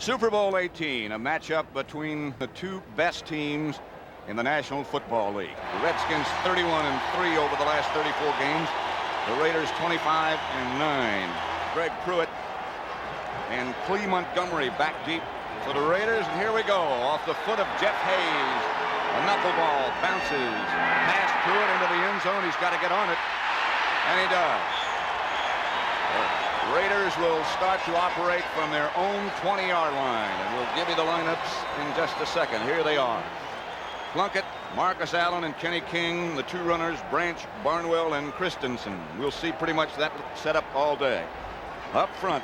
Super Bowl 18, a matchup between the two best teams in the National Football League. The Redskins 31-3 over the last 34 games. The Raiders 25-9. Greg Pruitt and Clee Montgomery back deep for the Raiders. And here we go, off the foot of Jeff Hayes. A knuckleball bounces past Pruitt into the end zone. He's got to get on it, and he does. The Raiders will start to operate from their own 20-yard line, and we'll give you the lineups in just a second. Here they are. Plunkett, Marcus Allen, and Kenny King, the two runners, Branch, Barnwell, and Christensen. We'll see pretty much that setup all day. Up front,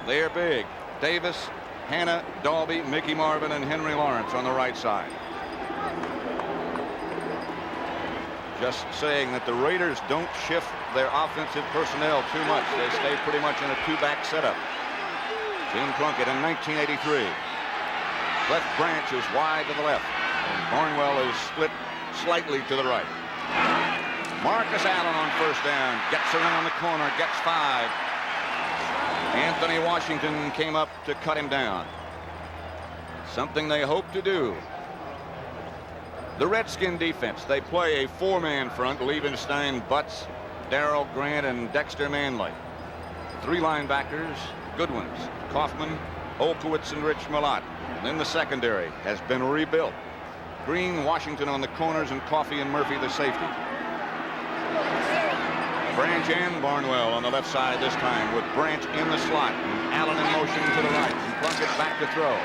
they're big. Davis, Hanna, Dalby, Mickey Marvin, and Henry Lawrence on the right side. Just saying that the Raiders don't shift their offensive personnel too much. They stay pretty much in a two-back setup. Jim Plunkett in 1983. Left Branch is wide to the left, and Barnwell is split slightly to the right. Marcus Allen on first down, gets around the corner, gets 5. Anthony Washington came up to cut him down. Something they hope to do. The Redskin defense, they play a 4-man front. Liebenstein, Butts, Darrell Grant, and Dexter Manley. 3 linebackers, good ones, Kaufman, Olkowitz, and Rich Malott. Then the secondary has been rebuilt. Green, Washington on the corners, and Coffey and Murphy the safety. Branch and Barnwell on the left side this time, with Branch in the slot, and Allen in motion to the right, and Plunkett back to throw.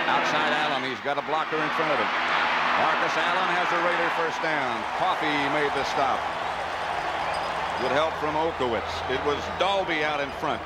Outside Allen, he's got a blocker in front of him. Marcus Allen has a Raider first down. Coffey made the stop. With help from Olkowitz. It was Dalby out in front.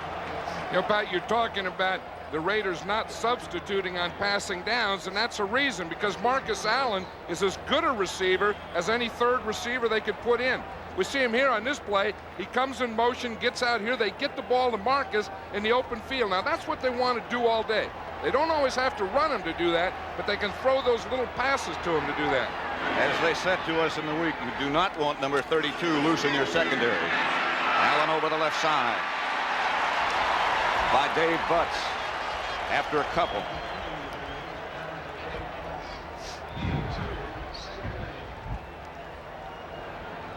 You know, Pat, you're talking about the Raiders not substituting on passing downs, and that's a reason, because Marcus Allen is as good a receiver as any third receiver they could put in. We see him here on this play. He comes in motion, gets out here. They get the ball to Marcus in the open field. Now, that's what they want to do all day. They don't always have to run him to do that, but they can throw those little passes to him to do that. As they said to us in the week, you do not want number 32 loose in your secondary. Allen over the left side by Dave Butts after a couple.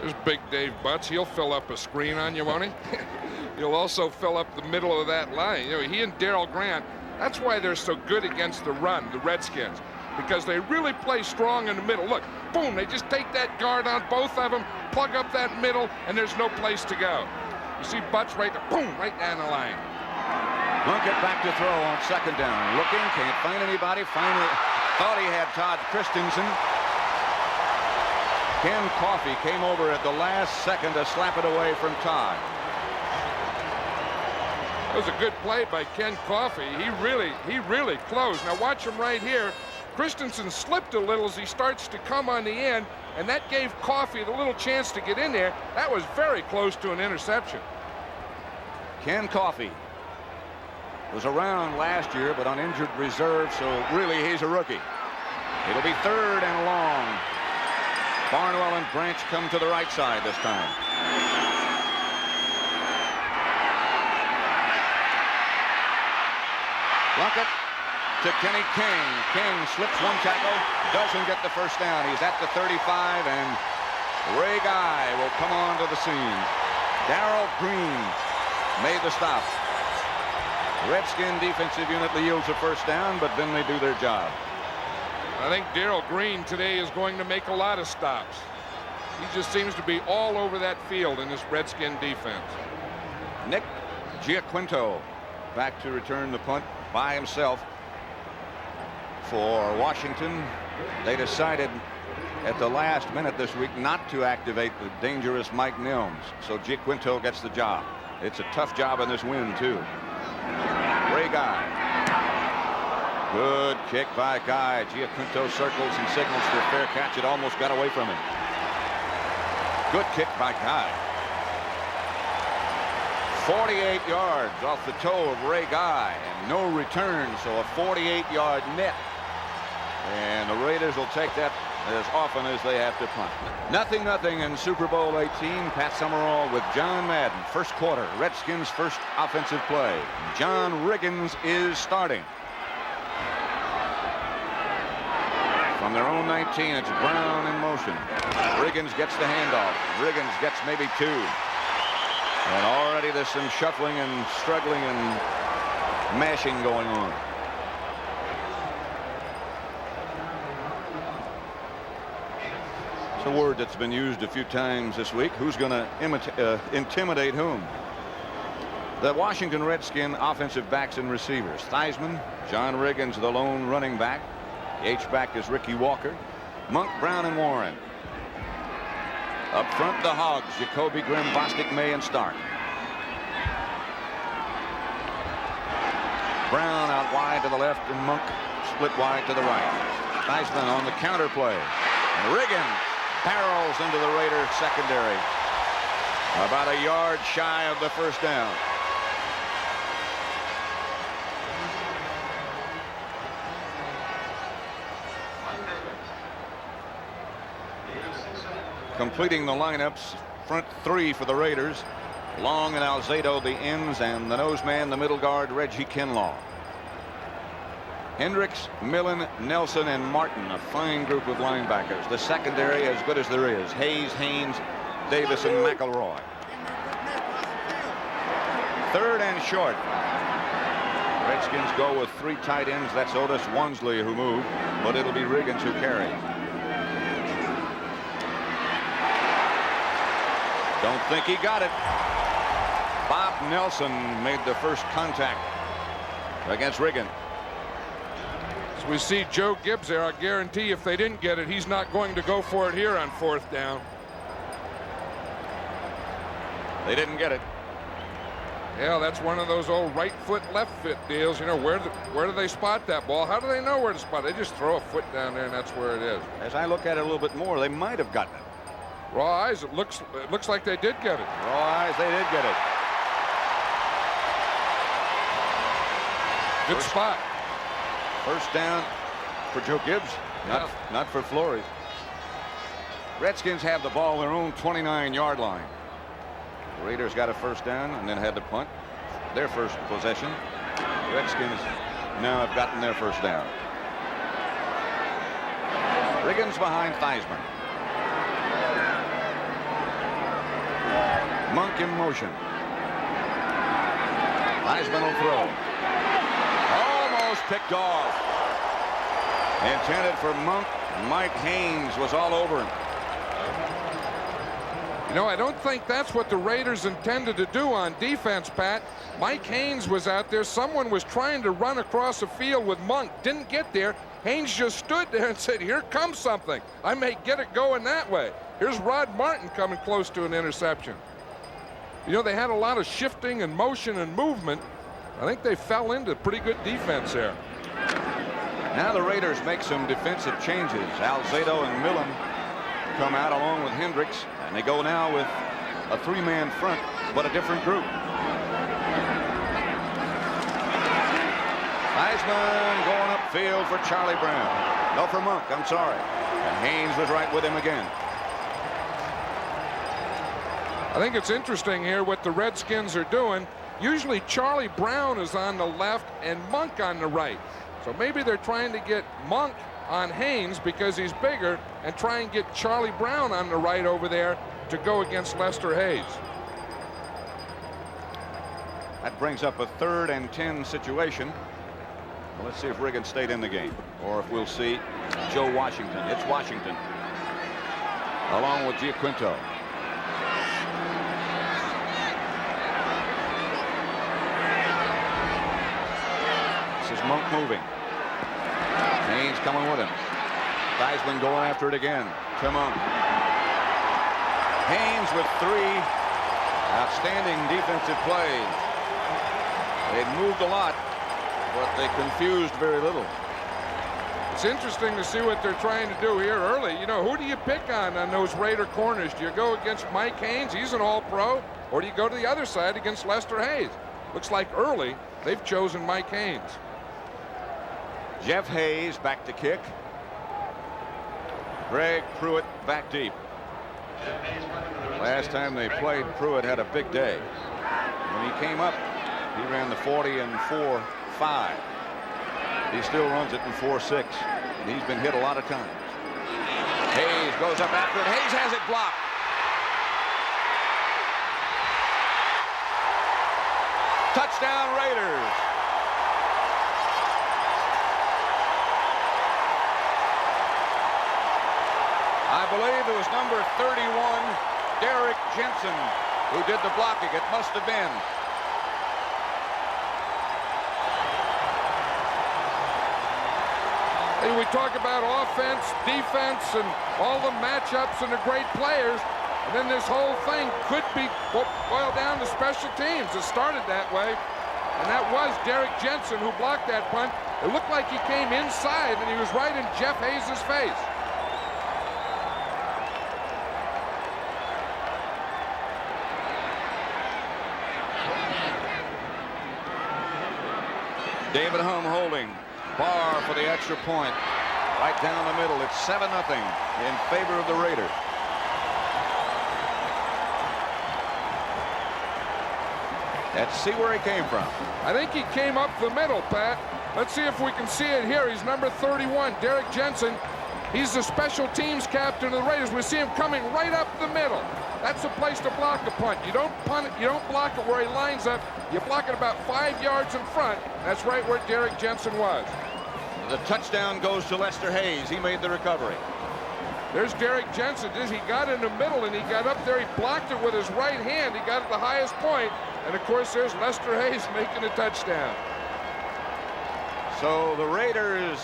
There's big Dave Butts. He'll fill up a screen on you, won't he? He'll also fill up the middle of that line. You know, he and Darrell Grant, that's why they're so good against the run, the Redskins, because they really play strong in the middle. Look, boom, they just take that guard on both of them, plug up that middle, and there's no place to go. You see Butts right there, boom, right down the line. Plunkett back to throw on second down. Looking, can't find anybody. Finally, thought he had Todd Christensen. Ken Coffey came over at the last second to slap it away from Todd. That was a good play by Ken Coffey. He really closed. Now watch him right here. Christensen slipped a little as he starts to come on the end, and that gave Coffey the little chance to get in there. That was very close to an interception. Ken Coffey was around last year, but on injured reserve, so really he's a rookie. It'll be 3rd and long. Barnwell and Branch come to the right side this time. Plunkett to Kenny King. King slips one tackle, doesn't get the first down. He's at the 35, and Ray Guy will come on to the scene. Darrell Green made the stop. Redskin defensive unit yields a first down, but then they do their job. I think Darrell Green today is going to make a lot of stops. He just seems to be all over that field in this Redskin defense. Nick Giaquinto back to return the punt by himself for Washington. They decided at the last minute this week not to activate the dangerous Mike Nelms, so Giaquinto gets the job. It's a tough job in this win, too. Ray Guy. Good kick by Guy. Giaquinto circles and signals for a fair catch. It almost got away from him. Good kick by Guy. 48 yards off the toe of Ray Guy, and no return, so a 48-yard net. And the Raiders will take that as often as they have to punt. 0-0 in Super Bowl 18. Pat Summerall with John Madden. First quarter, Redskins' first offensive play. John Riggins is starting. From their own 19, it's Brown in motion. Riggins gets the handoff. Riggins gets maybe 2. And already there's some shuffling and struggling and mashing going on. It's a word that's been used a few times this week. Who's going to intimidate whom? The Washington Redskins offensive backs and receivers. Theismann, John Riggins, the lone running back. The H-back is Ricky Walker. Monk, Brown, and Warren. Up front, the Hogs, Jacoby, Grimm, Bostic, May, and Stark. Brown out wide to the left, and Monk split wide to the right. Theismann on the counter play. And Riggins barrels into the Raiders secondary. About a yard shy of the first down. Completing the lineups, front 3 for the Raiders. Long and Alzado, the ends, and the nose man, the middle guard, Reggie Kinlaw. Hendricks, Millen, Nelson, and Martin, a fine group of linebackers. The secondary as good as there is. Hayes, Haynes, Davis, and McElroy. 3rd and short. Redskins go with 3 tight ends. That's Otis Wansley who moved, but it'll be Riggins who carries. Don't think he got it. Bob Nelson made the first contact against Riggins. As we see Joe Gibbs there, I guarantee if they didn't get it, he's not going to go for it here on 4th down. They didn't get it. Yeah, that's one of those old right foot, left foot deals. You know, where do they spot that ball? How do they know where to spot it? They just throw a foot down there, and that's where it is. As I look at it a little bit more, they might have gotten it. Raw eyes, it looks like they did get it. Raw eyes, they did get it. Good spot. First down for Joe Gibbs, not for Flores. Redskins have the ball their own 29-yard line. The Raiders got a first down and then had to punt their first possession. The Redskins now have gotten their first down. Riggins behind Theismann. Monk in motion. Theismann will throw. Almost picked off. Intended for Monk. Mike Haynes was all over him. You know, I don't think that's what the Raiders intended to do on defense, Pat. Mike Haynes was out there. Someone was trying to run across the field with Monk. Didn't get there. Haynes just stood there and said, here comes something. I may get it going that way. Here's Rod Martin coming close to an interception. You know, they had a lot of shifting and motion and movement. I think they fell into pretty good defense there. Now the Raiders make some defensive changes. Alzado and Millen come out along with Hendricks, and they go now with a 3-man front, but a different group. Theismann going upfield for Charlie Brown. No, for Monk, I'm sorry. And Haynes was right with him again. I think it's interesting here what the Redskins are doing. Usually Charlie Brown is on the left and Monk on the right. So maybe they're trying to get Monk on Haynes because he's bigger and try and get Charlie Brown on the right over there to go against Lester Hayes. That brings up a 3rd and 10 situation. Well, let's see if Riggins stayed in the game or if we'll see Joe Washington. It's Washington along with Giaquinto. This is Monk moving. Haynes coming with him. Theismann going after it again to Monk. Haynes with 3 outstanding defensive plays. They moved a lot, but they confused very little. It's interesting to see what they're trying to do here early. You know, who do you pick on those Raider corners? Do you go against Mike Haynes? He's an all-pro. Or do you go to the other side against Lester Hayes? Looks like early they've chosen Mike Haynes. Jeff Hayes back to kick. Greg Pruitt back deep. Last time they played, Pruitt had a big day. When he came up, he ran the 40 and 4.5. He still runs it in 4.6. He's been hit a lot of times. Hayes goes up after it. Hayes has it blocked. Touchdown Raiders. I believe it was number 31, Derrick Jensen, who did the blocking. It must have been. Hey, we talk about offense, defense, and all the matchups and the great players. And then this whole thing could be boiled down to special teams. It started that way. And that was Derrick Jensen who blocked that punt. It looked like he came inside, and he was right in Jeff Hayes' face. David Humm holding. Barr for the extra point. Right down the middle. It's 7-0 in favor of the Raiders. Let's see where he came from. I think he came up the middle, Pat. Let's see if we can see it here. He's number 31, Derrick Jensen. He's the special teams captain of the Raiders. We see him coming right up the middle. That's the place to block a punt. You don't punt it, you don't block it where he lines up. You block it about 5 yards in front. That's right where Derrick Jensen was. The touchdown goes to Lester Hayes. He made the recovery. There's Derrick Jensen. He got in the middle and he got up there. He blocked it with his right hand. He got it the highest point. And of course, there's Lester Hayes making a touchdown. So the Raiders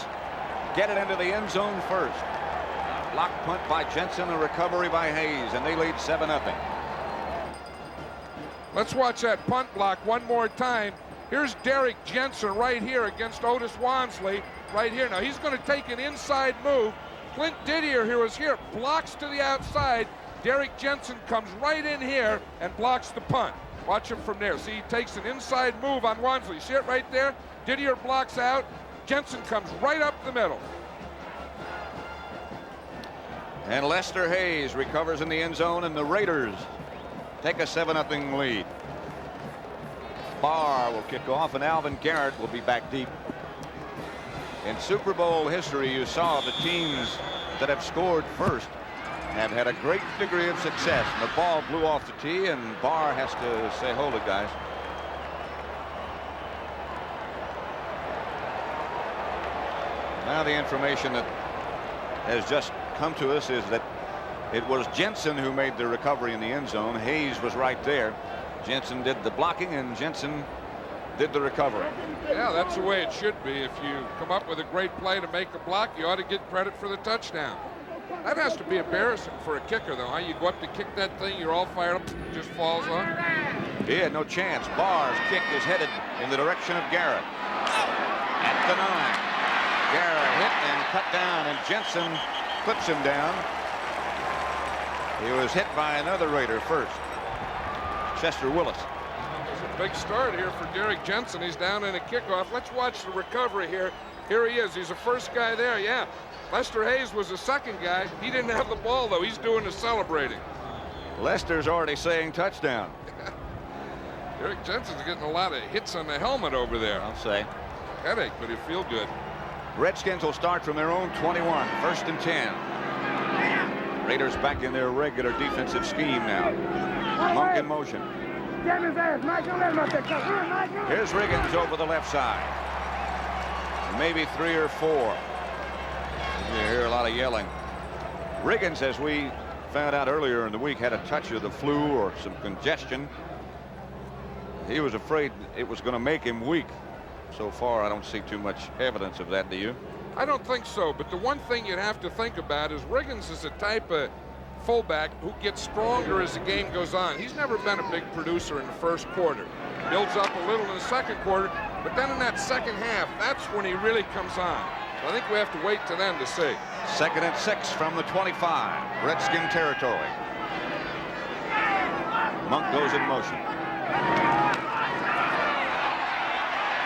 get it into the end zone first. Block punt by Jensen, a recovery by Hayes, and they lead 7-0. Let's watch that punt block one more time. Here's Derrick Jensen right here against Otis Wansley right here. Now he's going to take an inside move. Clint Didier here was here, blocks to the outside. Derrick Jensen comes right in here and blocks the punt. Watch him from there. See, he takes an inside move on Wansley. See it right there? Didier blocks out. Jensen comes right up the middle. And Lester Hayes recovers in the end zone, and the Raiders take a 7-0 lead. Barr will kick off, and Alvin Garrett will be back deep. In Super Bowl history, you saw the teams that have scored first have had a great degree of success. And the ball blew off the tee, and Barr has to say, hold it, guys. Now the information that has just come to us is that it was Jensen who made the recovery in the end zone. Hayes was right there. Jensen did the blocking, and Jensen did the recovery. Yeah, that's the way it should be. If you come up with a great play to make a block, you ought to get credit for the touchdown. That has to be embarrassing for a kicker, though, huh? You go up to kick that thing, you're all fired up, it just falls on. He had no chance. Barr's kick is headed in the direction of Garrett. At the 9. Garrett hit and cut down, and Jensen clips him down. He was hit by another Raider first. Chester Willis. It's a big start here for Derrick Jensen. He's down in a kickoff. Let's watch the recovery here. Here he is. He's the first guy there. Yeah. Lester Hayes was the second guy. He didn't have the ball, though. He's doing the celebrating. Lester's already saying touchdown. Derrick Jensen's getting a lot of hits on the helmet over there. I'll say. Headache, but he'll feel good. Redskins will start from their own 21. First and 10. Raiders back in their regular defensive scheme now. Monk in motion. Here's Riggins over the left side. Maybe 3 or 4. You hear a lot of yelling. Riggins, as we found out earlier in the week, had a touch of the flu or some congestion. He was afraid it was going to make him weak. So far, I don't see too much evidence of that, do you? I don't think so, but the one thing you'd have to think about is Riggins is a type of fullback who gets stronger as the game goes on. He's never been a big producer in the first quarter. Builds up a little in the second quarter, but then in that second half, that's when he really comes on. So I think we have to wait to then to see. 2nd and 6 from the 25. Redskin territory. Monk goes in motion.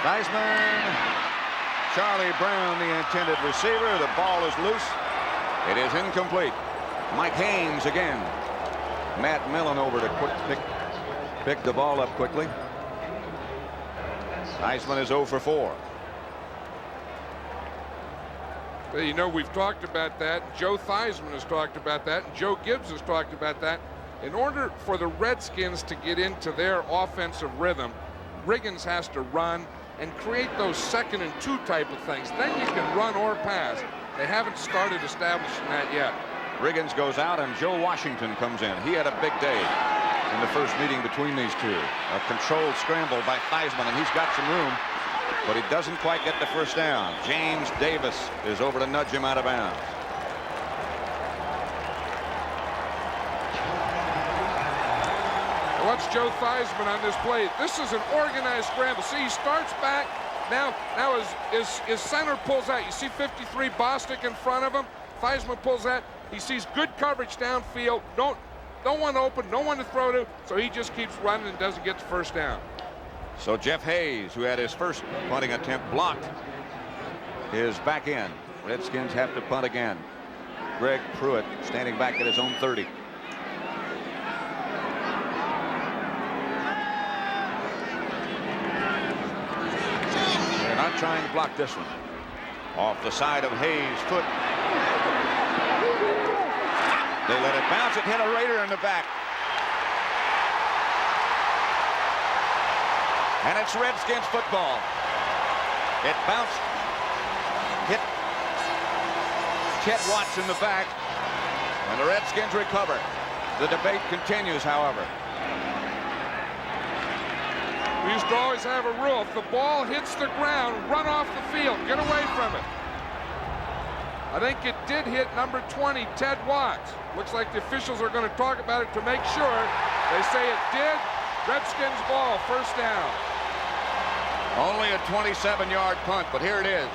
Theismann. Charlie Brown, the intended receiver. The ball is loose. It is incomplete. Mike Haynes again. Matt Millen over to pick the ball up quickly. Theismann is 0 for 4. Well, you know, we've talked about that. Joe Theismann has talked about that, and Joe Gibbs has talked about that. In order for the Redskins to get into their offensive rhythm, Riggins has to run and create those 2nd and 2 type of things. Then you can run or pass. They haven't started establishing that yet. Riggins goes out and Joe Washington comes in. He had a big day in the first meeting between these two. A controlled scramble by Theismann, and he's got some room, but he doesn't quite get the first down. James Davis is over to nudge him out of bounds. Watch Joe Theismann on this play. This is an organized scramble. See, he starts back. Now his center pulls out. You see 53 Bostic in front of him. Theismann pulls out. He sees good coverage downfield. No one open, no one to throw to, so he just keeps running and doesn't get the first down. So Jeff Hayes, who had his first punting attempt blocked, is back in. Redskins have to punt again. Greg Pruitt standing back at his own 30. They're not trying to block this one. Off the side of Hayes' foot. They let it bounce. It hit a Raider in the back. And it's Redskins football. It bounced, hit Chet Watts in the back, and the Redskins recover. The debate continues, however. We used to always have a rule. If the ball hits the ground, run off the field. Get away from it. I think it did hit number 20, Ted Watts. Looks like the officials are going to talk about it to make sure. They say it did. Redskins ball, first down. Only a 27-yard punt, but here it is.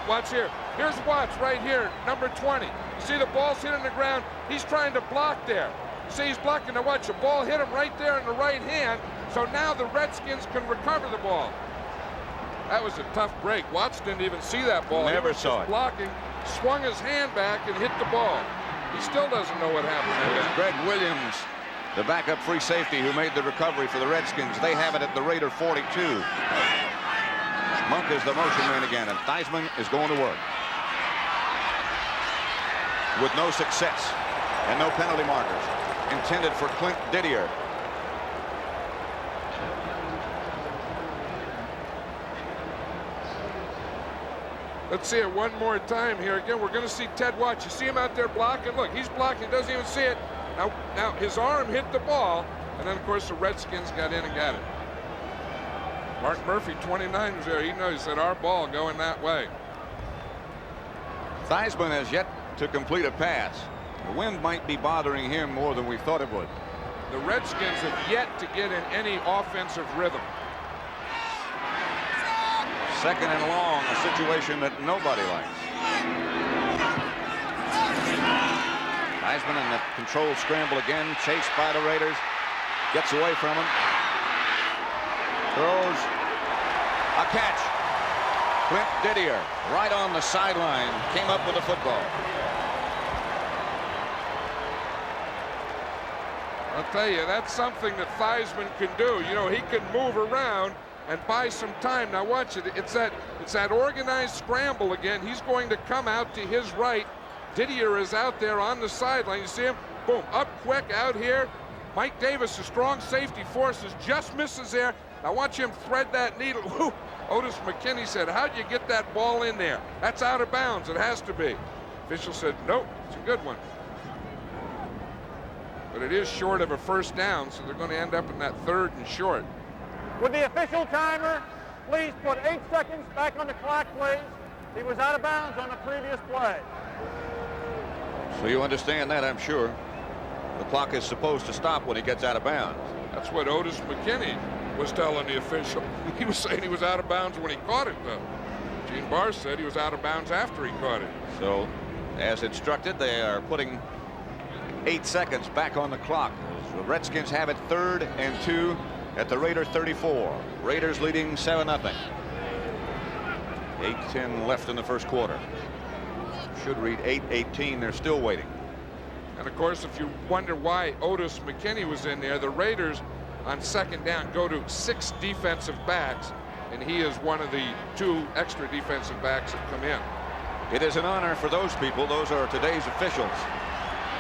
Watch here. Here's Watts right here, number 20. You see the ball's hitting the ground. He's trying to block there. You see he's blocking. Now watch, the ball hit him right there in the right hand. So now the Redskins can recover the ball. That was a tough break. Watts didn't even see that ball. Never saw it. Blocking, swung his hand back and hit the ball. He still doesn't know what happened. It was Greg Williams, the backup free safety, who made the recovery for the Redskins. They have it at the Raider 42. Monk is the motion man again, and Theismann is going to work. With no success and no penalty markers. Intended for Clint Didier. Let's see it one more time here. Again, we're going to see Ted Watts. You see him out there blocking? Look, he's blocking, doesn't even see it. Now his arm hit the ball, and then, of course, the Redskins got in and got it. Mark Murphy, 29, was there. He knows, he said, our ball going that way. Theismann has yet to complete a pass. The wind might be bothering him more than we thought it would. The Redskins have yet to get in any offensive rhythm. Second and long, a situation that nobody likes. Theismann in the controlled scramble again, chased by the Raiders. Gets away from him. Throws a catch. Clint Didier right on the sideline came up with the football. I'll tell you, that's something that Theismann can do. You know, he can move around and buy some time. Now watch it. It's that organized scramble again. He's going to come out to his right. Didier is out there on the sideline. You see him? Boom, up quick out here. Mike Davis, a strong safety forces, just misses there. Now watch him thread that needle. Woo. Otis McKinney said, how'd you get that ball in there? That's out of bounds. It has to be. Official said, nope, it's a good one. But it is short of a first down, so they're going to end up in that 3rd and short. Would the official timer please put 8 seconds back on the clock, please? He was out of bounds on the previous play. So you understand that, I'm sure. The clock is supposed to stop when he gets out of bounds. That's what Otis McKinney was telling the official. He was saying he was out of bounds when he caught it, though. Gene Barr said he was out of bounds after he caught it. So, as instructed, they are putting 8 seconds back on the clock. The Redskins have it 3rd and 2 at the Raider 34. Raiders leading 7-0. 8:10 left in the first quarter. Should read 8:18. They're still waiting. And of course, if you wonder why Otis McKinney was in there, the Raiders on 2nd down go to 6 defensive backs. and he is one of the 2 extra defensive backs that come in. It is an honor for those people. Those are today's officials.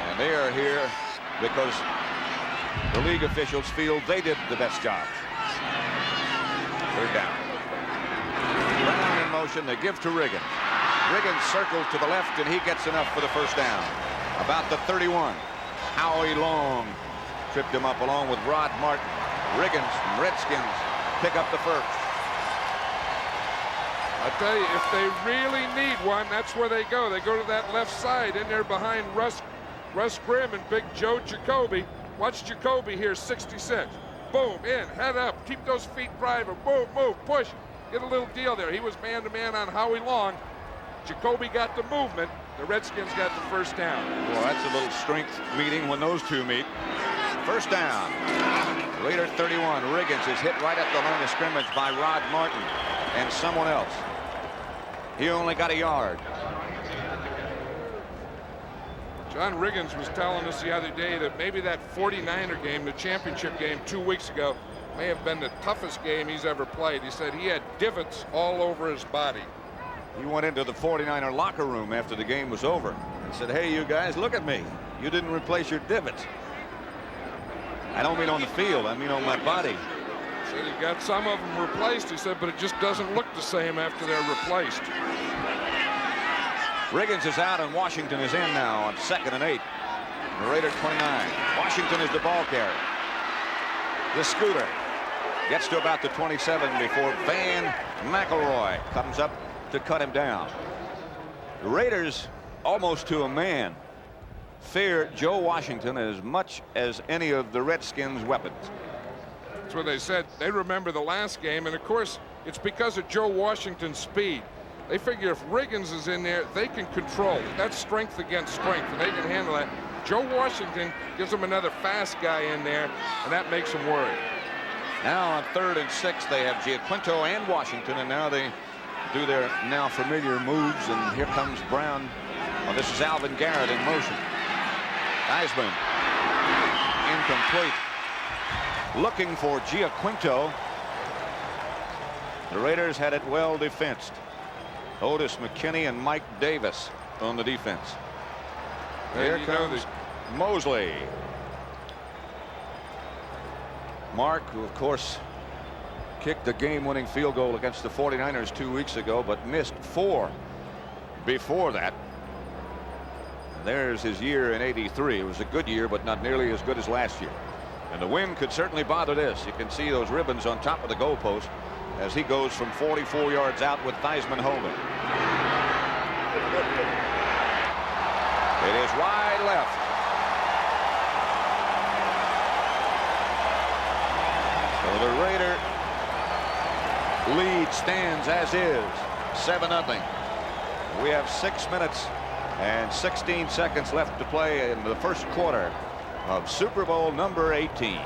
And they are here because the league officials feel they did the best job. Third down. Brown in motion. They give to Riggins. Riggins circles to the left, and he gets enough for the first down. About the 31. Howie Long tripped him up along with Rod Martin. Riggins from Redskins pick up the first. I tell you, if they really need one, that's where they go. They go to that left side in there behind Russ Grimm and big Joe Jacoby. Watch Jacoby here, 66. Boom, in, head up, keep those feet private. Boom, move, push. Get a little deal there. He was man-to-man on Howie Long. Jacoby got the movement. The Redskins got the first down. Well, that's a little strength meeting when those two meet. First down. Raider 31. Riggins is hit right at the line of scrimmage by Rod Martin and someone else. He only got a yard. John Riggins was telling us the other day that maybe that 49er game, the championship game 2 weeks ago, may have been the toughest game he's ever played. He said he had divots all over his body. He went into the 49er locker room after the game was over and said, "Hey, you guys, look at me. You didn't replace your divots." I don't mean on the field. I mean on my body. Said he got some of them replaced. He said, but it just doesn't look the same after they're replaced. Riggins is out and Washington is in now on 2nd and 8. The Raider 29. Washington is the ball carrier. The scooter gets to about the 27 before Van McElroy comes up to cut him down. The Raiders, almost to a man, fear Joe Washington as much as any of the Redskins' weapons. That's what they said. They remember the last game, and of course, it's because of Joe Washington's speed. They figure if Riggins is in there, they can control. That's strength against strength, and they can handle that. Joe Washington gives them another fast guy in there, and that makes them worry. Now on 3rd and 6, they have Giaquinto and Washington, and now they do their now familiar moves, and here comes Brown. Well, this is Alvin Garrett in motion. Theismann incomplete. Looking for Giaquinto. The Raiders had it well defensed. Otis McKinney and Mike Davis on the defense. Here comes Mosley. Mark, who of course kicked the game-winning field goal against the 49ers 2 weeks ago, but missed 4 before that. There's his year in '83. It was a good year, but not nearly as good as last year. And the wind could certainly bother this. You can see those ribbons on top of the goalpost as he goes from 44 yards out with Theismann holding. It is wide left. So the Raider lead stands as is, 7-0. We have 6 minutes and 16 seconds left to play in the first quarter of Super Bowl number 18.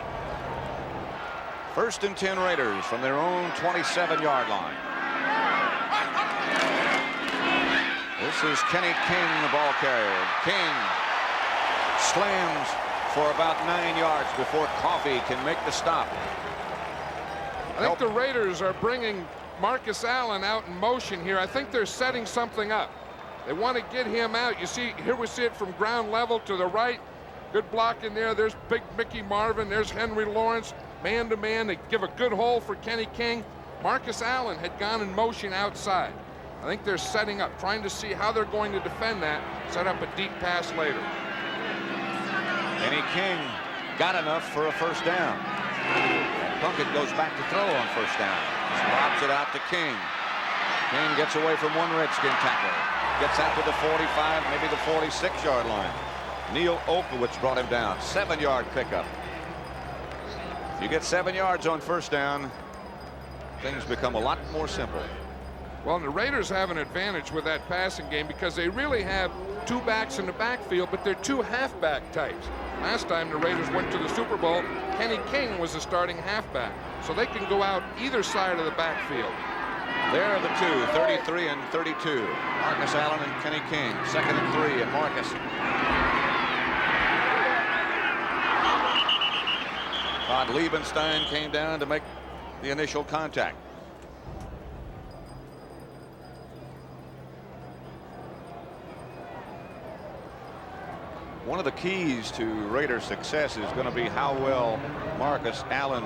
1st and 10 Raiders from their own 27-yard line. This is Kenny King, the ball carrier. King slams for about 9 yards before Coffey can make the stop. I think the Raiders are bringing Marcus Allen out in motion here. I think they're setting something up. They want to get him out. You see, here we see it from ground level to the right. Good block in there. There's big Mickey Marvin. There's Henry Lawrence. Man-to-man. They give a good hole for Kenny King. Marcus Allen had gone in motion outside. I think they're setting up, trying to see how they're going to defend that, set up a deep pass later. Kenny King got enough for a first down. And Plunkett goes back to throw on first down. Lobs it out to King. King gets away from one Redskin tackler. Gets out to the 45, maybe the 46-yard line. Neil Olkowitz brought him down. 7-yard pickup. If you get 7 yards on first down, things become a lot more simple. Well, the Raiders have an advantage with that passing game because they really have 2 backs in the backfield, but they're 2 halfback types. Last time the Raiders went to the Super Bowl, Kenny King was the starting halfback, so they can go out either side of the backfield. There are the two, 33 and 32. Marcus Allen and Kenny King. 2nd and 3, and Marcus. Todd Liebenstein came down to make the initial contact. One of the keys to Raiders' success is going to be how well Marcus Allen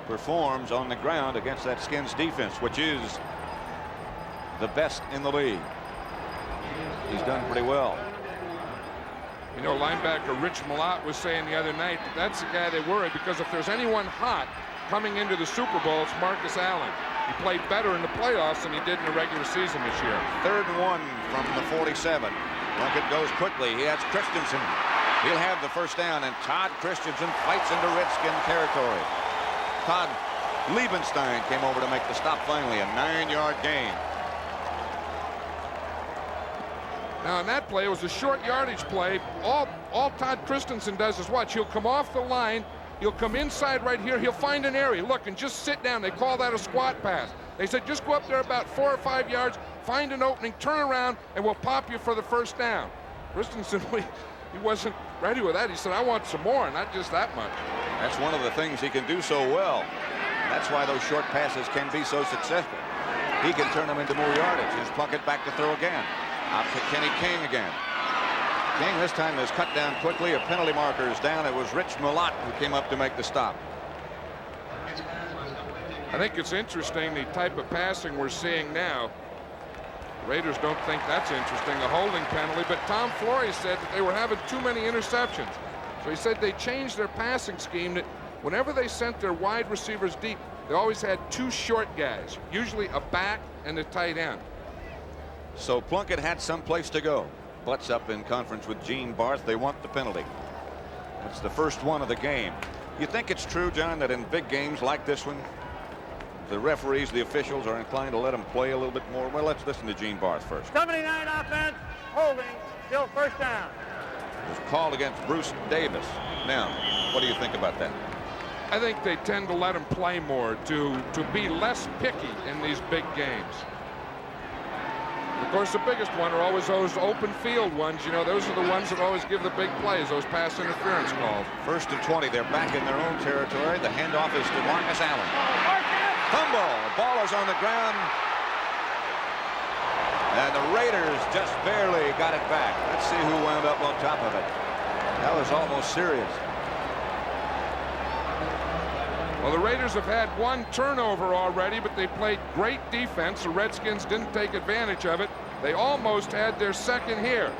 performs on the ground against that Skins defense, which is the best in the league. He's done pretty well. You know, linebacker Rich Malott was saying the other night that that's the guy they worry, because if there's anyone hot coming into the Super Bowl, it's Marcus Allen. He played better in the playoffs than he did in the regular season this year. 3rd and 1 from the 47. Plunkett goes quickly. He has Christensen. He'll have the first down, and Todd Christensen fights into Redskin territory. Todd Liebenstein came over to make the stop finally, a 9-yard gain. Now, in that play, it was a short yardage play. All Todd Christensen does is watch. He'll come off the line. He'll come inside right here. He'll find an area. Look, and just sit down. They call that a squat pass. They said just go up there about 4 or 5 yards, find an opening, turn around, and we'll pop you for the first down. Christensen, he wasn't ready with that. He said, I want some more, not just that much. That's one of the things he can do so well. That's why those short passes can be so successful. He can turn them into more yardage. Here's Plunkett back to throw again. Out to Kenny King again. King this time is cut down quickly. A penalty marker is down. It was Rich Malott who came up to make the stop. I think it's interesting the type of passing we're seeing now. The Raiders don't think that's interesting, a holding penalty, but Tom Flory said that they were having too many interceptions. So he said they changed their passing scheme, that whenever they sent their wide receivers deep, they always had 2 short guys, usually a back and a tight end. So Plunkett had some place to go. Butts up in conference with Gene Barth. They want the penalty. That's the first one of the game. You think it's true, John, that in big games like this one, the referees, the officials are inclined to let them play a little bit more? Well, let's listen to Gene Barth first. 79 offense, holding, still first down. It was called against Bruce Davis. Now, what do you think about that? I think they tend to let them play more to be less picky in these big games. Of course, the biggest one are always those open field ones. You know, those are the ones that always give the big plays, those pass interference calls. 1st and 20. They're back in their own territory. The handoff is to Marcus Allen. Fumble. The ball is on the ground. And the Raiders just barely got it back. Let's see who wound up on top of it. That was almost serious. Well, the Raiders have had 1 turnover already, but they played great defense. The Redskins didn't take advantage of it. They almost had their second here.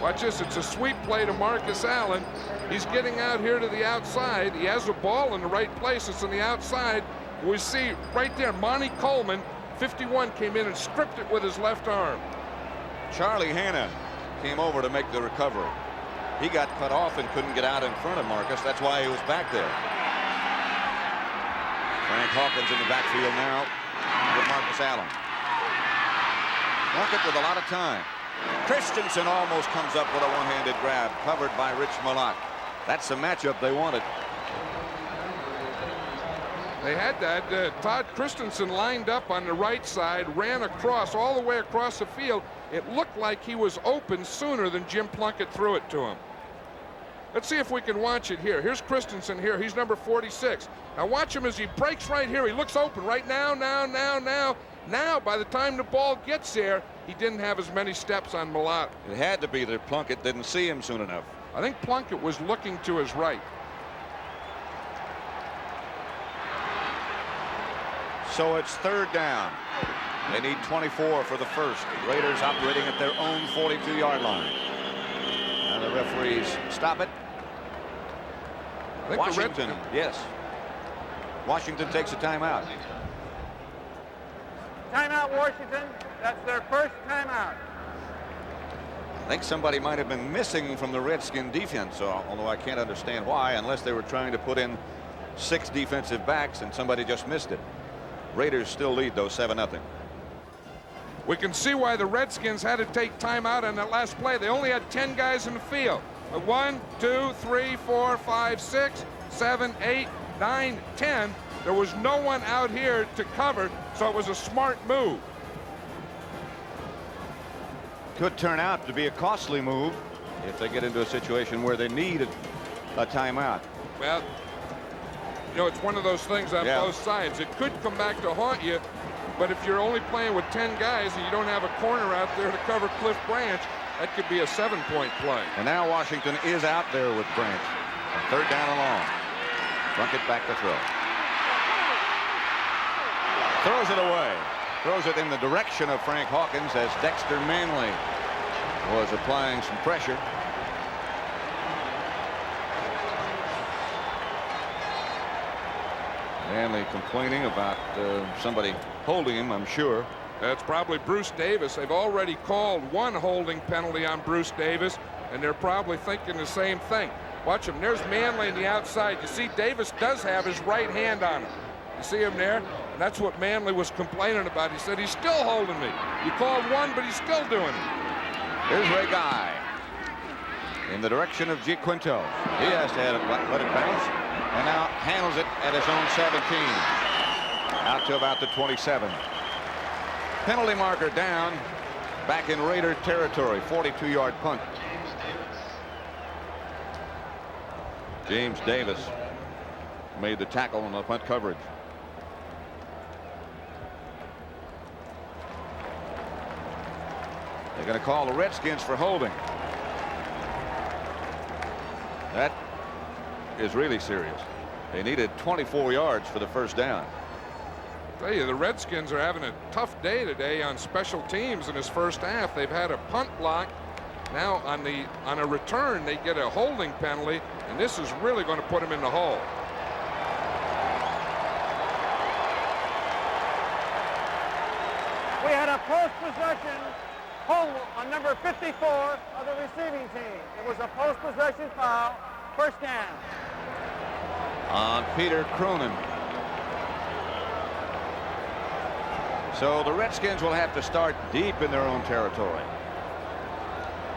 Watch this. It's a sweep play to Marcus Allen. He's getting out here to the outside. He has the ball in the right place. It's on the outside. We see right there, Monty Coleman, 51, came in and stripped it with his left arm. Charlie Hanna came over to make the recovery. He got cut off and couldn't get out in front of Marcus. That's why he was back there. Frank Hawkins in the backfield now with Marcus Allen. Plunkett with a lot of time. Christensen almost comes up with a one-handed grab, covered by Rich Malott. That's the matchup they wanted. They had that. Todd Christensen lined up on the right side, ran across, all the way across the field. It looked like he was open sooner than Jim Plunkett threw it to him. Let's see if we can watch it here. Here's Christensen here. He's number 46. Now watch him as he breaks right here. He looks open right now. Now, by the time the ball gets there, he didn't have as many steps on Malott. It had to be that Plunkett didn't see him soon enough. I think Plunkett was looking to his right. So it's 3rd down. They need 24 for the first. Raiders operating at their own 42-yard line. And the referees stop it. I think Washington, yes. Washington takes a timeout. Timeout, Washington. That's their first timeout. I think somebody might have been missing from the Redskin defense, although I can't understand why, unless they were trying to put in 6 defensive backs and somebody just missed it. Raiders still lead, though, 7-0. We can see why the Redskins had to take timeout on that last play. They only had 10 guys in the field. 1, 2, 3, 4, 5, 6, 7, 8, 9, 10. There was no one out here to cover, so it was a smart move. Could turn out to be a costly move if they get into a situation where they need a timeout. Well, you know, it's one of those things on both sides. It could come back to haunt you, but if you're only playing with 10 guys and you don't have a corner out there to cover Cliff Branch, That could be a 7-point play. And now Washington is out there with Branch. Third down and long. Plunkett back to throw. Throws it away. Throws it in the direction of Frank Hawkins as Dexter Manley was applying some pressure. Manley complaining about somebody holding him, I'm sure. That's probably Bruce Davis. They've already called one holding penalty on Bruce Davis, and they're probably thinking the same thing. Watch him. There's Manley on the outside. You see Davis does have his right hand on him. You see him there? And that's what Manley was complaining about. He said, he's still holding me. You called one, but he's still doing it. Here's Ray Guy in the direction of G. Quinto. He has to let it bounce, and now handles it at his own 17. Out to about the 27. Penalty marker down. Back in Raider territory. 42-yard punt. James Davis made the tackle on the punt coverage. They're going to call the Redskins for holding. That is really serious. They needed 24 yards for the first down. I tell you, the Redskins are having a tough day today on special teams in this first half. They've had a punt block. Now on a return, they get a holding penalty, and this is really going to put them in the hole. We had a post-possession hold on number 54 of the receiving team. It was a post-possession foul. First down. On Peter Cronin. So the Redskins will have to start deep in their own territory.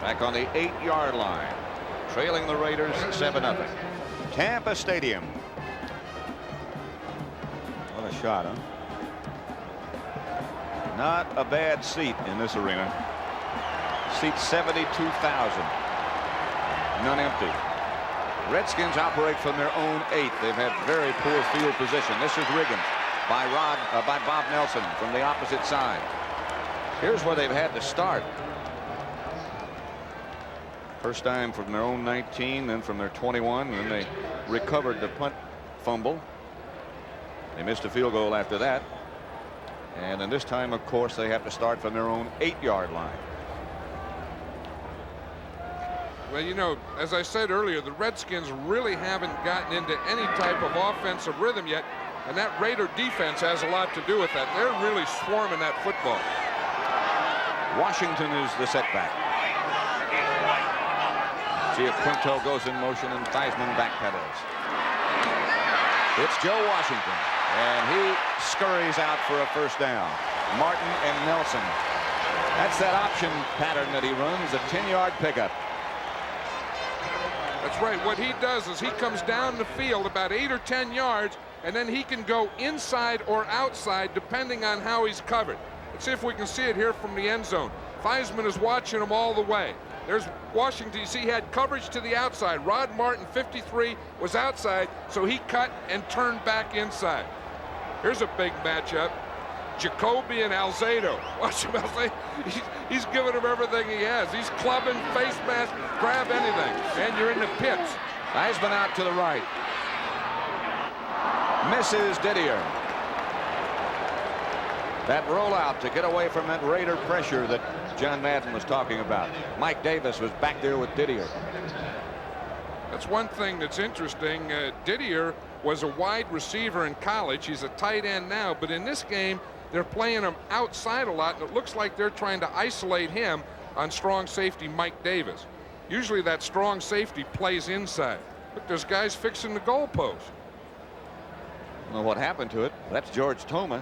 Back on the 8-yard line. Trailing the Raiders 7-0. Tampa Stadium. What a shot, huh? Not a bad seat in this arena. Seats 72,000. None empty. Redskins operate from their own 8. They've had very poor field position. This is Riggins by Bob Nelson from the opposite side. Here's where they've had to start. First time from their own 19, then from their 21, and then they recovered the punt fumble. They missed a field goal after that. And then this time, of course, they have to start from their own 8-yard line. Well, you know, as I said earlier, the Redskins really haven't gotten into any type of offensive rhythm yet, and that Raider defense has a lot to do with that. They're really swarming that football. Washington is the setback. See if Quinto goes in motion and Theismann backpedals. It's Joe Washington, and he scurries out for a first down. Martin and Nelson. That's that option pattern that he runs, a 10-yard pickup. That's right. What he does is he comes down the field about 8 or 10 yards, and then he can go inside or outside depending on how he's covered. Let's see if we can see it here from the end zone. Theismann is watching him all the way. There's Washington. You see, he had coverage to the outside. Rod Martin, 53, was outside, so he cut and turned back inside. Here's a big matchup. Jacoby and Alzado. Watch him, Alzado. He's giving him everything he has. He's clubbing, face mask, grab anything. And you're in the pits. Theismann out to the right. Misses Didier. That rollout to get away from that Raider pressure that John Madden was talking about. Mike Davis was back there with Didier. That's one thing that's interesting. Didier was a wide receiver in college. He's a tight end now, but in this game, they're playing him outside a lot, and it looks like they're trying to isolate him on strong safety Mike Davis. Usually that strong safety plays inside. Look, there's guys fixing the goalpost. I don't know what happened to it. That's George Toma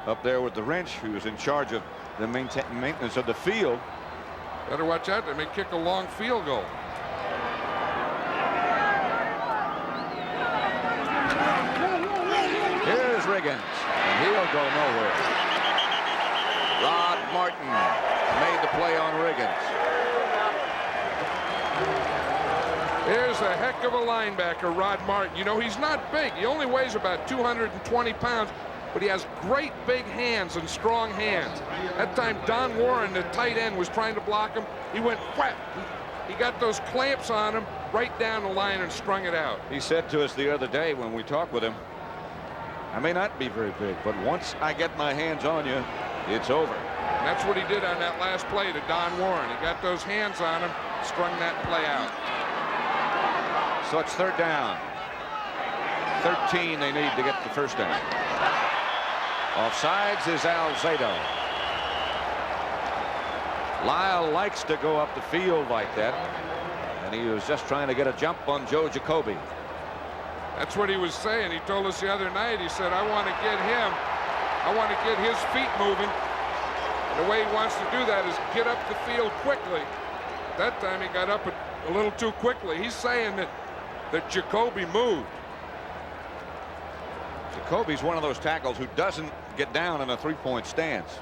up there with the wrench, who's in charge of the maintenance of the field. Better watch out. They may kick a long field goal. Here's Riggins, and he'll go nowhere. Rod Martin made the play on Riggins. Here's a heck of a linebacker, Rod Martin. You know, he's not big. He only weighs about 220 pounds, but he has great big hands and strong hands. That time Don Warren, the tight end, was trying to block him. He went whap. He got those clamps on him right down the line and strung it out. He said to us the other day when we talked with him, I may not be very big, but once I get my hands on you, it's over. And that's what he did on that last play to Don Warren. He got those hands on him, strung that play out. So it's third down. 13 they need to get the first down. Offsides is Alzado. Lyle likes to go up the field like that, and he was just trying to get a jump on Joe Jacoby. That's what he was saying. He told us the other night, he said, I want to get him, I want to get his feet moving. And the way he wants to do that is get up the field quickly. That time he got up a little too quickly. He's saying that Jacoby moved. Jacoby's one of those tackles who doesn't get down in a three-point stance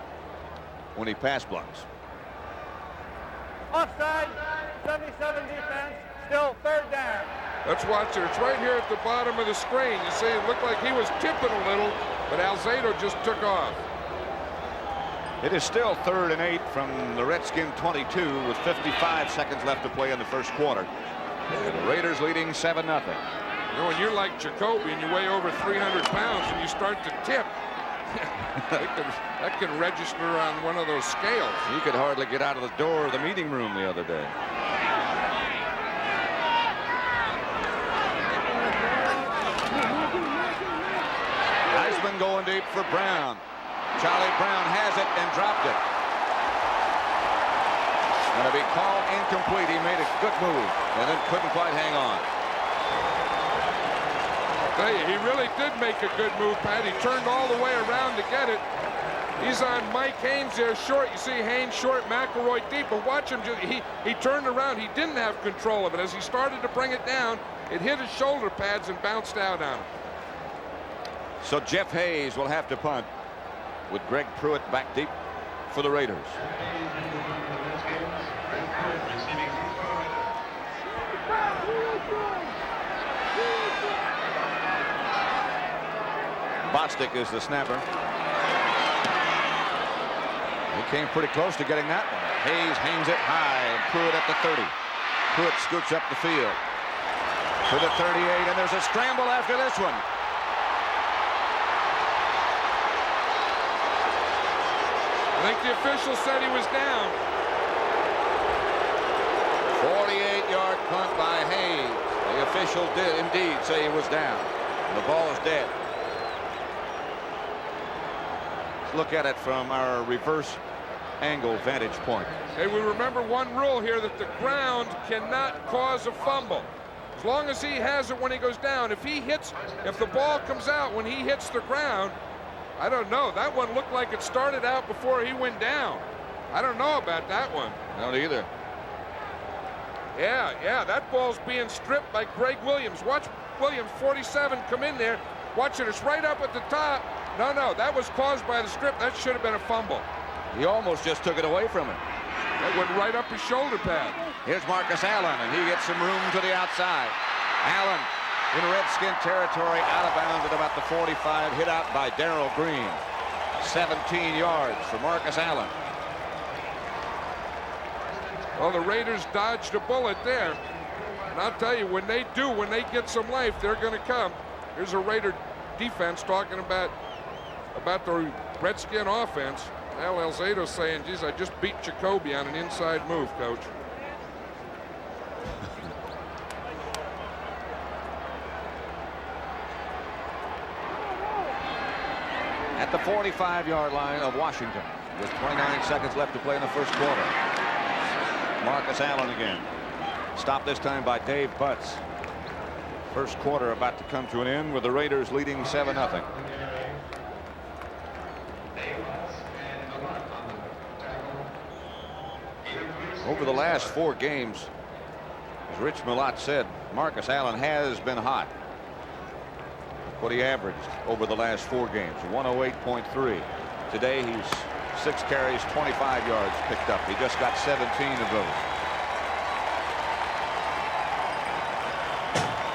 when he pass blocks. Offside, 77 defense, still third down. Let's watch it. It's right here at the bottom of the screen. You see, it looked like he was tipping a little, but Alzado just took off. It is still 3rd and 8 from the Redskin 22 with 55 seconds left to play in the first quarter. The Raiders leading 7-0. You know, when you're like Jacoby and you weigh over 300 pounds and you start to tip, that can register on one of those scales. He could hardly get out of the door of the meeting room the other day. Theismann going deep for Brown. Charlie Brown has it and dropped it. Going to be called incomplete. He made a good move and then couldn't quite hang on. I'll tell you, he really did make a good move, Pat. He turned all the way around to get it. He's on Mike Haynes there short. You see Haynes short, McElroy deep, but watch him. He turned around. He didn't have control of it. As he started to bring it down, it hit his shoulder pads and bounced out on him. So Jeff Hayes will have to punt with Greg Pruitt back deep for the Raiders. Bostic is the snapper. He came pretty close to getting that one. Hayes hangs it high, and Pruitt at the 30. Pruitt scoots up the field to the 38, and there's a scramble after this one. I think the official said he was down. 48-yard punt by Hayes. The official did indeed say he was down. The ball is dead. Let's look at it from our reverse angle vantage point. Hey, we remember one rule here, that the ground cannot cause a fumble. As long as he has it when he goes down. If the ball comes out when he hits the ground, I don't know. That one looked like it started out before he went down. I don't know about that one. I don't either. Yeah, that ball's being stripped by Greg Williams. Watch Williams, 47, come in there. Watch it, it's right up at the top. No, that was caused by the strip. That should have been a fumble. He almost just took it away from him. That went right up his shoulder pad. Here's Marcus Allen, and he gets some room to the outside. Allen in Redskin territory, out of bounds at about the 45, hit out by Darrell Green. 17 yards for Marcus Allen. Well, the Raiders dodged a bullet there. And I'll tell you, when they get some life, they're going to come. Here's a Raider defense talking about the Redskin offense. Al Alzado saying, geez, I just beat Jacoby on an inside move, coach. At the 45-yard line of Washington with 29 seconds left to play in the first quarter. Marcus Allen again. Stopped this time by Dave Butts. First quarter about to come to an end with the Raiders leading 7-0. Over the last 4 games, as Rich Millot said, Marcus Allen has been hot. What he averaged over the last 4 games, 108.3. Today he's 6 carries, 25 yards picked up. He just got 17 of those.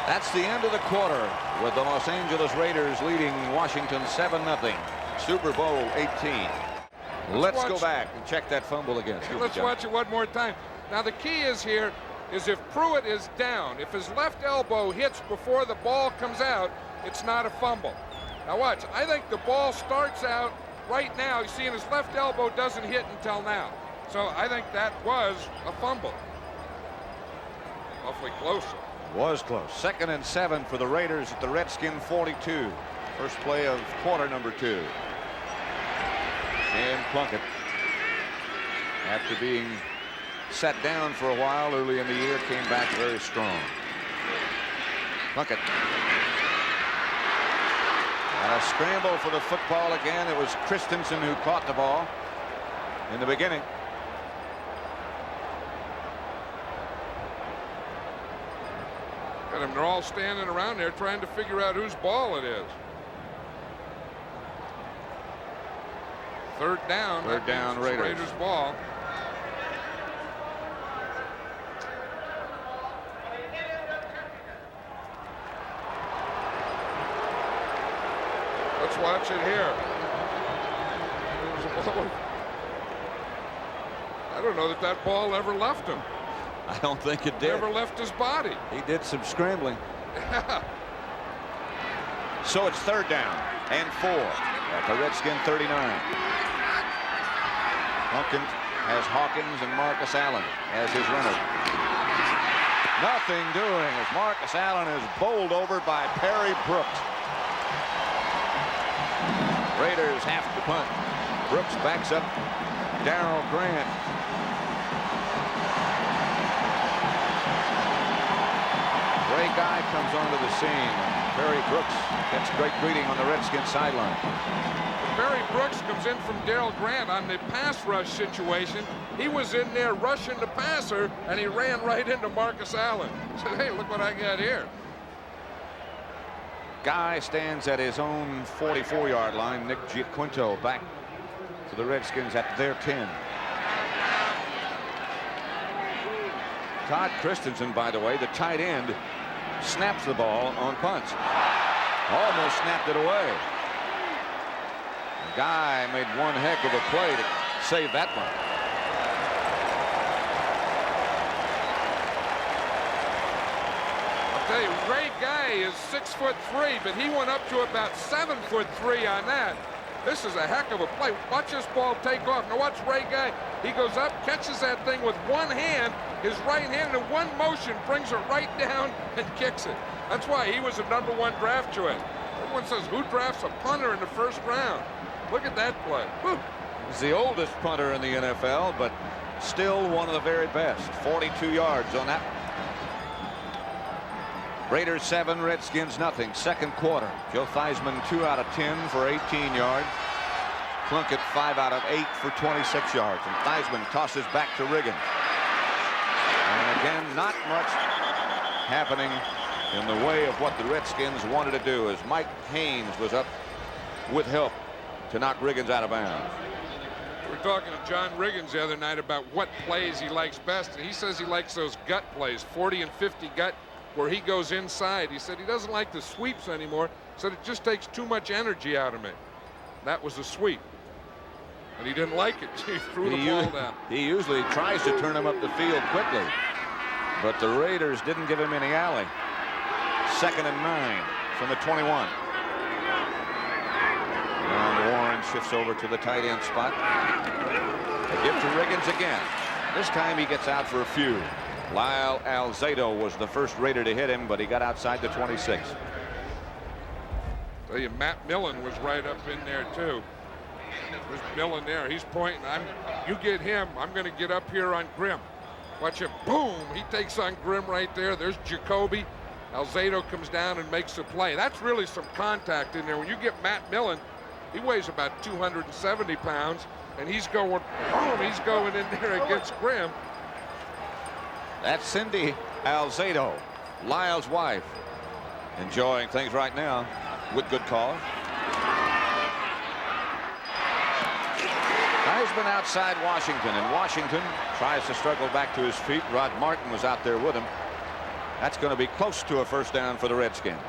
That's the end of the quarter. with the Los Angeles Raiders leading Washington 7-0. Super Bowl 18. Let's go back and check that fumble again. Let's watch it one more time. Now the key is here is if Pruitt is down, if his left elbow hits before the ball comes out, it's not a fumble. Now watch, I think the ball starts out right now. You see, his left elbow doesn't hit until now. So I think that was a fumble. Awfully close. Was close. 2nd and 7 for the Raiders at the Redskin 42. First play of quarter number 2. And Plunkett, after being sat down for a while early in the year, came back very strong. Plunkett. And a scramble for the football again. It was Christensen who caught the ball in the beginning. They're all standing around there trying to figure out whose ball it is. 3rd down. 3rd down, Raiders. Raiders ball. Let's watch it here. I don't know that ball ever left him. I don't think it did. Never left his body. He did some scrambling. So it's 3rd down and 4 at the Redskin 39. Pumpkin has Hawkins and Marcus Allen as his runner. Nothing doing as Marcus Allen is bowled over by Perry Brooks. Raiders have to punt. Brooks backs up Darryl Grant. Ray Guy comes onto the scene. Perry Brooks gets great greeting on the Redskins sideline. Perry Brooks comes in from Darryl Grant on the pass rush situation. He was in there rushing the passer, and he ran right into Marcus Allen. Said, hey, look what I got here. Guy stands at his own 44-yard line. Nick Giaquinto back to the Redskins at their 10. Todd Christensen, by the way, the tight end, snaps the ball on punts. Almost snapped it away. The guy made one heck of a play to save that one. I'll tell you, Ray Guy is 6'3", but he went up to about 7'3" on that. This is a heck of a play. Watch this ball take off. Now watch Ray Guy. He goes up, catches that thing with one hand, his right hand, in one motion brings it right down and kicks it. That's why he was a #1 draft choice. Everyone says, who drafts a punter in the 1st round? Look at that play. Whew. He's the oldest punter in the NFL, but still one of the very best. 42 yards on that. Raiders 7, Redskins nothing. 2nd quarter. Joe Theismann 2 out of 10 for 18 yards. Plunkett 5 out of 8 for 26 yards. And Theismann tosses back to Riggins. And again, not much happening in the way of what the Redskins wanted to do as Mike Haynes was up with help to knock Riggins out of bounds. We were talking to John Riggins the other night about what plays he likes best, and he says he likes those gut plays, 40 and 50 gut, where he goes inside. He said he doesn't like the sweeps anymore. He said it just takes too much energy out of me. That was a sweep. And he didn't like it. He threw the ball down. He usually tries to turn him up the field quickly. But the Raiders didn't give him any alley. 2nd and 9 from the 21. And Warren shifts over to the tight end spot. They give to Riggins again. This time he gets out for a few. Lyle Alzado was the first Raider to hit him, but he got outside the 26. Tell you, Matt Millen was right up in there too. There's Millen there. He's pointing. You get him. I'm going to get up here on Grimm. Watch him. Boom. He takes on Grimm right there. There's Jacoby. Alzado comes down and makes the play. That's really some contact in there. When you get Matt Millen, he weighs about 270 pounds, and he's going, boom, he's going in there against Grimm. That's Cindy Alzado, Lyle's wife, enjoying things right now with good cause. Theismann outside Washington, and Washington tries to struggle back to his feet. Rod Martin was out there with him. That's going to be close to a 1st down for the Redskins.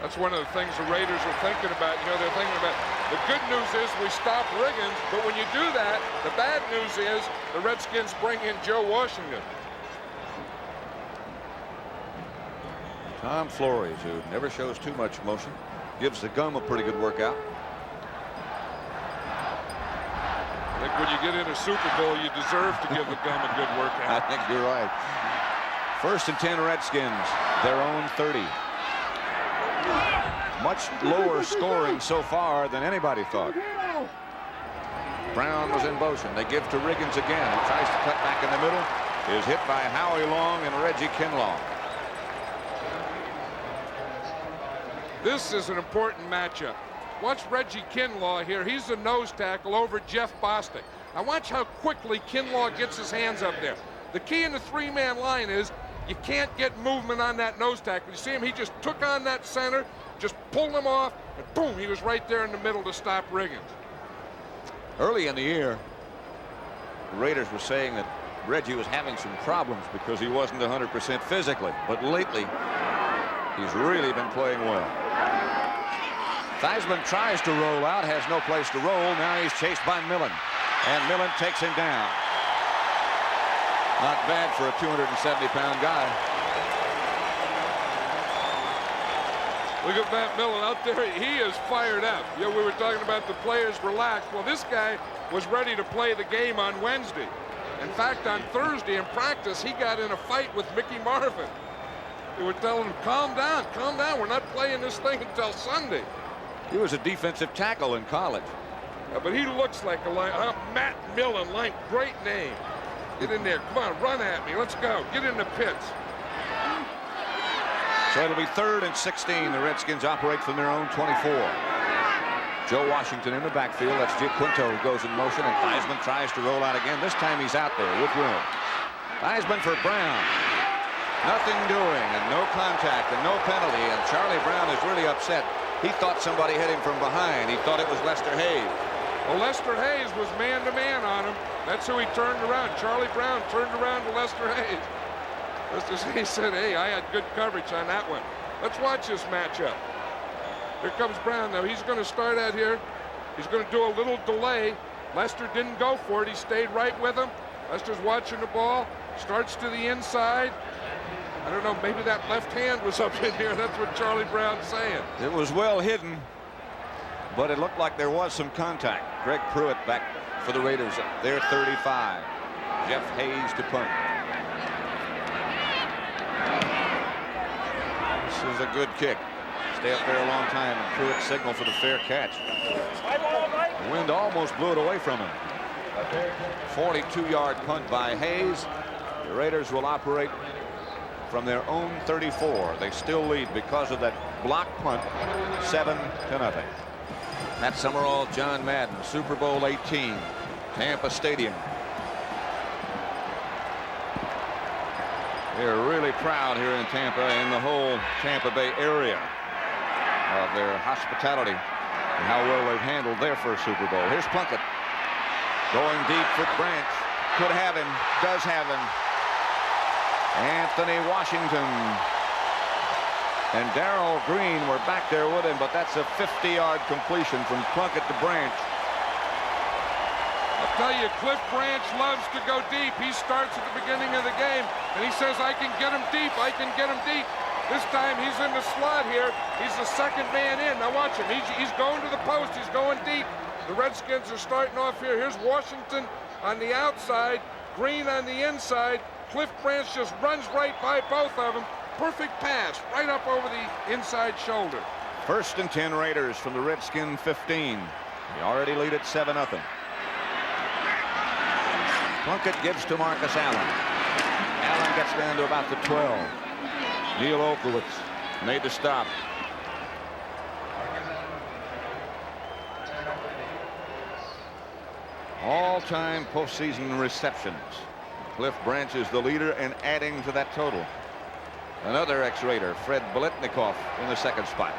That's one of the things the Raiders are thinking about. You know, they're thinking about, the good news is we stop Riggins, but when you do that, the bad news is the Redskins bring in Joe Washington. Tom Flores, who never shows too much motion, gives the gum a pretty good workout. I think when you get in a Super Bowl, you deserve to give the gum a good workout. I think you're right. 1st and 10 Redskins, their own 30. Much lower scoring so far than anybody thought. Brown was in motion. They give to Riggins again. He tries to cut back in the middle. Is hit by Howie Long and Reggie Kinlaw. This is an important matchup. Watch Reggie Kinlaw here. He's the nose tackle over Jeff Bostic. Now watch how quickly Kinlaw gets his hands up there. The key in the 3-man line is you can't get movement on that nose tackle. You see him? He just took on that center, just pulled him off, and boom, he was right there in the middle to stop Riggins. Early in the year, the Raiders were saying that Reggie was having some problems because he wasn't 100% physically. But lately, he's really been playing well. Theismann tries to roll out, has no place to roll. Now he's chased by Millen, and Millen takes him down. Not bad for a 270-pound guy. Look at Matt Millen out there. He is fired up. You know, we were talking about the players relaxed. Well, this guy was ready to play the game on Wednesday. In fact, on Thursday in practice, he got in a fight with Mickey Marvin. They were telling him, calm down, we're not playing this thing until Sunday. He was a defensive tackle in college. But he looks like a line. Matt Millen, great name. Get in there, come on, run at me, let's go, get in the pits. So it'll be 3rd and 16. The Redskins operate from their own 24. Joe Washington in the backfield. That's Quinto who goes in motion, and Theismann tries to roll out again. This time he's out there with room. Theismann for Brown. Nothing doing, and no contact, and no penalty, and Charlie Brown is really upset. He thought somebody hit him from behind. He thought it was Lester Hayes. Well, Lester Hayes was man-to-man on him. That's who he turned around. Charlie Brown turned around to Lester Hayes. Lester Hayes said, hey, I had good coverage on that one. Let's watch this matchup. Here comes Brown, though. He's going to start out here. He's going to do a little delay. Lester didn't go for it. He stayed right with him. Lester's watching the ball. Starts to the inside. I don't know, maybe that left hand was up in here. That's what Charlie Brown's saying. It was well hidden, but it looked like there was some contact. Greg Pruitt back for the Raiders. They're 35. Jeff Hayes to punt. This is a good kick. Stay up there a long time, and Pruitt signal for the fair catch. The wind almost blew it away from him. 42-yard punt by Hayes. The Raiders will operate from their own 34. They still lead because of that block punt, 7-0. Matt Summerall, John Madden, Super Bowl 18, Tampa Stadium. They're really proud here in Tampa and the whole Tampa Bay area of their hospitality and how well they've handled their first Super Bowl. Here's Plunkett going deep for Branch. Could have him, does have him. Anthony Washington and Darrell Green were back there with him, but that's a 50-yard completion from Plunkett to Branch. I'll tell you, Cliff Branch loves to go deep. He starts at the beginning of the game, and he says, I can get him deep, I can get him deep. This time he's in the slot here. He's the second man in. Now watch him. He's going to the post. He's going deep. The Redskins are starting off here. Here's Washington on the outside, Green on the inside. Cliff Branch just runs right by both of them. Perfect pass right up over the inside shoulder. 1st and 10 Raiders from the Redskin 15. They already lead at 7-0. Plunkett gives to Marcus Allen. Allen gets down to about the 12. Neil Olkowitz made the stop. All-time postseason receptions. Cliff Branch is the leader and adding to that total. Another ex-Raider, Fred Biletnikoff, in the second spot.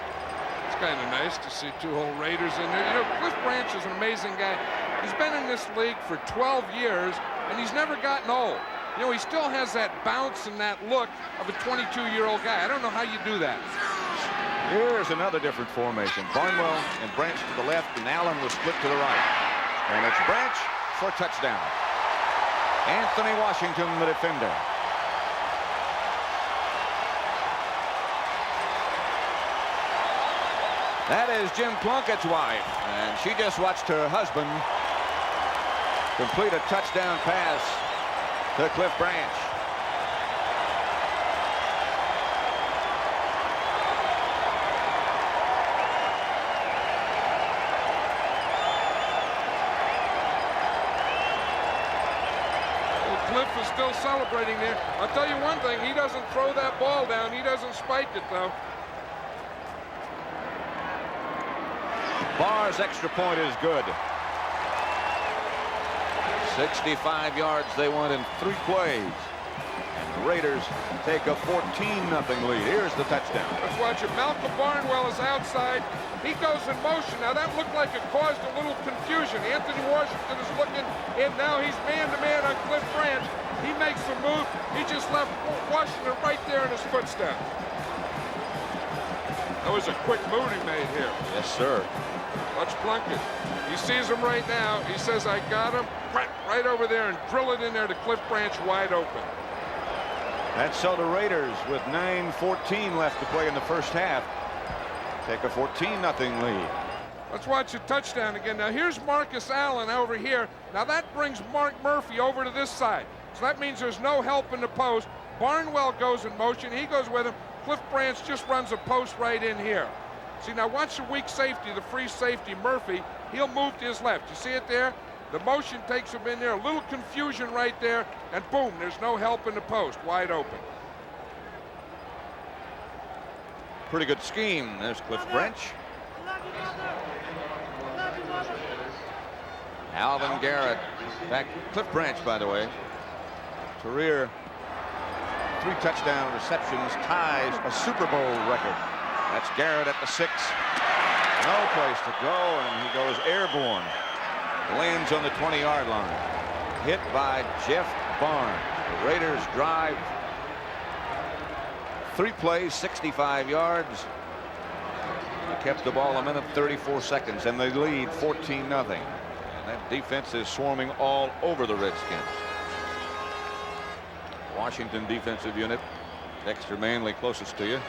It's kind of nice to see two old Raiders in there. You know, Cliff Branch is an amazing guy. He's been in this league for 12 years, and he's never gotten old. You know, he still has that bounce and that look of a 22-year-old guy. I don't know how you do that. Here's another different formation. Barnwell and Branch to the left, and Allen was split to the right. And it's Branch for a touchdown. Anthony Washington, the defender. That is Jim Plunkett's wife, and she just watched her husband complete a touchdown pass to Cliff Branch. Cliff is still celebrating there. I'll tell you one thing, he doesn't throw that ball down. He doesn't spike it, though. Barr's extra point is good. 65 yards they won in 3 plays. And the Raiders take a 14-0 lead. Here's the touchdown. Let's watch it. Malcolm Barnwell is outside. He goes in motion. Now that looked like it caused a little confusion. Anthony Washington is looking, and now he's man-to-man on Cliff Branch. He makes the move. He just left Washington right there in his footsteps. That was a quick move he made here. Yes, sir. Watch Plunkett. He sees him right now. He says, I got him. Right over there and drill it in there to Cliff Branch wide open. And so the Raiders, with 9:14 left to play in the first half, take a 14-0 lead. Let's watch the touchdown again. Now here's Marcus Allen over here. Now that brings Mark Murphy over to this side. So that means there's no help in the post. Barnwell goes in motion. He goes with him. Cliff Branch just runs a post right in here. See, now watch the weak safety, the free safety, Murphy. He'll move to his left. You see it there? The motion takes him in there. A little confusion right there. And boom, there's no help in the post. Wide open. Pretty good scheme. There's Cliff Branch. Alvin Garrett. Back. Cliff Branch, by the way. Career 3 touchdown receptions, ties a Super Bowl record. That's Garrett at the 6. No place to go, and he goes airborne. Lands on the 20-yard line. Hit by Jeff Barnes. The Raiders drive 3 plays, 65 yards. They kept the ball 1:34 seconds, and they lead 14-0. And that defense is swarming all over the Redskins. Washington defensive unit. Dexter Manley closest to you.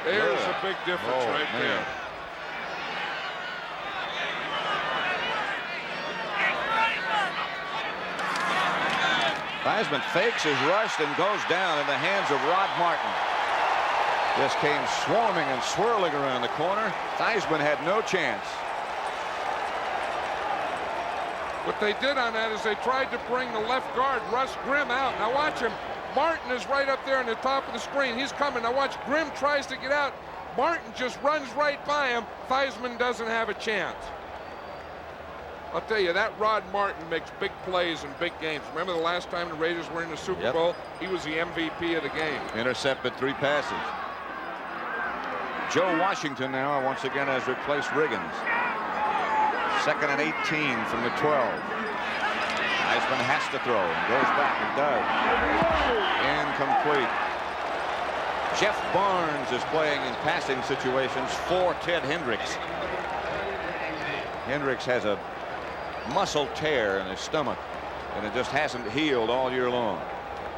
There's a big difference right there. Theismann fakes his rush and goes down in the hands of Rod Martin. Just came swarming and swirling around the corner. Theismann had no chance. What they did on that is they tried to bring the left guard, Russ Grimm, out. Now watch him. Martin is right up there on the top of the screen. He's coming. Now watch, Grimm tries to get out. Martin just runs right by him. Theismann doesn't have a chance. I'll tell you, that Rod Martin makes big plays in big games. Remember the last time the Raiders were in the Super Bowl? He was the MVP of the game. Intercepted 3 passes. Joe Washington now once again has replaced Riggins. 2nd and 18 from the 12. Theismann has to throw and goes back and does. Incomplete. Jeff Barnes is playing in passing situations for Ted Hendricks. Hendricks has a muscle tear in his stomach, and it just hasn't healed all year long.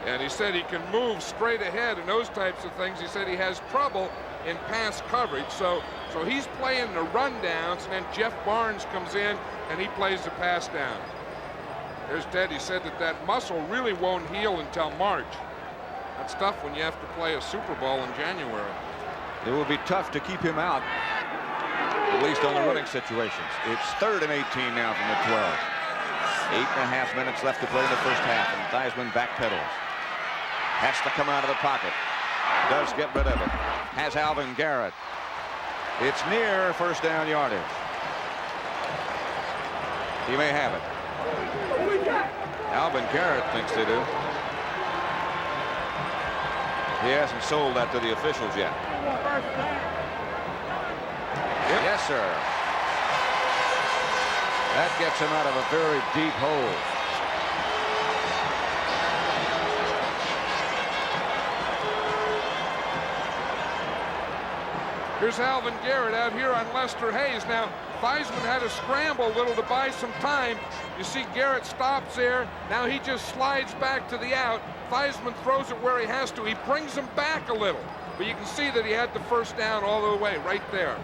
And he said he can move straight ahead and those types of things. He said he has trouble in pass coverage. So he's playing the rundowns, and then Jeff Barnes comes in and he plays the pass down. There's Ted. He said that muscle really won't heal until March. That's tough when you have to play a Super Bowl in January. It will be tough to keep him out, at least on the running situations. It's 3rd and 18 now from the 12. 8.5 minutes left to play in the first half, and Theismann backpedals. Has to come out of the pocket. Does get rid of it. Has Alvin Garrett. It's near first down yardage. He may have it. Alvin Garrett thinks they do. He hasn't sold that to the officials yet. Yes, sir. That gets him out of a very deep hole. Here's Alvin Garrett out here on Lester Hayes. Now, Theismann had to scramble a little to buy some time. You see Garrett stops there. Now he just slides back to the out. Theismann throws it where he has to. He brings him back a little. But you can see that he had the first down all the way right there.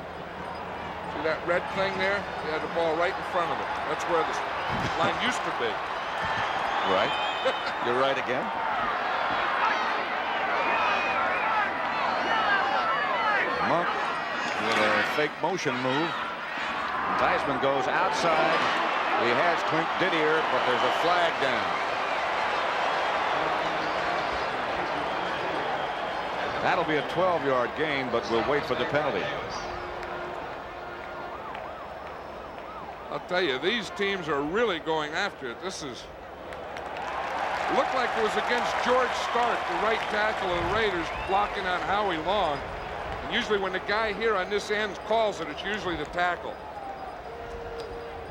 See that red thing there? He had the ball right in front of it. That's where the line used to be. Right. You're right again. Monk with a fake motion move. Theismann goes outside. He has Clint Didier, but there's a flag down. That'll be a 12-yard gain, but we'll wait for the penalty. I'll tell you, these teams are really going after it. This is looked like it was against George Stark, the right tackle of the Raiders, blocking on Howie Long. And usually when the guy here on this end calls it, it's usually the tackle.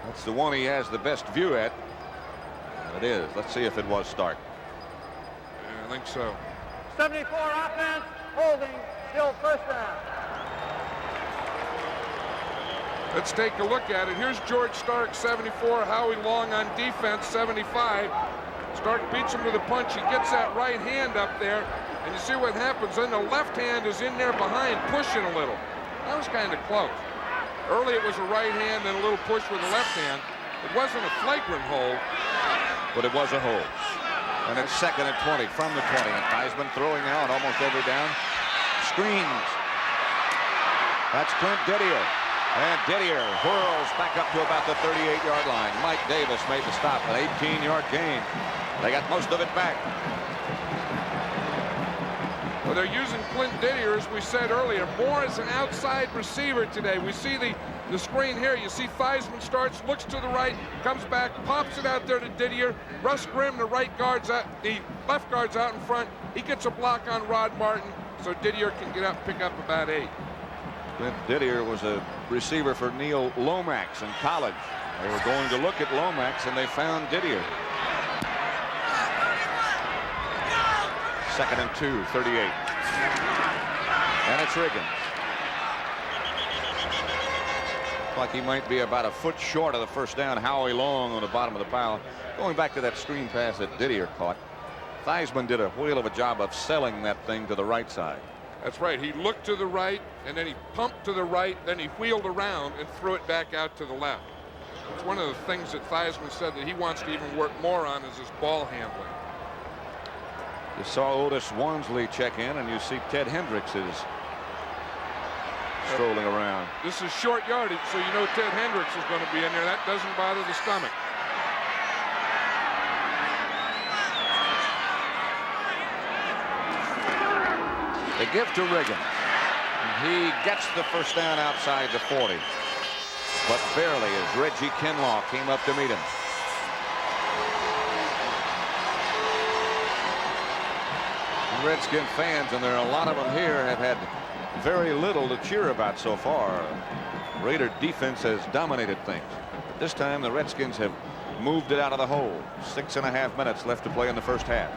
That's the one he has the best view at. And it is. Let's see if it was Stark. Yeah, I think so. 74 offense, holding, still first down. Let's take a look at it. Here's George Stark, 74. Howie Long on defense, 75. Stark beats him to the punch. He gets that right hand up there. And you see what happens. Then the left hand is in there behind, pushing a little. That was kind of close. Early it was a right hand, then a little push with the left hand. It wasn't a flagrant hold. But it was a hold. And it's 2nd and 20 from the 20. And Theismann throwing now on almost every down. Screens. That's Clint Didier. And Didier whirls back up to about the 38-yard line. Mike Davis made the stop, an 18-yard gain. They got most of it back. Well, they're using Clint Didier, as we said earlier, more as an outside receiver today. We see the screen here. You see Theismann starts, looks to the right, comes back, pops it out there to Didier. Russ Grimm, the right guard's out, the left guard's out in front. He gets a block on Rod Martin, so Didier can get up, pick up about 8. Clint Didier was a receiver for Neil Lomax in college. They were going to look at Lomax, and they found Didier. 2nd and 2, 38. And it's Riggins. Like he might be about a foot short of the first down. Howie Long on the bottom of the pile. Going back to that screen pass that Didier caught. Theismann did a whale of a job of selling that thing to the right side. That's right. He looked to the right, and then he pumped to the right, then he wheeled around and threw it back out to the left. It's one of the things that Theismann said that he wants to even work more on is his ball handling. You saw Otis Wansley check in, and you see Ted Hendricks is strolling around. This is short yardage, so you know Ted Hendricks is going to be in there. That doesn't bother the stomach. They give to Riggins. He gets the first down outside the 40. But barely as Reggie Kinlaw came up to meet him. Redskin fans, and there are a lot of them here, have had very little to cheer about so far. Raider defense has dominated things. But this time the Redskins have moved it out of the hole. 6.5 minutes left to play in the first half.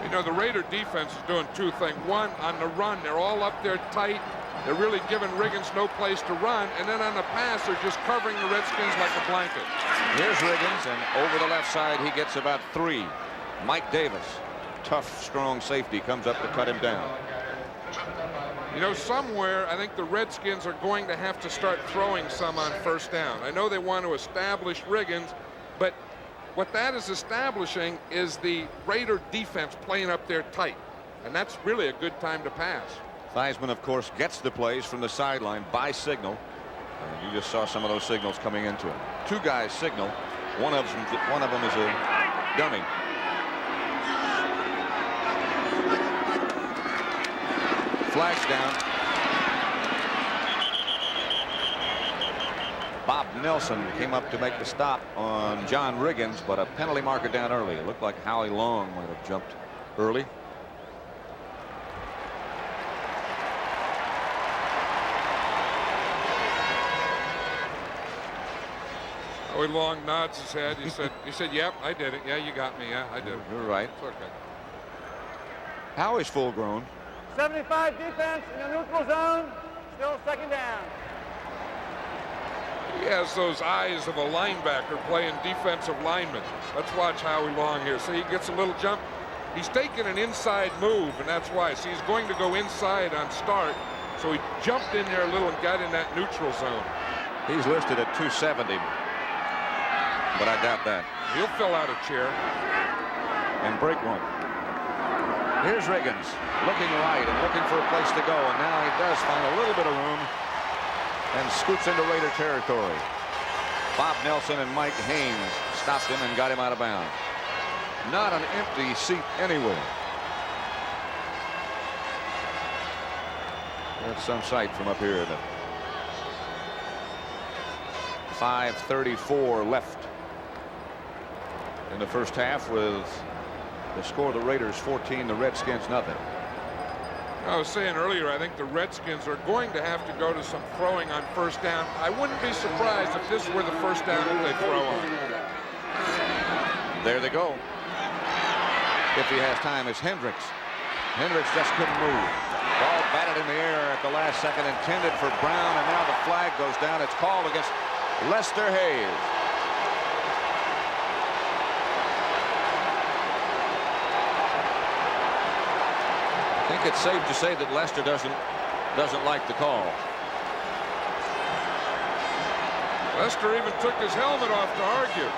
You know, the Raider defense is doing two things. One, on the run, they're all up there tight. They're really giving Riggins no place to run. And then on the pass, they're just covering the Redskins like a blanket. Here's Riggins, and over the left side, he gets about 3. Mike Davis, tough, strong safety, comes up to cut him down. You know, somewhere, I think the Redskins are going to have to start throwing some on first down. I know they want to establish Riggins, but what that is establishing is the Raider defense playing up there tight. And that's really a good time to pass. Theismann, of course, gets the plays from the sideline by signal. And you just saw some of those signals coming into him. 2 guys signal. One of them is a dummy. Flags down. Bob Nelson came up to make the stop on John Riggins, but a penalty marker down early. It looked like Howie Long might have jumped early. Howie Long nods his head. He said, yep, I did it. Yeah, you got me. Yeah, I did it. You're right. It's okay. Howie's full grown. 75 defense in the neutral zone. Still second down. He has those eyes of a linebacker playing defensive lineman. Let's watch Howie Long here. See, he gets a little jump. He's taking an inside move, and that's why. See, he's going to go inside on start. So he jumped in there a little and got in that neutral zone. He's listed at 270, but I doubt that. He'll fill out a chair. And break one. Here's Riggins looking right and looking for a place to go, and now he does find a little bit of room and scoots into Raider territory. Bob Nelson and Mike Haynes stopped him and got him out of bounds. Not an empty seat anywhere. That's some sight from up here. 5:34 left in the first half, with the score of the Raiders 14, the Redskins nothing. I was saying earlier, I think the Redskins are going to have to go to some throwing on first down. I wouldn't be surprised if this were the first down that they throw on. There they go. If he has time, it's Hendricks. Hendricks just couldn't move. Ball batted in the air at the last second, intended for Brown, and now the flag goes down. It's called against Lester Hayes. I think it's safe to say that Lester doesn't like the call. Lester even took his helmet off to argue.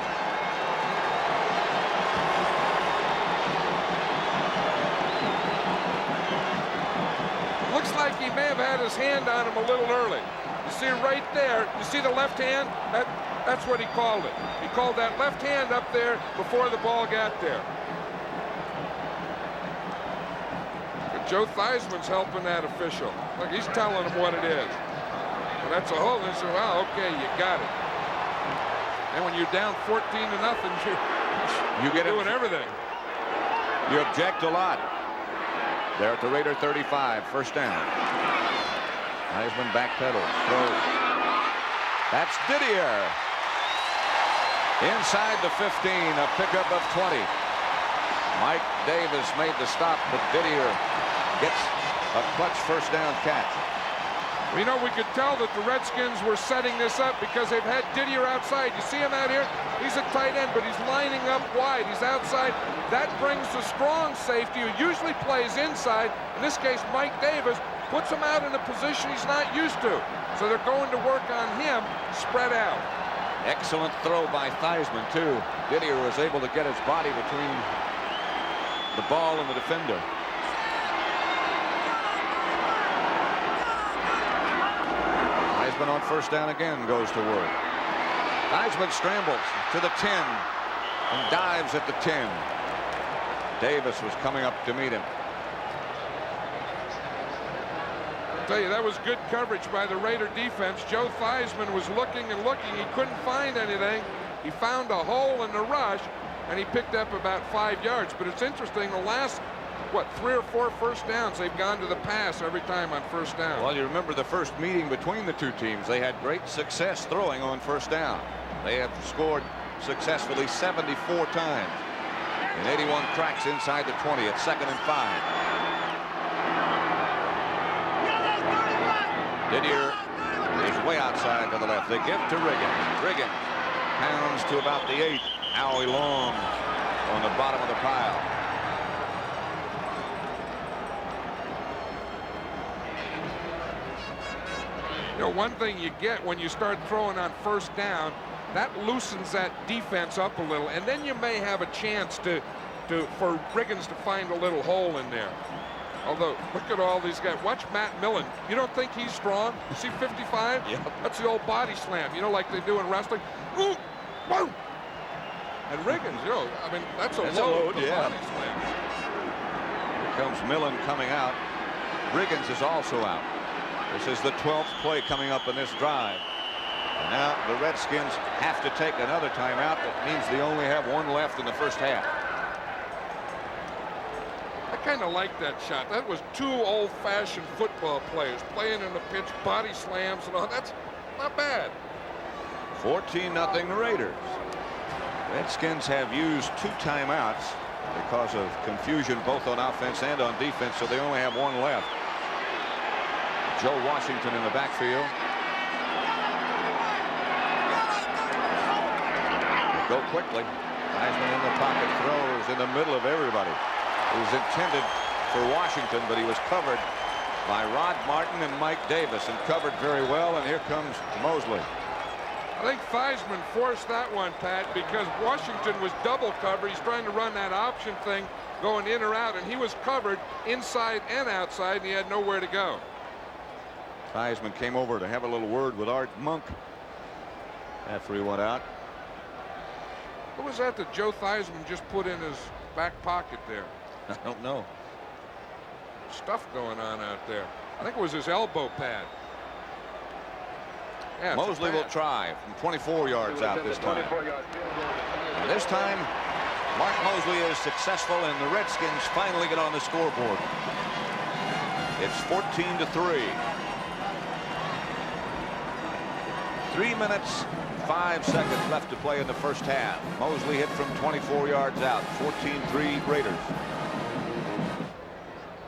Looks like he may have had his hand on him a little early. You see right there, you see the left hand? That's what he called it. He called that left hand up there before the ball got there. But Joe Theismann's helping that official. Look, he's telling him what it is. And that's a hold. He said, well, okay, you got it. And when you're down 14-0, you're doing everything. You object a lot. They're at the Raider 35, first down. Theismann backpedals, throws. That's Didier. Inside the 15, a pickup of 20. Mike Davis made the stop, but Didier gets a clutch first down catch. You know, we could tell that the Redskins were setting this up because they've had Didier outside. You see him out here? He's a tight end, but he's lining up wide. He's outside. That brings the strong safety, who usually plays inside. In this case, Mike Davis puts him out in a position he's not used to. So they're going to work on him spread out. Excellent throw by Theismann, too. Didier was able to get his body between the ball and the defender. Theismann on first down again goes to work. Theismann scrambles to the 10 and dives at the 10. Davis was coming up to meet him. I'll tell you, that was good coverage by the Raider defense. Joe Theismann was looking and looking. He couldn't find anything. He found a hole in the rush, and he picked up about 5 yards. But it's interesting, the last, 3 or 4 first downs, they've gone to the pass every time on first down. Well, you remember the first meeting between the two teams. They had great success throwing on first down. They have scored successfully 74 times. And 81 cracks inside the 20 at 2nd and 5. Didier is way outside to the left. They give to Riggins. Riggins pounds to about the 8. Howie Long on the bottom of the pile. You know, one thing you get when you start throwing on first down, that loosens that defense up a little, and then you may have a chance for Riggins to find a little hole in there. Although, look at all these guys. Watch Matt Millen. You don't think he's strong? You see 55? Yep. That's the old body slam, you know, like they do in wrestling. Ooh, whoa! And Riggins, you know, I mean, that's a load, yeah. Body slam. Here comes Millen coming out. Riggins is also out. This is the 12th play coming up in this drive. And now the Redskins have to take another timeout. That means they only have one left in the first half. I kind of like that shot. That was 2 old-fashioned football players playing in the pitch, body slams and all. That's not bad. 14-0 Raiders. Redskins have used 2 timeouts because of confusion both on offense and on defense, so they only have one left. Joe Washington in the backfield. They go quickly. Theismann in the pocket, throws in the middle of everybody. It was intended for Washington, but he was covered by Rod Martin and Mike Davis, and covered very well. And here comes Mosley. I think Theismann forced that one, Pat, because Washington was double covered. He's trying to run that option thing going in or out, and he was covered inside and outside, and he had nowhere to go. Theismann came over to have a little word with Art Monk after he went out. What was that Joe Theismann just put in his back pocket there? I don't know. Stuff going on out there. I think it was his elbow pad. Yeah, Mosley will try from 24 yards out this time. And this time, Mark Mosley is successful, and the Redskins finally get on the scoreboard. It's 14-3. 3 minutes, 5 seconds left to play in the first half. Mosley hit from 24 yards out. 14-3 Raiders.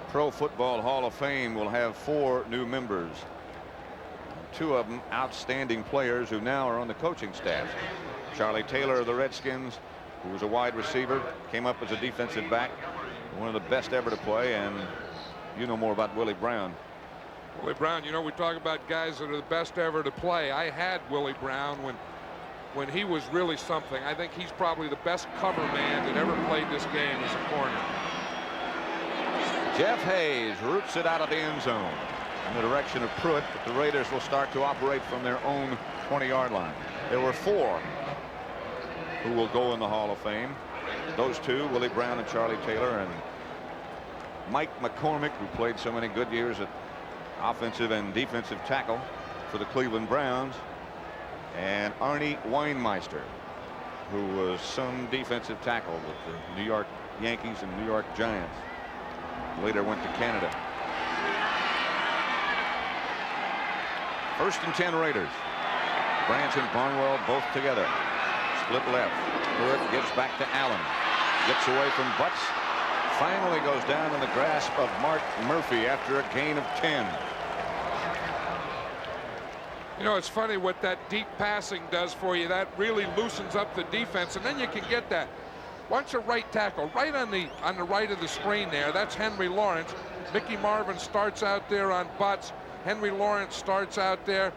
Pro Football Hall of Fame will have 4 new members. 2 of them outstanding players who now are on the coaching staff. Charlie Taylor of the Redskins, who was a wide receiver, came up as a defensive back, one of the best ever to play. And you know more about Willie Brown. Willie Brown, you know, we talk about guys that are the best ever to play. I had Willie Brown when he was really something. I think he's probably the best cover man that ever played this game as a corner. Jeff Hayes roots it out of the end zone in the direction of Pruitt, but the Raiders will start to operate from their own 20-yard line. There were 4 who will go in the Hall of Fame. Those 2, Willie Brown and Charlie Taylor, and Mike McCormick, who played so many good years at offensive and defensive tackle for the Cleveland Browns, and Arnie Weinmeister, who was some defensive tackle with the New York Yankees and New York Giants. Later went to Canada. 1st and 10 Raiders. Branch and Barnwell both together. Split left. Pruitt gives back to Allen. Gets away from Butts. Finally goes down in the grasp of Mark Murphy after a gain of 10. You know, it's funny what that deep passing does for you. That really loosens up the defense, and then you can get that. Once a right tackle right on the right of the screen there. That's Henry Lawrence. Mickey Marvin starts out there on Butts. Henry Lawrence starts out there.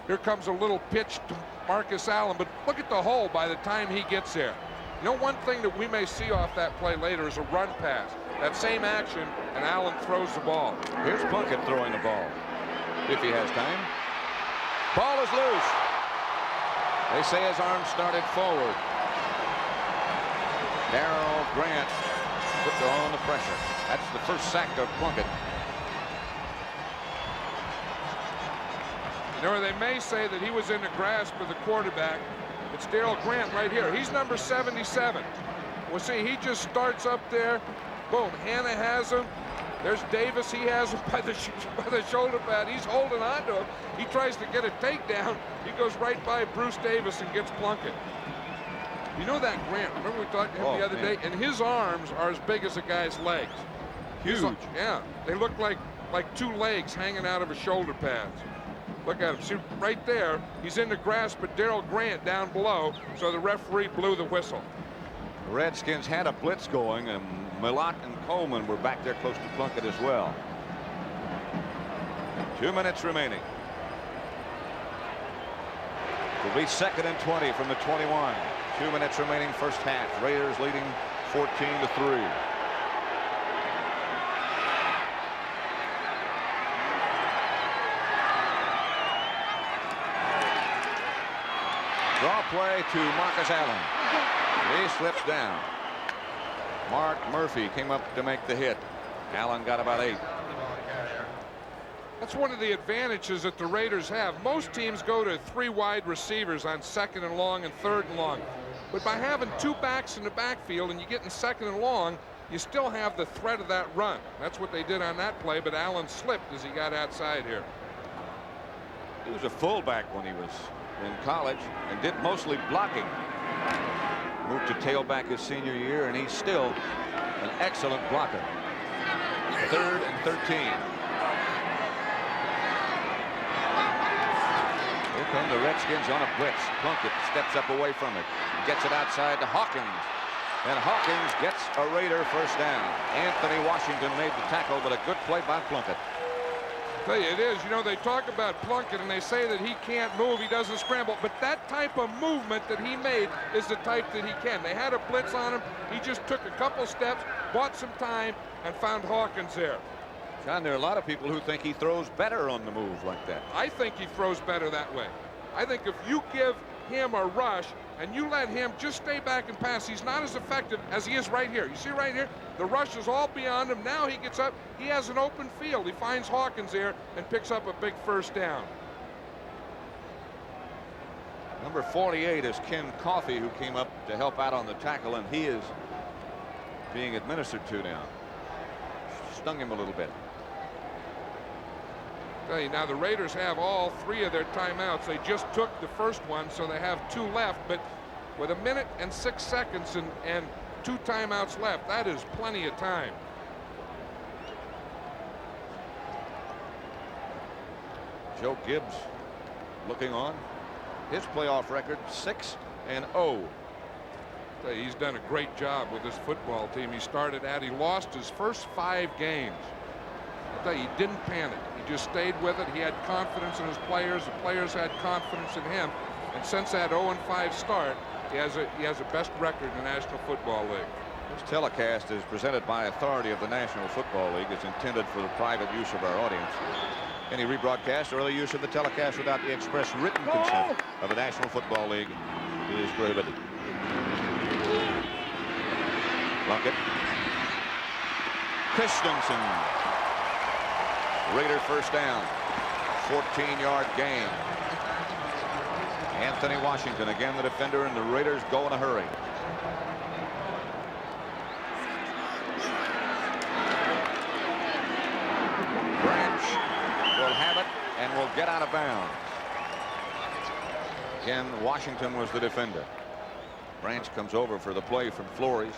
Here comes a little pitch to Marcus Allen, but look at the hole by the time he gets there. You know, one thing that we may see off that play later is a run pass. That same action, and Allen throws the ball. Here's Plunkett throwing the ball, if he has time. Ball is loose. They say his arm started forward. Darrell Grant put on the pressure. That's the first sack of Plunkett. You know, they may say that he was in the grasp of the quarterback. It's Darrell Grant right here. He's number 77. Well, see, he just starts up there. Boom, Hannah has him. There's Davis. He has him by the shoulder pad. He's holding on to him. He tries to get a takedown. He goes right by Bruce Davis and gets Plunkett. You know that Grant, remember we talked to him the other day, and his arms are as big as a guy's legs. Huge. Yeah, they look like 2 legs hanging out of his shoulder pads. Look at him. See, right there, he's in the grasp of Darrell Grant down below, so the referee blew the whistle. The Redskins had a blitz going, and Millot and Coleman were back there close to Plunkett as well. 2 minutes remaining. It'll be 2nd and 20 from the 21. 2 minutes remaining first half. Raiders leading 14-3. Draw play to Marcus Allen. He slips down. Mark Murphy came up to make the hit. Allen got about 8. That's one of the advantages that the Raiders have. Most teams go to 3 wide receivers on 2nd and long and 3rd and long. But by having 2 backs in the backfield and you get in 2nd and long, you still have the threat of that run. That's what they did on that play, but Allen slipped as he got outside here. He was a fullback when he was in college and did mostly blocking. Moved to tailback his senior year, and he's still an excellent blocker. 3rd and 13. come the Redskins on a blitz. Plunkett steps up away from it. Gets it outside to Hawkins. And Hawkins gets a Raider first down. Anthony Washington made the tackle, but a good play by Plunkett. Tell you, it is. You know, they talk about Plunkett and they say that he can't move, he doesn't scramble, but that type of movement that he made is the type that he can. They had a blitz on him. He just took a couple steps, bought some time, and found Hawkins there. John, there are a lot of people who think he throws better on the move like that. I think he throws better that way. I think if you give him a rush and you let him just stay back and pass, he's not as effective as he is right here. You see right here, the rush is all beyond him. Now he gets up, he has an open field. He finds Hawkins there and picks up a big first down. Number 48 is Ken Coffey, who came up to help out on the tackle, and he is being administered to now. Stung him a little bit. Now the Raiders have all 3 of their timeouts. They just took the first one, so they have 2 left, but with 1 minute and 6 seconds and 2 timeouts left, that is plenty of time. Joe Gibbs looking on. His playoff record 6-0. He's done a great job with this football team. He lost his first 5 games. He didn't panic. He just stayed with it. He had confidence in his players. The players had confidence in him. And since that 0-5 start, he has a best record in the National Football League. This telecast is presented by authority of the National Football League. It's intended for the private use of our audience. Any rebroadcast or other use of the telecast without the express written consent of the National Football League is prohibited. Plunkett. Christensen. Raider first down. 14-yard gain. Anthony Washington again the defender, and the Raiders go in a hurry. Branch will have it and will get out of bounds. Again, Washington was the defender. Branch comes over for the play from Flores.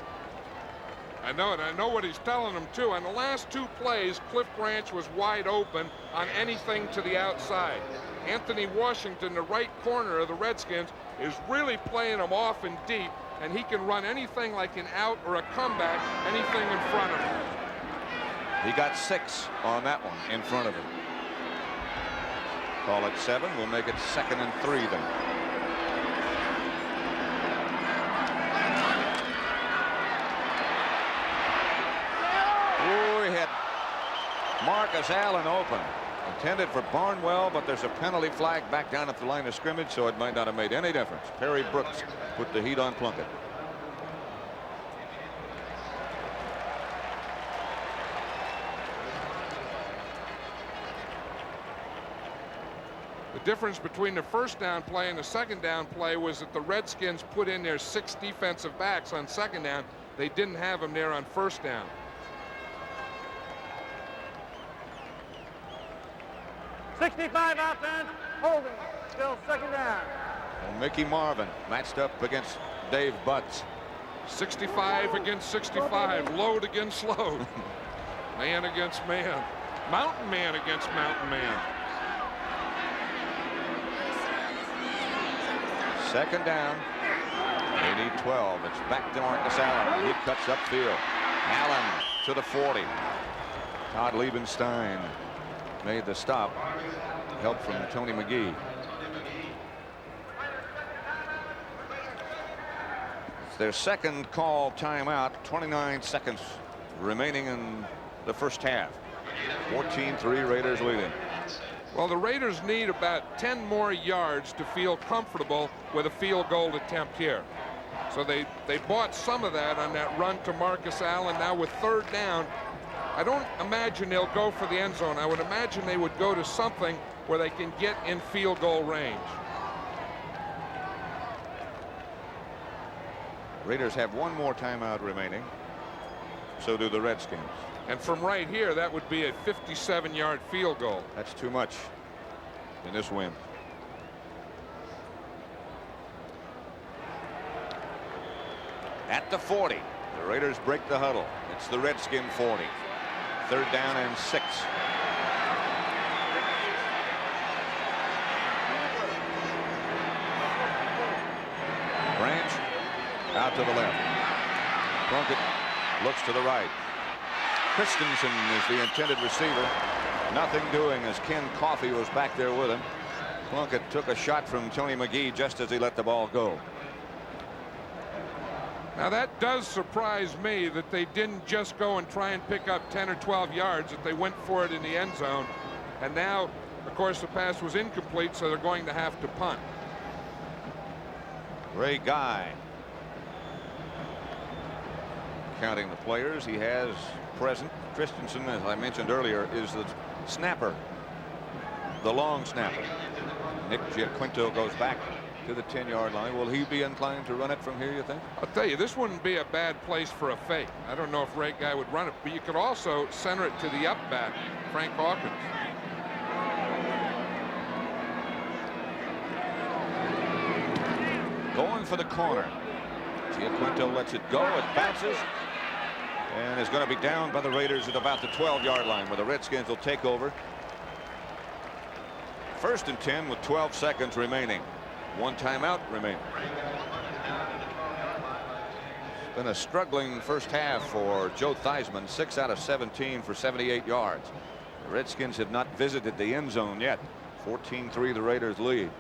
I know it. I know what he's telling them, too. On the last 2 plays, Cliff Branch was wide open on anything to the outside. Anthony Washington, the right corner of the Redskins, is really playing him off and deep, and he can run anything like an out or a comeback, anything in front of him. He got 6 on that one in front of him. Call it 7. We'll make it 2nd and 3 then. Marcus Allen open. Intended for Barnwell, but there's a penalty flag back down at the line of scrimmage, so it might not have made any difference. Perry Brooks put the heat on Plunkett. The difference between the first down play and the second down play was that the Redskins put in their 6 defensive backs on second down. They didn't have them there on first down. '65 offense, holding, still second down. And Mickey Marvin matched up against Dave Butts. 65 against 65, load against load. Man against man. Mountain man against mountain man. Second down. They need 12. It's back to Marcus Allen. He cuts upfield. Allen to the 40. Todd Liebenstein made the stop. Help from Tony McGee. It's their second call timeout. 29 seconds remaining in the first half. 14-3 Raiders leading. Well, the Raiders need about 10 more yards to feel comfortable with a field goal attempt here. So they bought some of that on that run to Marcus Allen. Now with third down, I don't imagine they'll go for the end zone. I would imagine they would go to something where they can get in field goal range. Raiders have one more timeout remaining. So do the Redskins. And from right here, that would be a 57-yard field goal. That's too much in this win. At the 40, the Raiders break the huddle. It's the Redskin 40. Third down and 6. Out to the left. Plunkett looks to the right. Christensen is the intended receiver. Nothing doing as Ken Coffey was back there with him. Plunkett took a shot from Tony McGee just as he let the ball go. Now that does surprise me that they didn't just go and try and pick up 10 or 12 yards, that they went for it in the end zone. And now, of course, the pass was incomplete, so they're going to have to punt. Ray Guy counting the players he has present. Christensen, as I mentioned earlier, is the snapper, the long snapper. Nick Giaquinto goes back to the 10-yard line. Will he be inclined to run it from here, you think? I'll tell you, this wouldn't be a bad place for a fake. I don't know if Ray Guy would run it, but you could also center it to the up back, Frank Hawkins. Going for the corner. Giaquinto lets it go. It bounces and is going to be down by the Raiders at about the 12-yard line, where the Redskins will take over. 1st and 10 with 12 seconds remaining. 1 timeout remaining. It's been a struggling first half for Joe Theismann. 6 out of 17 for 78 yards. The Redskins have not visited the end zone yet. 14-3 the Raiders lead.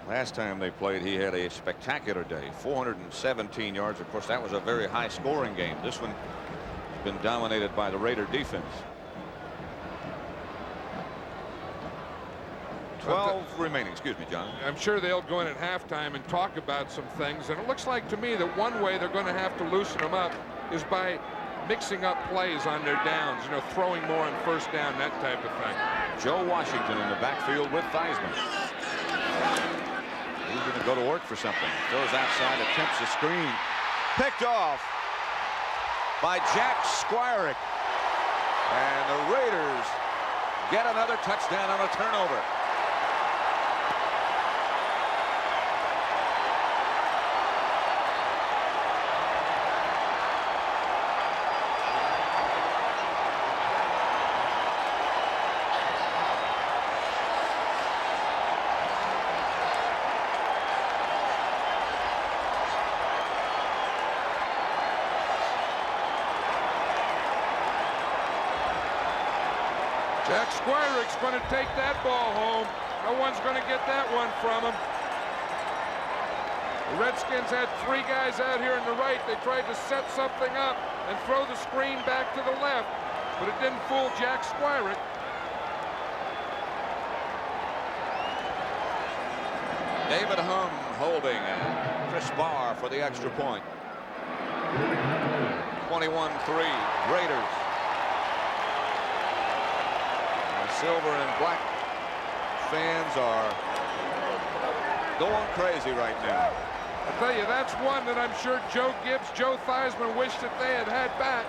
Last time they played, he had a spectacular day. 417 yards. Of course, that was a very high scoring game. This one has been dominated by the Raider defense. 12 remaining. Excuse me, John. I'm sure they'll go in at halftime and talk about some things. And it looks like to me that one way they're going to have to loosen them up is by mixing up plays on their downs. You know, throwing more on 1st down, that type of thing. Joe Washington in the backfield with Theismann. He's going to go to work for something. Throws outside, attempts a screen. Picked off by Jack Squirek. And the Raiders get another touchdown on a turnover. Jack Squirek's going to take that ball home. No one's going to get that one from him. The Redskins had 3 guys out here on the right. They tried to set something up and throw the screen back to the left, but it didn't fool Jack Squirek. David Hum holding, and Chris Barr for the extra point. 21-3 Raiders. Silver and black fans are going crazy right now. I tell you, that's one that I'm sure Joe Gibbs, Joe Theismann wished that they had back.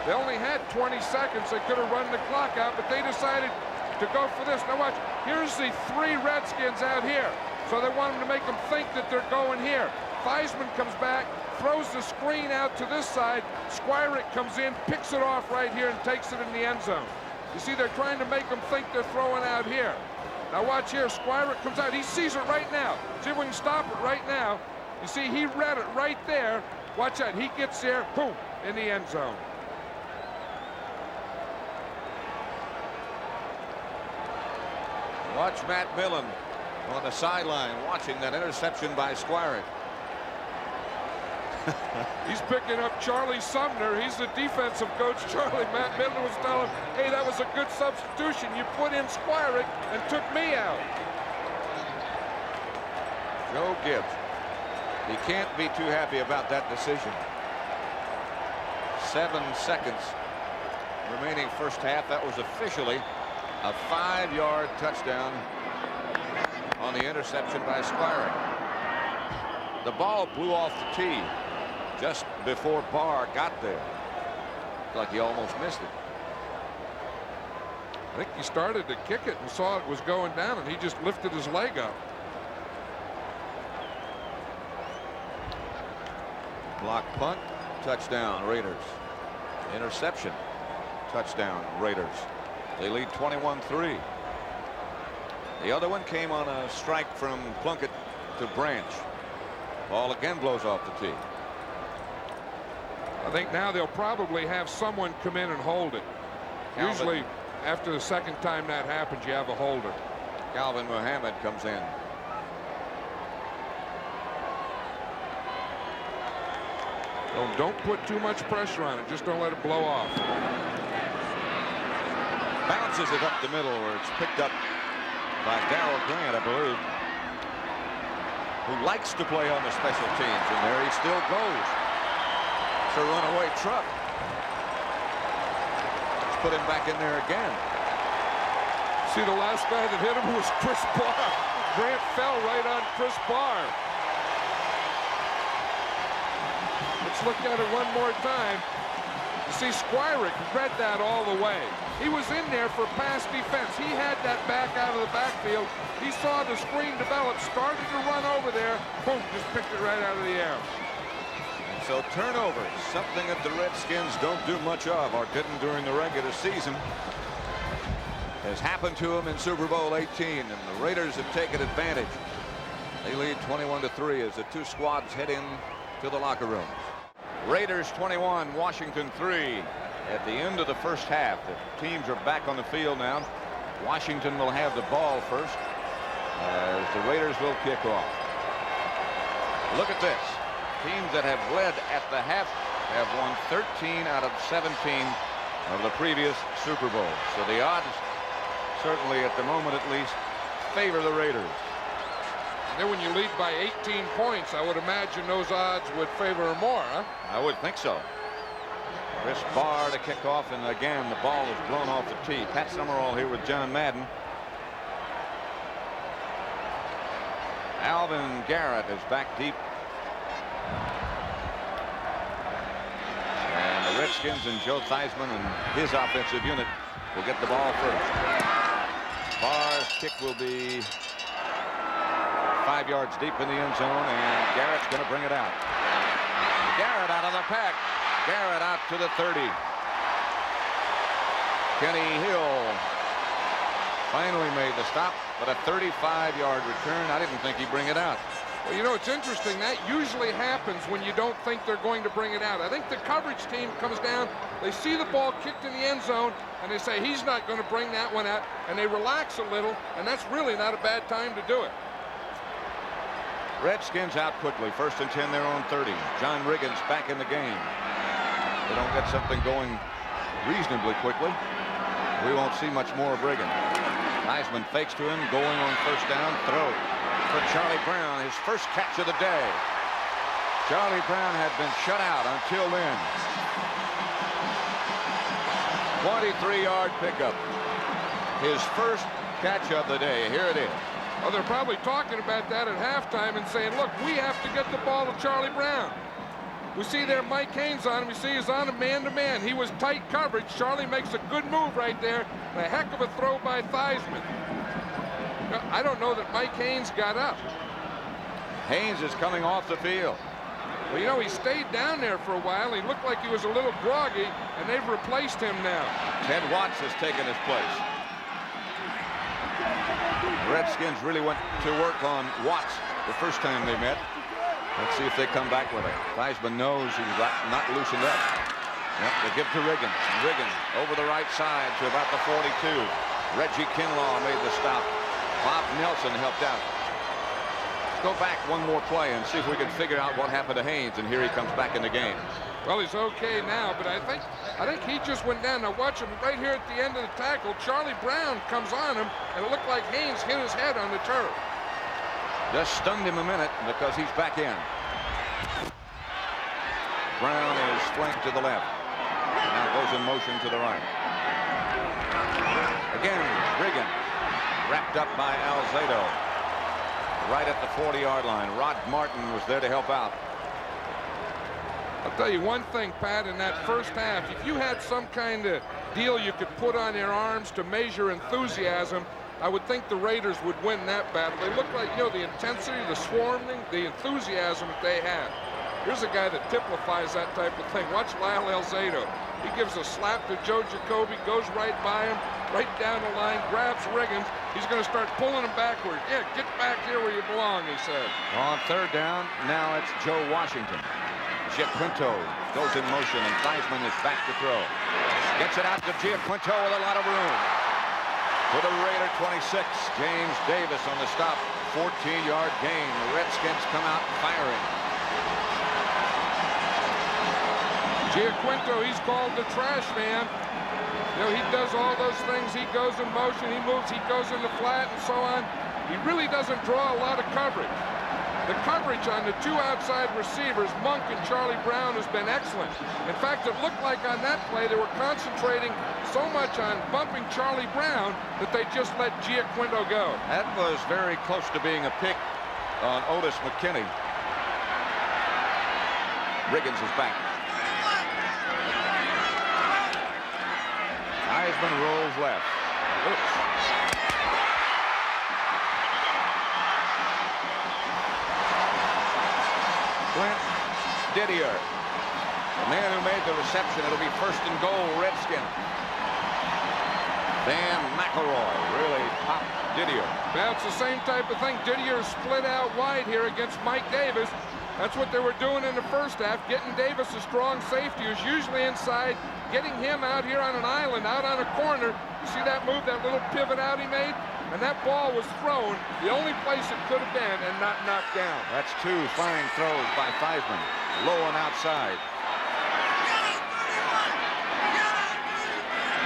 They only had 20 seconds. They could have run the clock out, but they decided to go for this. Now watch, here's the 3 Redskins out here. So they want them to make them think that they're going here. Theismann comes back, throws the screen out to this side. Squirek comes in, picks it off right here, and takes it in the end zone. You see, they're trying to make them think they're throwing out here. Now watch here, Squirek comes out. He sees it right now. See if we can stop it right now. You see, he read it right there. Watch out, he gets there, boom, in the end zone. Watch Matt Millen on the sideline watching that interception by Squirek. He's picking up Charlie Sumner. He's the defensive coach, Charlie. Matt Millen was telling him, hey, that was a good substitution. You put in Squirek and took me out. Joe Gibbs. He can't be too happy about that decision. 7 seconds remaining first half. That was officially a 5-yard touchdown on the interception by Squirek. The ball blew off the tee just before Barr got there. Looked like he almost missed it. I think he started to kick it and saw it was going down, and he just lifted his leg up. Block punt, touchdown Raiders. Interception, touchdown Raiders. They lead 21-3. The other one came on a strike from Plunkett to Branch. Ball again blows off the tee. I think now they'll probably have someone come in and hold it. Calvin. Usually after the second time that happens, you have a holder. Calvin Muhammad comes in. Don't put too much pressure on it. Just don't let it blow off. Bounces it up the middle where it's picked up by Darryl Grant, I believe, who likes to play on the special teams, and there he still goes. It's a runaway truck. Let's put him back in there again. See, the last guy that hit him was Chris Barr. Grant fell right on Chris Barr. Let's look at it one more time. You see, Squirek read that all the way. He was in there for pass defense. He had that back out of the backfield. He saw the screen develop, started to run over there. Boom, just picked it right out of the air. So turnovers, something that the Redskins don't do much of, or didn't during the regular season, has happened to them in Super Bowl 18, and the Raiders have taken advantage. They lead 21-3 as the two squads head in to the locker rooms. Raiders 21, Washington 3. At the end of the first half, the teams are back on the field now. Washington will have the ball first as the Raiders will kick off. Look at this. Teams that have led at the half have won 13 out of 17 of the previous Super Bowls. So the odds, certainly at the moment at least, favor the Raiders. And then when you lead by 18 points, I would imagine those odds would favor more, huh? I would think so. Chris Barr to kick off, and again the ball is blown off the tee. Pat Summerall here with John Madden. Alvin Garrett is back deep. And the Redskins and Joe Theismann and his offensive unit will get the ball first. Barr's kick will be 5 yards deep in the end zone, and Garrett's going to bring it out. Garrett out of the pack. Garrett out to the 30. Kenny Hill finally made the stop, but a 35-yard return. I didn't think he'd bring it out. Well, you know, it's interesting. That usually happens when you don't think they're going to bring it out. I think the coverage team comes down, they see the ball kicked in the end zone, and they say he's not going to bring that one out, and they relax a little, and that's really not a bad time to do it. Redskins out quickly. First and 10, they're on 30. John Riggins back in the game. They don't get something going reasonably quickly, we won't see much more of Riggins. Theismann fakes to him, going on first down, throw for Charlie Brown, his first catch of the day. Charlie Brown had been shut out until then. 23-yard pickup. His first catch of the day. Here it is. Well, they're probably talking about that at halftime and saying, look, we have to get the ball to Charlie Brown. We see there Mike Haynes on him. We see he's on a man-to-man. He was tight coverage. Charlie makes a good move right there. A heck of a throw by Theismann. I don't know that Mike Haynes got up. Haynes is coming off the field. Well, you know, he stayed down there for a while. He looked like he was a little groggy, and they've replaced him now. Ted Watts has taken his place. The Redskins really went to work on Watts the first time they met. Let's see if they come back with it. Theismann knows he's not loosened up. Yep, they give to Riggins. Riggins over the right side to about the 42. Reggie Kinlaw made the stop. Bob Nelson helped out. Let's go back one more play and see if we can figure out what happened to Haynes, and here he comes back in the game. Well, he's okay now, but I think he just went down. Now watch him right here at the end of the tackle. Charlie Brown comes on him, and it looked like Haynes hit his head on the turf. Just stunned him a minute because he's back in. Brown is flanked to the left. Now goes in motion to the right. Again, Riggins wrapped up by Alzado. Right at the 40-yard line. Rod Martin was there to help out. I'll tell you one thing, Pat, in that first half, if you had some kind of deal you could put on their arms to measure enthusiasm, I would think the Raiders would win that battle. They look like, you know, the intensity, the swarming, the enthusiasm that they had. Here's a guy that typifies that type of thing. Watch Lyle Alzado. He gives a slap to Joe Jacoby, goes right by him, right down the line, grabs Riggins. He's going to start pulling him backward. Yeah, get back here where you belong, he said. On third down, now it's Joe Washington. Giaquinto goes in motion, and Theismann is back to throw. Gets it out to Giaquinto with a lot of room. For the Raider 26, James Davis on the stop. 14-yard gain. The Redskins come out firing. Giaquinto, he's called the trash man. You know, he does all those things. He goes in motion, he moves, he goes in the flat and so on. He really doesn't draw a lot of coverage. The coverage on the 2 outside receivers, Monk and Charlie Brown, has been excellent. In fact, it looked like on that play they were concentrating so much on bumping Charlie Brown that they just let Giaquinto go. That was very close to being a pick on Otis McKinney. Riggins is back. Theismann rolls left. Oops. Clint Didier, the man who made the reception. It'll be 1st and goal, Redskins. Van McElroy really popped Didier. Well, it's the same type of thing. Didier split out wide here against Mike Davis. That's what they were doing in the first half, getting Davis a strong safety who's usually inside, getting him out here on an island, out on a corner. You see that move, that little pivot out he made? And that ball was thrown the only place it could have been and not knocked down. That's 2 fine throws by Theismann. Low and outside.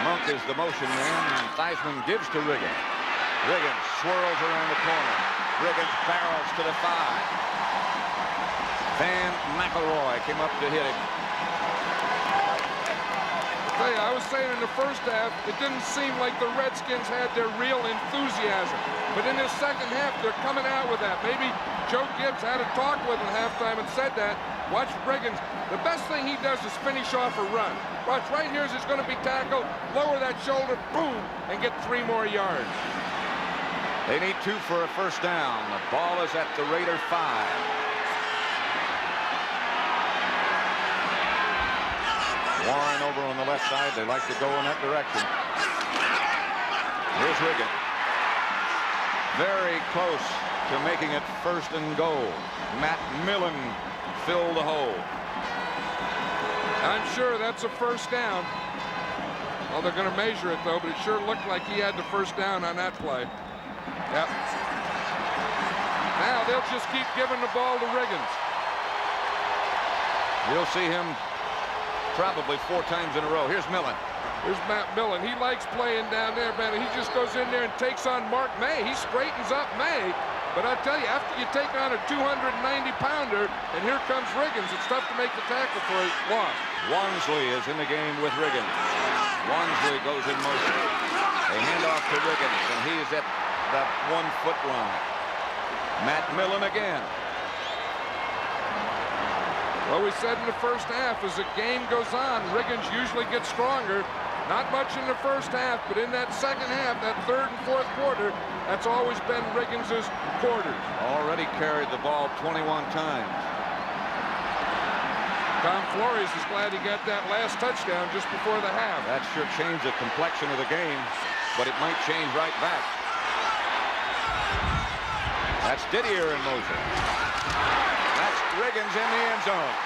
Monk is the motion man, and Theismann gives to Riggins. Riggins swirls around the corner. Riggins barrels to the 5. Van McElroy came up to hit him. I was saying in the first half, it didn't seem like the Redskins had their real enthusiasm. But in this second half, they're coming out with that. Maybe Joe Gibbs had a talk with him at halftime and said that. Watch Riggins. The best thing he does is finish off a run. Watch, right here as he's going to be tackled. Lower that shoulder, boom, and get 3 more yards. They need 2 for a 1st down. The ball is at the Raider 5. Warren over on the left side. They like to go in that direction. Here's Riggins. Very close to making it 1st and goal. Matt Millen filled the hole. I'm sure that's a 1st down. Well, they're going to measure it, though, but it sure looked like he had the 1st down on that play. Yep. Now they'll just keep giving the ball to Riggins. You'll see him probably 4 times in a row. Here's Millen. Here's Matt Millen. He likes playing down there, man. He just goes in there and takes on Mark May. He straightens up May. But I'll tell you, after you take on a 290-pounder, and here comes Riggins, it's tough to make the tackle for a loss. Wansley is in the game with Riggins. Wansley goes in motion. They hand off to Riggins, and he is at that 1-foot line. Matt Millen again. Well, we said in the first half, as the game goes on, Riggins usually gets stronger. Not much in the first half, but in that second half, that 3rd and 4th quarter, that's always been Riggins' quarters. Already carried the ball 21 times. Tom Flores is glad he got that last touchdown just before the half. That sure changed the complexion of the game, but it might change right back. That's Didier in motion. That's Riggins in the end zone.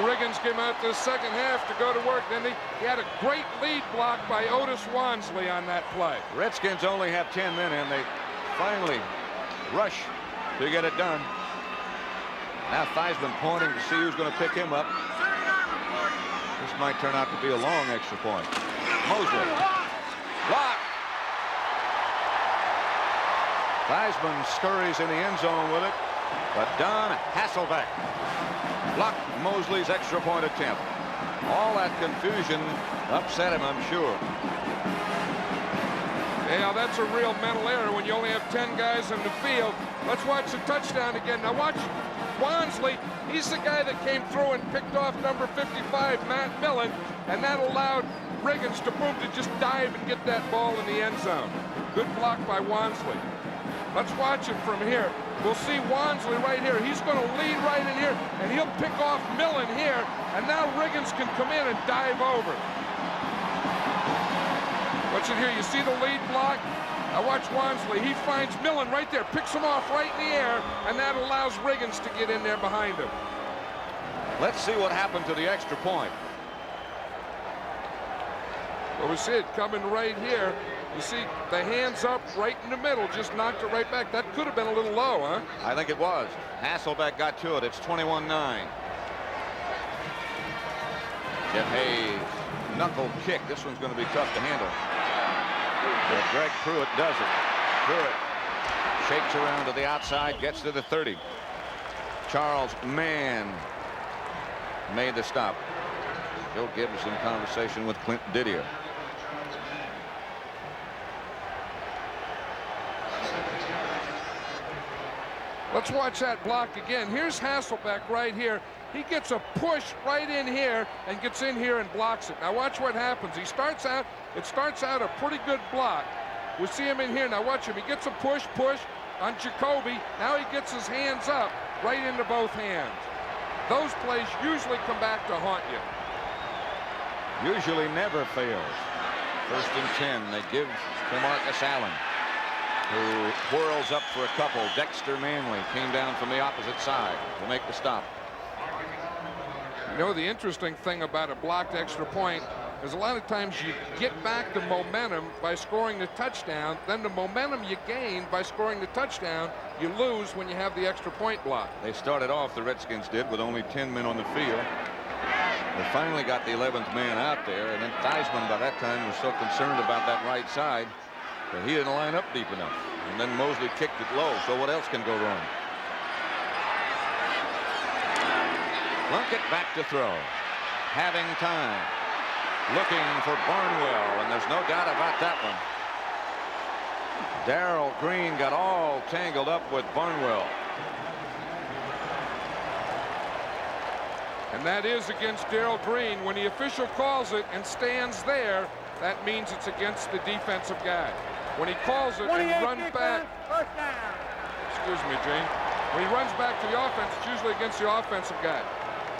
Riggins came out the second half to go to work. Then he had a great lead block by Otis Wansley on that play. Redskins only have 10 men, and they finally rush to get it done. Now Theismann pointing to see who's going to pick him up. This might turn out to be a long extra point. Mosley. Block. Theismann scurries in the end zone with it, but Don Hasselbeck blocked Mosley's extra point attempt. All that confusion upset him, I'm sure. Yeah, that's a real mental error when you only have 10 guys in the field. Let's watch the touchdown again. Now watch Wansley. He's the guy that came through and picked off number 55, Matt Millen, and that allowed Riggins to just dive and get that ball in the end zone. Good block by Wansley. Let's watch it from here. We'll see Wansley right here. He's going to lead right in here, and he'll pick off Millen here, and now Riggins can come in and dive over. Watch it here. You see the lead block? Now watch Wansley. He finds Millen right there, picks him off right in the air, and that allows Riggins to get in there behind him. Let's see what happened to the extra point. Well, we see it coming right here. You see the hands up right in the middle, just knocked it right back. That could have been a little low, huh? I think it was. Hasselbeck got to it. It's 21-9. Jeff Hayes, knuckle kick. This one's going to be tough to handle. But Greg Pruitt does it. Pruitt shakes around to the outside, gets to the 30. Charles Mann made the stop. Joe Gibbs in conversation with Clint Didier. Let's watch that block again. Here's Hasselbeck right here. He gets a push right in here and gets in here and blocks it. Now watch what happens. It starts out a pretty good block. We see him in here. Now watch him. He gets a push on Jacoby. Now he gets his hands up right into both hands. Those plays usually come back to haunt you. Usually never fails. 1st and 10. They give to Marcus Allen, who whirls up for a couple. Dexter Manley came down from the opposite side to make the stop. You know, the interesting thing about a blocked extra point is a lot of times you get back the momentum by scoring the touchdown. Then the momentum you gain by scoring the touchdown, you lose when you have the extra point block. They started off, the Redskins did, with only 10 men on the field. They finally got the 11th man out there, and then Theismann by that time was so concerned about that right side that he didn't line up deep enough. And then Mosley kicked it low, so what else can go wrong? Plunkett back to throw. Having time. Looking for Barnwell, and there's no doubt about that one. Darrell Green got all tangled up with Barnwell. And that is against Darrell Green. When the official calls it and stands there, that means it's against the defensive guy. When he calls it and runs back, excuse me, Gene. When he runs back to the offense, it's usually against the offensive guy.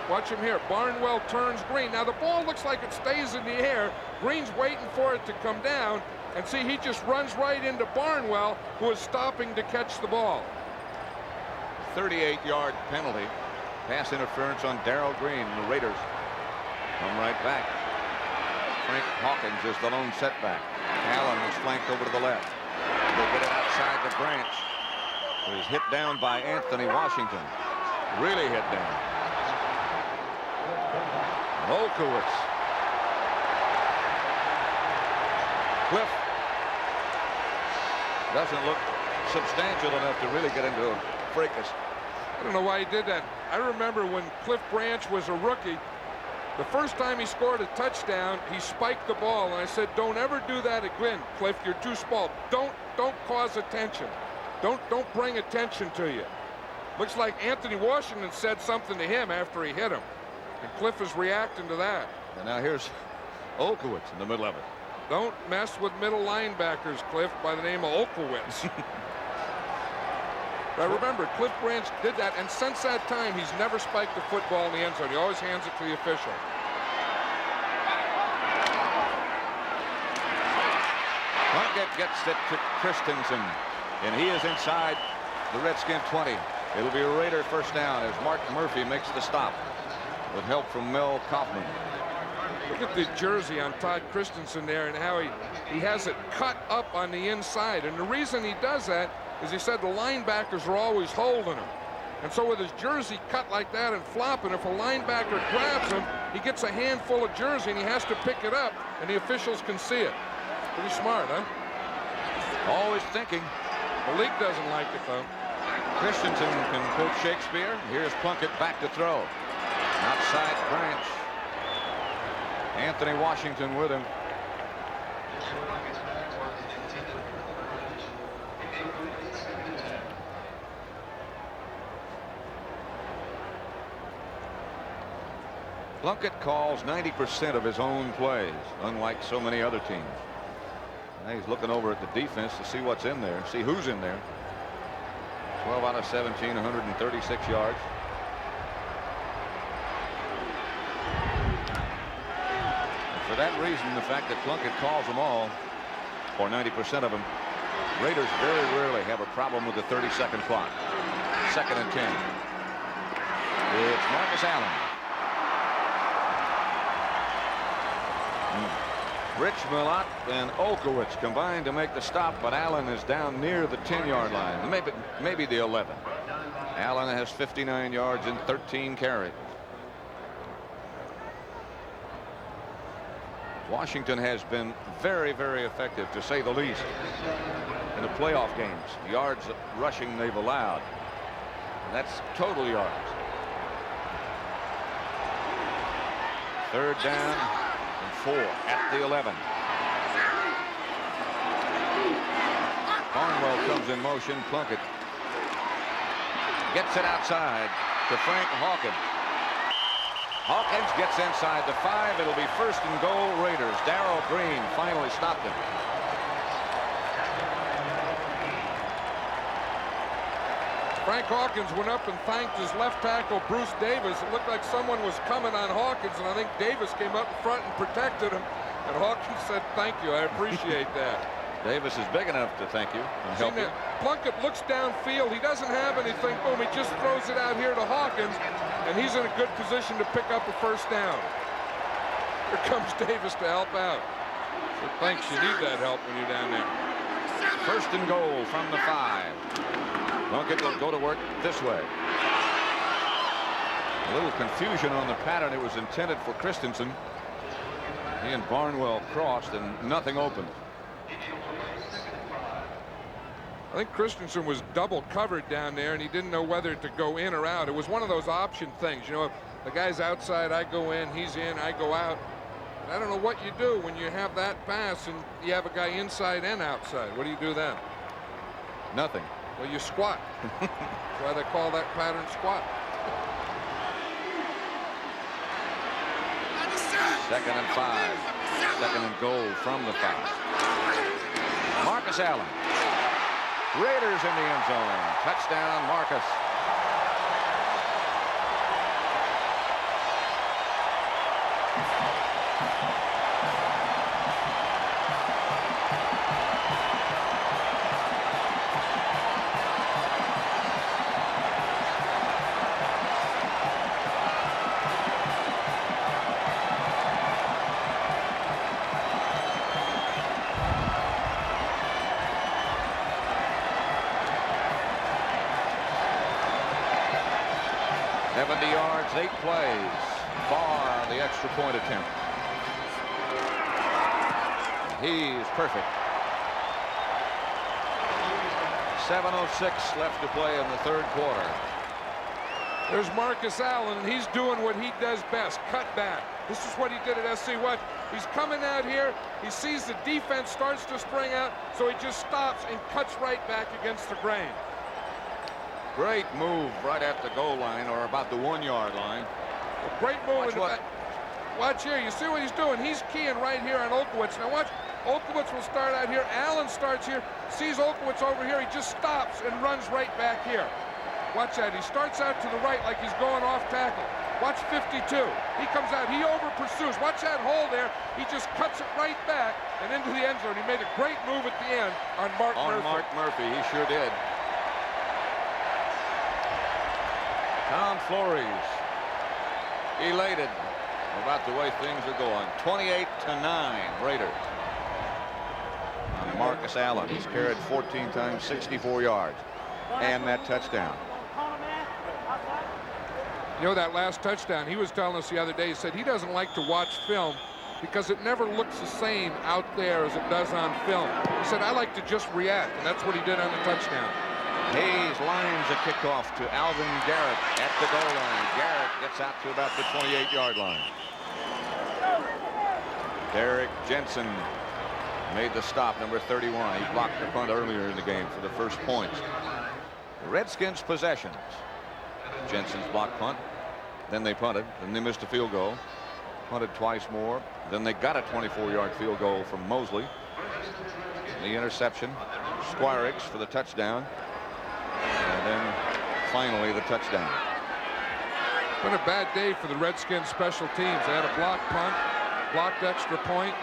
Watch him here. Barnwell turns Green. Now the ball looks like it stays in the air. Green's waiting for it to come down. And see, he just runs right into Barnwell, who is stopping to catch the ball. 38-yard penalty. Pass interference on Darrell Green. The Raiders come right back. Frank Hawkins is the lone setback. Allen was flanked over to the left. They'll get it outside the branch. It was hit down by Anthony Washington. Really hit down. Olkewicz. Cliff doesn't look substantial enough to really get into a fracas. I don't know why he did that. I remember when Cliff Branch was a rookie, the first time he scored a touchdown, he spiked the ball, and I said, don't ever do that again, Cliff. You're too small. Don't cause attention. Don't bring attention to you. Looks like Anthony Washington said something to him after he hit him, and Cliff is reacting to that. And now here's Olkewicz in the middle of it. Don't mess with middle linebackers, Cliff, by the name of Olkewicz. But remember, Cliff Branch did that, and since that time, he's never spiked the football in the end zone. He always hands it to the official. Plunkett gets it to Christensen, and he is inside the Redskin 20. It'll be a Raider first down as Mark Murphy makes the stop with help from Mel Kaufman. Look at the jersey on Todd Christensen there and how he has it cut up on the inside. And the reason he does that is he said the linebackers are always holding him. And so with his jersey cut like that and flopping, if a linebacker grabs him, he gets a handful of jersey and he has to pick it up, and the officials can see it. Pretty smart, huh? Always thinking. The league doesn't like it, though. Christensen can quote Shakespeare. Here's Plunkett back to throw. Outside Branch. Anthony Washington with him. Plunkett calls 90% of his own plays, unlike so many other teams. Now he's looking over at the defense to see what's in there, see who's in there. 12 out of 17, 136 yards. And for that reason, the fact that Plunkett calls them all, or 90% of them, Raiders very rarely have a problem with the 30-second clock. 2nd and 10. It's Marcus Allen. Rich Millot and Olkowitz combined to make the stop, but Allen is down near the 10-yard line, maybe the 11. Allen has 59 yards and 13 carries. Washington has been very, very effective, to say the least, in the playoff games. Yards rushing they've allowed. And that's total yards. 3rd down and 4 at the 11. Barnwell comes in motion. Plunkett gets it outside to Frank Hawkins. Hawkins gets inside the 5. It'll be 1st and goal Raiders. Darrell Green finally stopped him. Frank Hawkins went up and thanked his left tackle, Bruce Davis. It looked like someone was coming on Hawkins, and I think Davis came up in front and protected him. And Hawkins said, "Thank you, I appreciate that." Davis is big enough to thank you and help you. Plunkett looks downfield. He doesn't have anything. Boom, he just throws it out here to Hawkins, and he's in a good position to pick up a 1st down. Here comes Davis to help out. So thanks, you need that help when you're down there. 1st and goal from the 5. Plunkett will go to work this way. A little confusion on the pattern. It was intended for Christensen. He and Barnwell crossed and nothing opened. I think Christensen was double covered down there, and he didn't know whether to go in or out. It was one of those option things. You know, if the guy's outside, I go in, he's in, I go out. And I don't know what you do when you have that pass and you have a guy inside and outside. What do you do then? Nothing. Well, you squat. That's why they call that pattern squat. 2nd and 5. 2nd and goal from the 5. Marcus Allen. Raiders in the end zone. Touchdown, Marcus. yards, 8 plays. Bar the extra point attempt. He's perfect. 7:06 left to play in the third quarter. There's Marcus Allen, and he's doing what he does best, cut back. This is what he did at SC. What? He's coming out here, he sees the defense starts to spring out, so he just stops and cuts right back against the grain. Great move right at the goal line, or about the 1-yard line. A great move. Watch here, you see what he's doing? He's keying right here on Olkowitz. Now watch, Olkowitz will start out here. Allen starts here, sees Olkowitz over here, he just stops and runs right back here. Watch that, he starts out to the right like he's going off tackle. Watch 52, he comes out, he over pursues. Watch that hole there, he just cuts it right back and into the end zone. He made a great move at the end on Mark Murphy. Mark Murphy, he sure did. Tom Flores, elated about the way things are going. 28-9 Raiders. Marcus Allen, he's carried 14 times, 64 yards, and that touchdown. You know, that last touchdown, he was telling us the other day, he said he doesn't like to watch film because it never looks the same out there as it does on film. He said, I like to just react, and that's what he did on the touchdown. Hayes lines a kickoff to Alvin Garrett at the goal line. Garrett gets out to about the 28-yard line. Derrick Jensen made the stop, number 31. He blocked the punt earlier in the game for the first points. The Redskins possessions. Jensen's block punt. Then they punted. Then they missed a field goal. Punted twice more. Then they got a 24-yard field goal from Mosley. The interception. Squirek for the touchdown. And then finally the touchdown. Been a bad day for the Redskins special teams. They had a blocked punt, blocked extra point.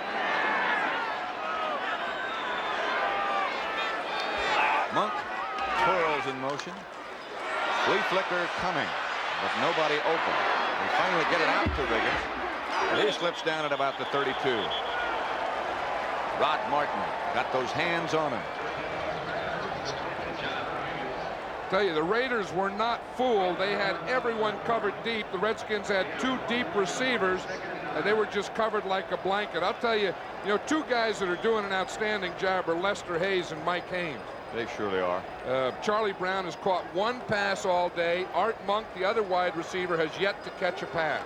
Monk twirls in motion. Flea flicker coming, but nobody open. They finally get it out to Riggins. He slips down at about the 32. Rod Martin got those hands on him. Tell you, the Raiders were not fooled. They had everyone covered deep. The Redskins had 2 deep receivers, and they were just covered like a blanket. I'll tell you, two guys that are doing an outstanding job are Lester Hayes and Mike Haynes. They surely are. Charlie Brown has caught 1 pass all day. Art Monk, the other wide receiver, has yet to catch a pass.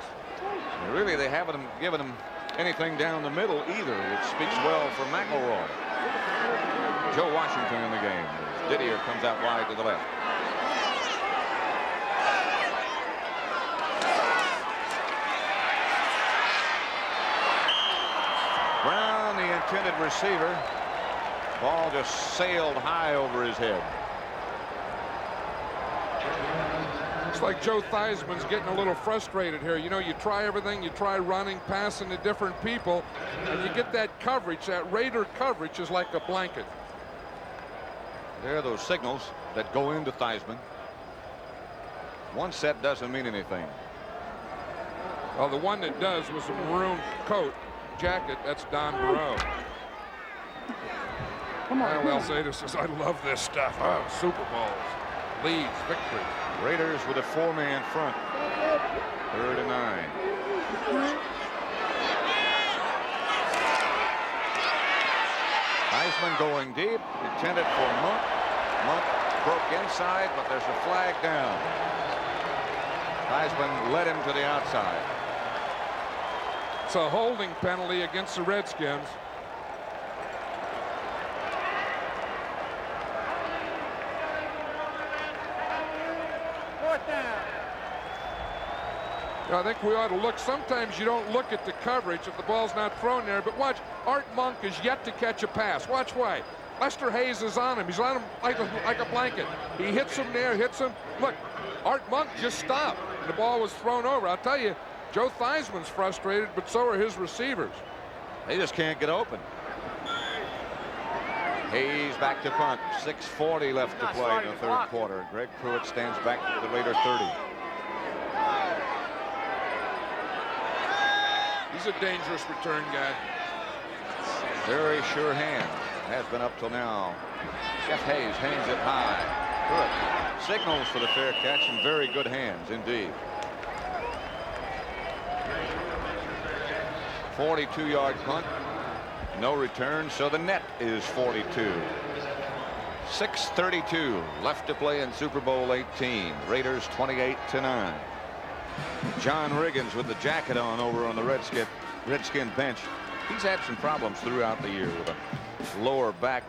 And really, they haven't given him anything down the middle either, which speaks well for McElroy. Joe Washington in the game. Didier comes out wide to the left. Brown, the intended receiver. Ball just sailed high over his head. Looks like Joe Theismann's getting a little frustrated here. You try everything. You try running, passing to different people, and you get that coverage. That Raider coverage is like a blanket. There are those signals that go into Theismann. One set doesn't mean anything. Well, the one that does was a maroon coat, jacket. That's Don Burrow. Come on. Well, Alceda says, I love this stuff. Oh, Super Bowls, leads, victories. Raiders with a 4-man front. 3rd and 9. Theismann going deep, intended for Monk. Monk broke inside, but there's a flag down. Theismann led him to the outside. It's a holding penalty against the Redskins. I think we ought to look. Sometimes you don't look at the coverage if the ball's not thrown there, but watch, Art Monk is yet to catch a pass. Watch why. Lester Hayes is on him. He's on him like a blanket. He hits him there, hits him. Look, Art Monk just stopped. The ball was thrown over. I'll tell you, Joe Theismann's frustrated, but so are his receivers. They just can't get open. Hayes back to punt. 6:40 left to play in the 3rd quarter. Greg Pruitt stands back to the Raider 30. He's a dangerous return guy. Very sure hand. Has been up till now. Jeff Hayes hangs it high. Pruitt signals for the fair catch, and very good hands indeed. 42-yard punt. No return, so the net is 42. 6:32 left to play in Super Bowl 18. Raiders 28-9. John Riggins with the jacket on over on the Redskin bench. He's had some problems throughout the year with a lower back.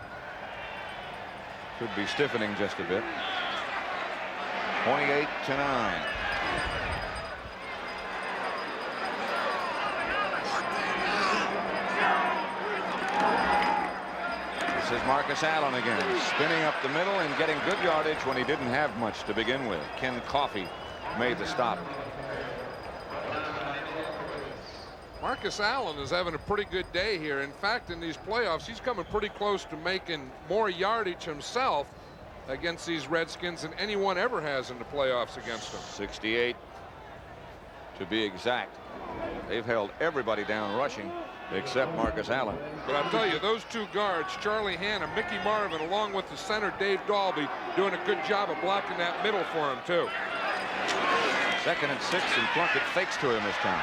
Could be stiffening just a bit. 28-9. This is Marcus Allen again, spinning up the middle and getting good yardage when he didn't have much to begin with. Ken Coffey made the stop. Marcus Allen is having a pretty good day here. In fact, in these playoffs, he's coming pretty close to making more yardage himself against these Redskins than anyone ever has in the playoffs against them. 68 to be exact. They've held everybody down rushing except Marcus Allen. But I'll tell you, those 2 guards, Charlie Hanna, Mickey Marvin, along with the center Dave Dalby, doing a good job of blocking that middle for him too. 2nd and 6, and Plunkett fakes to him this time.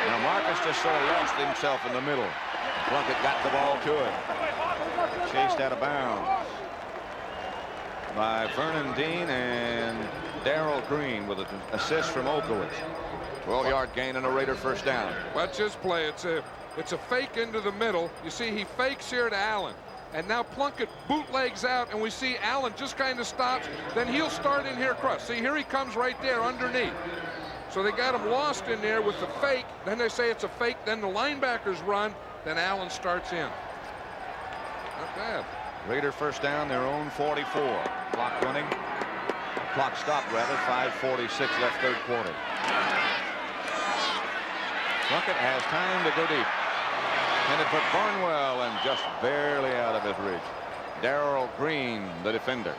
Now Marcus just sort of lost himself in the middle. Plunkett got the ball to him. Chased out of bounds by Vernon Dean and Darrell Green with an assist from Olkowitz. 12-yard gain and a Raider first down. Watch this play. It's a fake into the middle. You see he fakes here to Allen. And now Plunkett bootlegs out, and we see Allen just kind of stops. Then he'll start in here across. See, here he comes right there underneath. So they got him lost in there with the fake. Then they say it's a fake. Then the linebackers run. Then Allen starts in. Not bad. Raider first down, their own 44. Clock running. Clock stopped, rather. 5:46 left third quarter. Plunkett has time to go deep. Headed for Barnwell and just barely out of his reach. Darrell Green, the defender.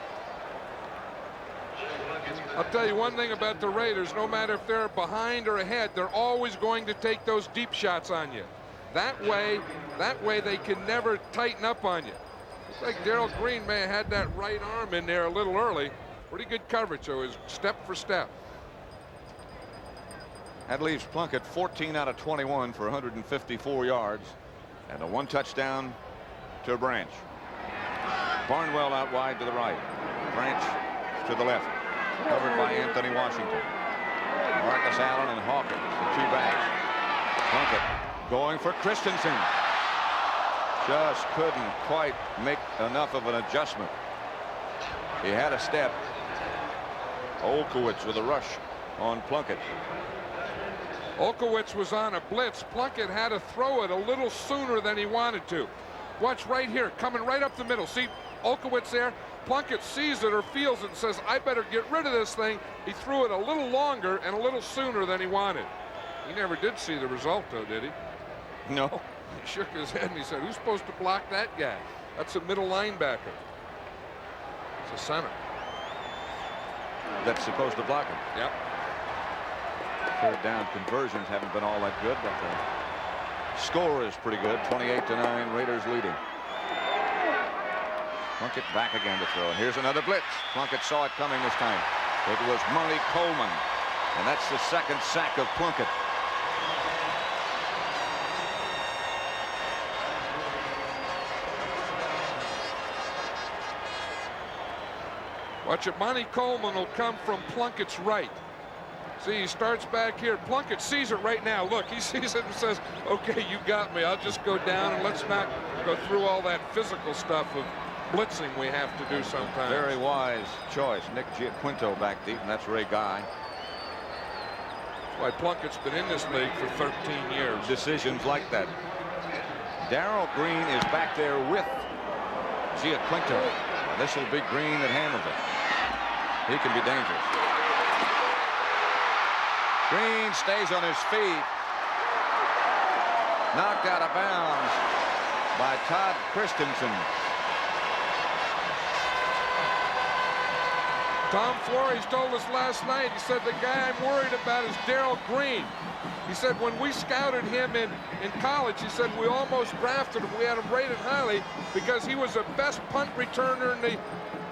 I'll tell you one thing about the Raiders. No matter if they're behind or ahead, they're always going to take those deep shots on you. That way they can never tighten up on you. Looks like Darrell Green may have had that right arm in there a little early. Pretty good coverage, so it was step for step. That leaves Plunkett 14 out of 21 for 154 yards and a 1 touchdown to Branch. Barnwell out wide to the right. Branch to the left. Covered by Anthony Washington. Marcus Allen and Hawkins, the 2 backs. Plunkett going for Christensen. Just couldn't quite make enough of an adjustment. He had a step. Olkewicz with a rush on Plunkett. Olkewicz was on a blitz. Plunkett had to throw it a little sooner than he wanted to. Watch right here, coming right up the middle. See Olkewicz there? Plunkett sees it or feels it and says, I better get rid of this thing. He threw it a little longer and a little sooner than he wanted. He never did see the result, though, did he? No. He shook his head and he said, who's supposed to block that guy? That's a middle linebacker. It's a center. That's supposed to block him. Yep. Third down conversions haven't been all that good, but the score is pretty good. 28-9, Raiders leading. Plunkett back again to throw. And here's another blitz. Plunkett saw it coming this time. It was Murray Coleman. And that's the second sack of Plunkett. Watch it. Monty Coleman will come from Plunkett's right. See, he starts back here. Plunkett sees it right now. Look, he sees it and says, okay, you got me. I'll just go down and let's not go through all that physical stuff of blitzing we have to do sometimes. Very wise choice. Nick Giaquinto back deep, and that's Ray Guy. That's why Plunkett's been in this league for 13 years. Decisions like that. Darrell Green is back there with Giaquinto. This will be Green that handles it. He can be dangerous. Green stays on his feet. Knocked out of bounds by Todd Christensen. Tom Flores told us last night, he said, the guy I'm worried about is Darrell Green. He said when we scouted him in college, he said we almost drafted him. We had him rated highly because he was the best punt returner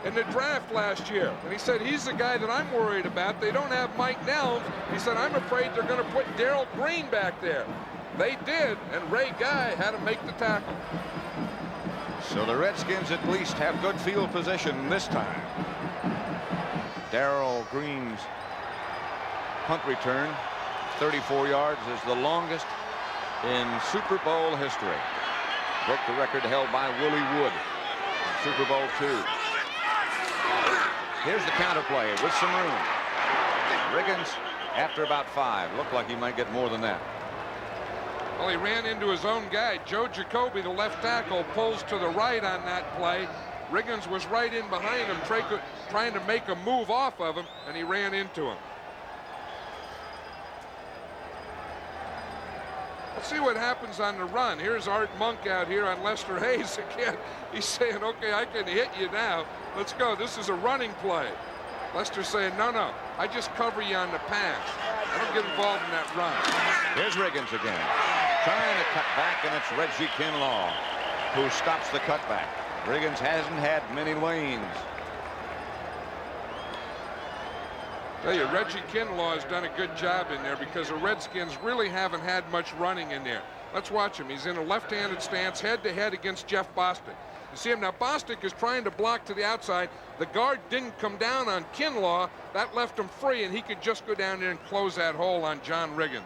in the draft last year. And he said he's the guy that I'm worried about. They don't have Mike Nelms. He said I'm afraid they're going to put Darrell Green back there. They did, and Ray Guy had to make the tackle. So the Redskins at least have good field position this time. Darrell Green's punt return, 34 yards, is the longest in Super Bowl history. Broke the record held by Willie Wood in Super Bowl II. Here's the counterplay with some room. Riggins after about 5. Looked like he might get more than that. Well, he ran into his own guy. Joe Jacoby, the left tackle, pulls to the right on that play. Riggins was right in behind him, trying to make a move off of him, and he ran into him. Let's see what happens on the run. Here's Art Monk out here on Lester Hayes again. He's saying, okay, I can hit you now. Let's go. This is a running play. Lester's saying, no, I just cover you on the pass. I don't get involved in that run. Here's Riggins again. Trying to cut back, and it's Reggie Kinlaw who stops the cutback. Riggins hasn't had many lanes. Tell you, Reggie Kinlaw has done a good job in there because the Redskins really haven't had much running in there. Let's watch him. He's in a left-handed stance, head-to-head against Jeff Bostic. You see him now. Bostic is trying to block to the outside. The guard didn't come down on Kinlaw. That left him free, and he could just go down there and close that hole on John Riggins.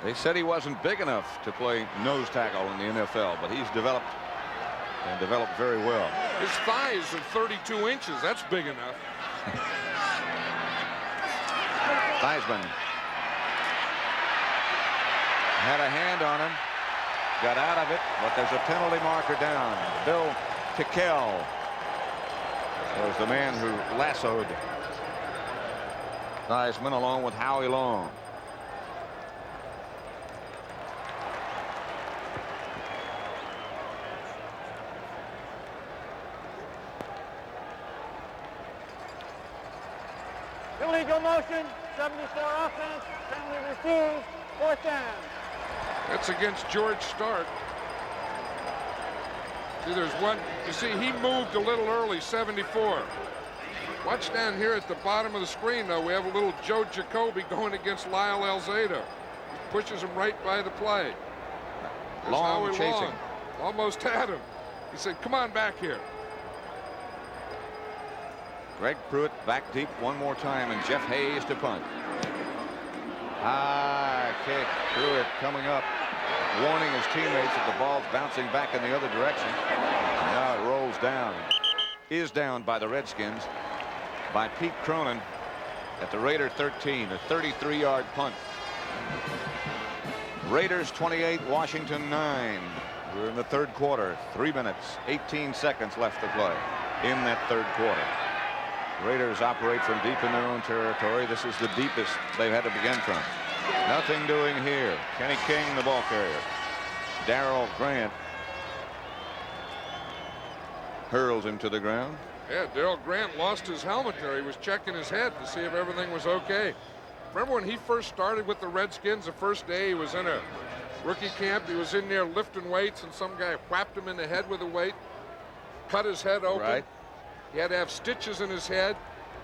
They said he wasn't big enough to play nose tackle in the NFL, but he's developed very well. His thighs are 32 inches. That's big enough. Theismann had a hand on him, got out of it, but there's a penalty marker down. Bill Tickell was the man who lassoed Theismann along with Howie Long. Illegal motion, 74 offense, penalty refused, 4th down. That's against George Stark. See, there's one. You see, he moved a little early, 74. Watch down here at the bottom of the screen, though. We have a little Joe Jacoby going against Lyle Alzado. He pushes him right by the play. There's Long Howie chasing. Long. Almost had him. He said, come on back here. Greg Pruitt back deep one more time, and Jeff Hayes to punt. High kick. Pruitt coming up, warning his teammates that the ball's bouncing back in the other direction. Now it rolls down. Is down by the Redskins by Pete Cronin at the Raider 13, a 33-yard punt. Raiders 28, Washington 9. We're in the 3rd quarter. 3 minutes, 18 seconds left to play in that 3rd quarter. Raiders operate from deep in their own territory. This is the deepest they've had to begin from. Nothing doing here. Kenny King, the ball carrier. Darrell Grant hurls him to the ground. Yeah, Darrell Grant lost his helmet there. He was checking his head to see if everything was okay. Remember when he first started with the Redskins, the first day he was in a rookie camp, he was in there lifting weights, and some guy whapped him in the head with a weight, cut his head open. Right. He had to have stitches in his head.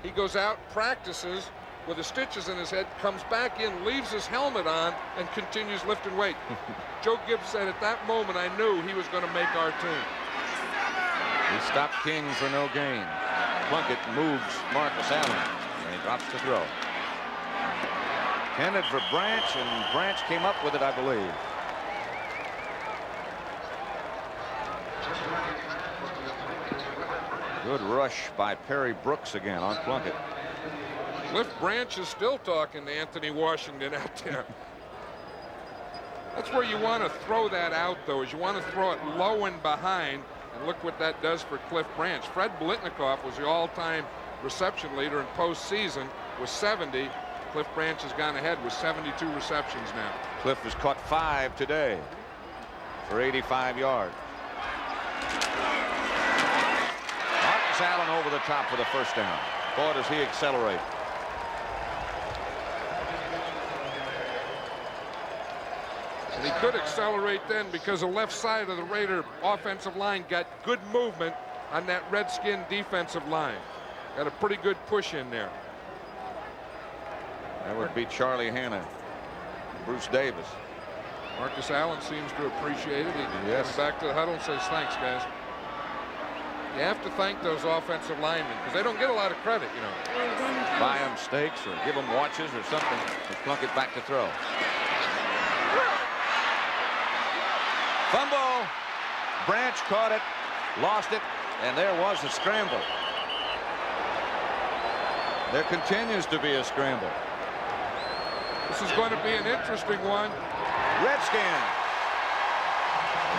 He goes out, practices with the stitches in his head, comes back in, leaves his helmet on, and continues lifting weight. Joe Gibbs said, at that moment, I knew he was going to make our team. He stopped King for no gain. Plunkett moves Marcus Allen, and he drops to throw. Intended for Branch, and Branch came up with it, I believe. Good rush by Perry Brooks again on Plunkett. Cliff Branch is still talking to Anthony Washington out there. That's where you want to throw that out, though, is you want to throw it low and behind, and look what that does for Cliff Branch. Fred Biletnikoff was the all-time reception leader in postseason with 70. Cliff Branch has gone ahead with 72 receptions now. Cliff has caught 5 today for 85 yards. Marcus Allen over the top for the 1st down. Boy, does he accelerate. And he could accelerate then because the left side of the Raider offensive line got good movement on that Redskin defensive line. Got a pretty good push in there. That would be Charlie Hanna, Bruce Davis. Marcus Allen seems to appreciate it. He Yes. goes back to the huddle and says, thanks, guys. You have to thank those offensive linemen because they don't get a lot of credit, you know. Buy them steaks or give them watches or something. With Plunkett back to throw. Fumble. Branch caught it, lost it, and there was a scramble. There continues to be a scramble. This is going to be an interesting one. Redskins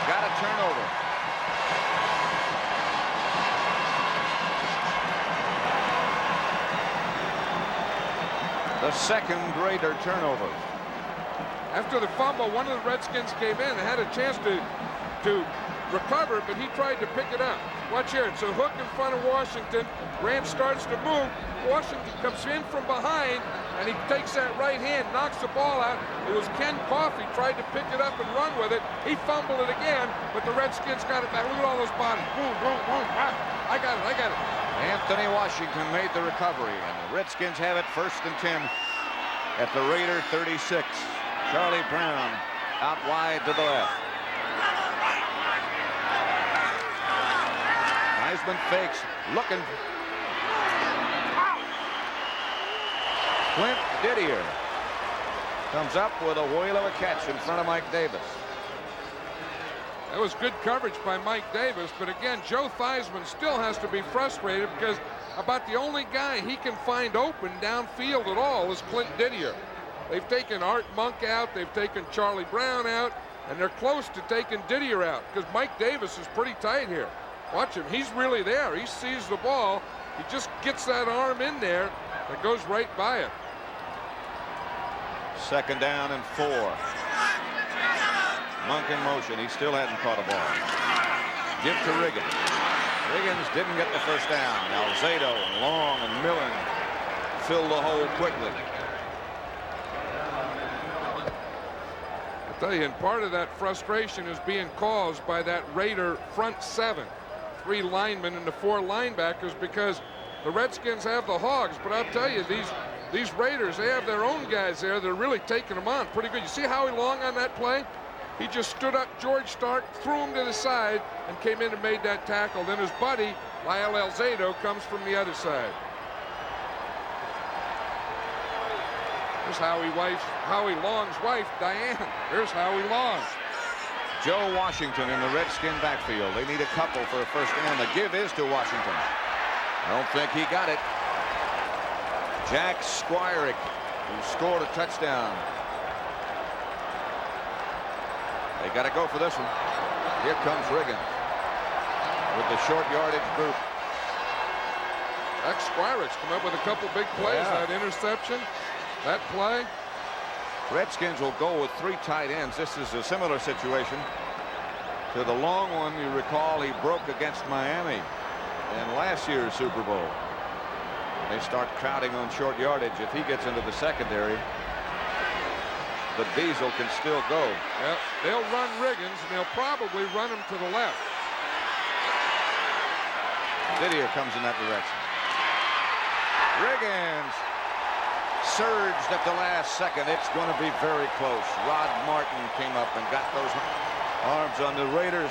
got a turnover. The 2nd Raider turnover. After the fumble, one of the Redskins came in and had a chance to recover, but he tried to pick it up. Watch here. It's a hook in front of Washington. Grant starts to move. Washington comes in from behind, and he takes that right hand, knocks the ball out. It was Ken Coffey tried to pick it up and run with it. He fumbled it again, but the Redskins got it back. Look at all those bodies. Boom, boom, boom. Ah, I got it. Anthony Washington made the recovery, and the Redskins have it 1st and 10 at the Raider 36. Charlie Brown out wide to the left. Theismann fakes, looking. Clint Didier comes up with a whale of a catch in front of Mike Davis. That was good coverage by Mike Davis, but again, Joe Theismann still has to be frustrated because about the only guy he can find open downfield at all is Clint Didier. They've taken Art Monk out, they've taken Charlie Brown out, and they're close to taking Didier out because Mike Davis is pretty tight here. Watch him, he's really there. He sees the ball, he just gets that arm in there and goes right by it. 2nd down and 4. Monk in motion. He still hadn't caught a ball. Give to Riggins. Riggins didn't get the first down. Alzado and Long and Millen fill the hole quickly. I tell you, and part of that frustration is being caused by that Raider front 7. 3 linemen and the 4 linebackers because the Redskins have the hogs. But I'll tell you, these Raiders, they have their own guys there. They're really taking them on pretty good. You see Howie Long on that play? He just stood up George Stark, threw him to the side, and came in and made that tackle. Then his buddy, Lyle Alzado, comes from the other side. There's Howie Long's wife, Diane. There's Howie Long. Joe Washington in the Redskin backfield. They need a couple for a first down. The give is to Washington. I don't think he got it. Jack Squirek, who scored a touchdown. They got to go for this one. Here comes Riggins with the short yardage group. Jack Squirek's come up with a couple big plays. Yeah. That interception, that play. Redskins will go with 3 tight ends. This is a similar situation to the long one. You recall he broke against Miami in last year's Super Bowl. They start crowding on short yardage. If he gets into the secondary, the Diesel can still go. Yep, they'll run Riggins, and they'll probably run him to the left. Didier comes in that direction. Riggins surged at the last second. It's going to be very close. Rod Martin came up and got those arms on the Raiders.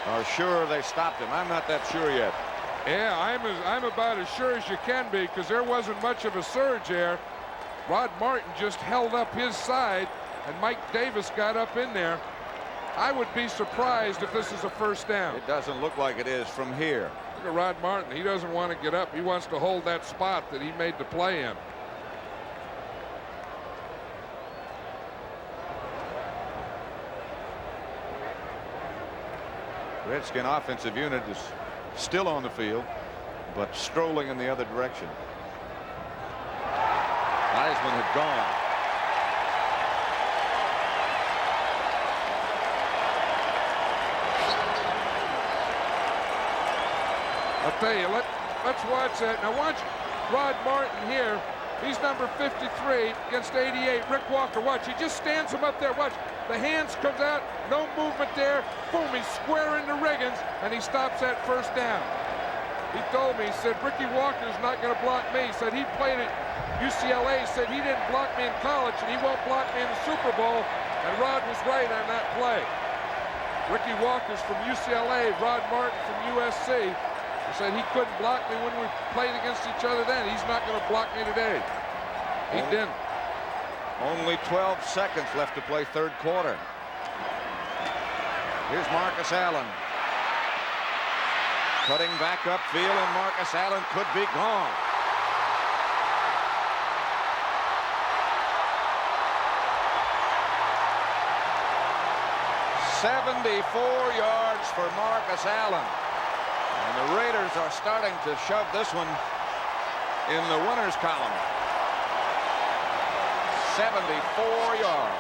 Are sure they stopped him. I'm not that sure yet. Yeah, I'm about as sure as you can be because there wasn't much of a surge there. Rod Martin just held up his side, and Mike Davis got up in there. I would be surprised if this is a first down. It doesn't look like it is from here. Look at Rod Martin. He doesn't want to get up. He wants to hold that spot that he made the play in. Redskin offensive unit is still on the field, but strolling in the other direction. Theismann had gone. I'll tell you, let's watch that. Now watch Rod Martin here. He's number 53 against 88. Rick Walker, watch. He just stands him up there. Watch. The hands comes out. No movement there. Boom, he's square into Riggins, and he stops that first down. He told me, he said, Ricky Walker's not going to block me. He said he played at UCLA. He said he didn't block me in college, and he won't block me in the Super Bowl. And Rod was right on that play. Ricky Walker's from UCLA, Rod Martin from USC. He said he couldn't block me when we played against each other then. He's not going to block me today. He didn't. Only 12 seconds left to play third quarter. Here's Marcus Allen. Cutting back upfield, and Marcus Allen could be gone. "74 yards for Marcus Allen. And the Raiders are starting to shove this one in the winners column. 74 yards.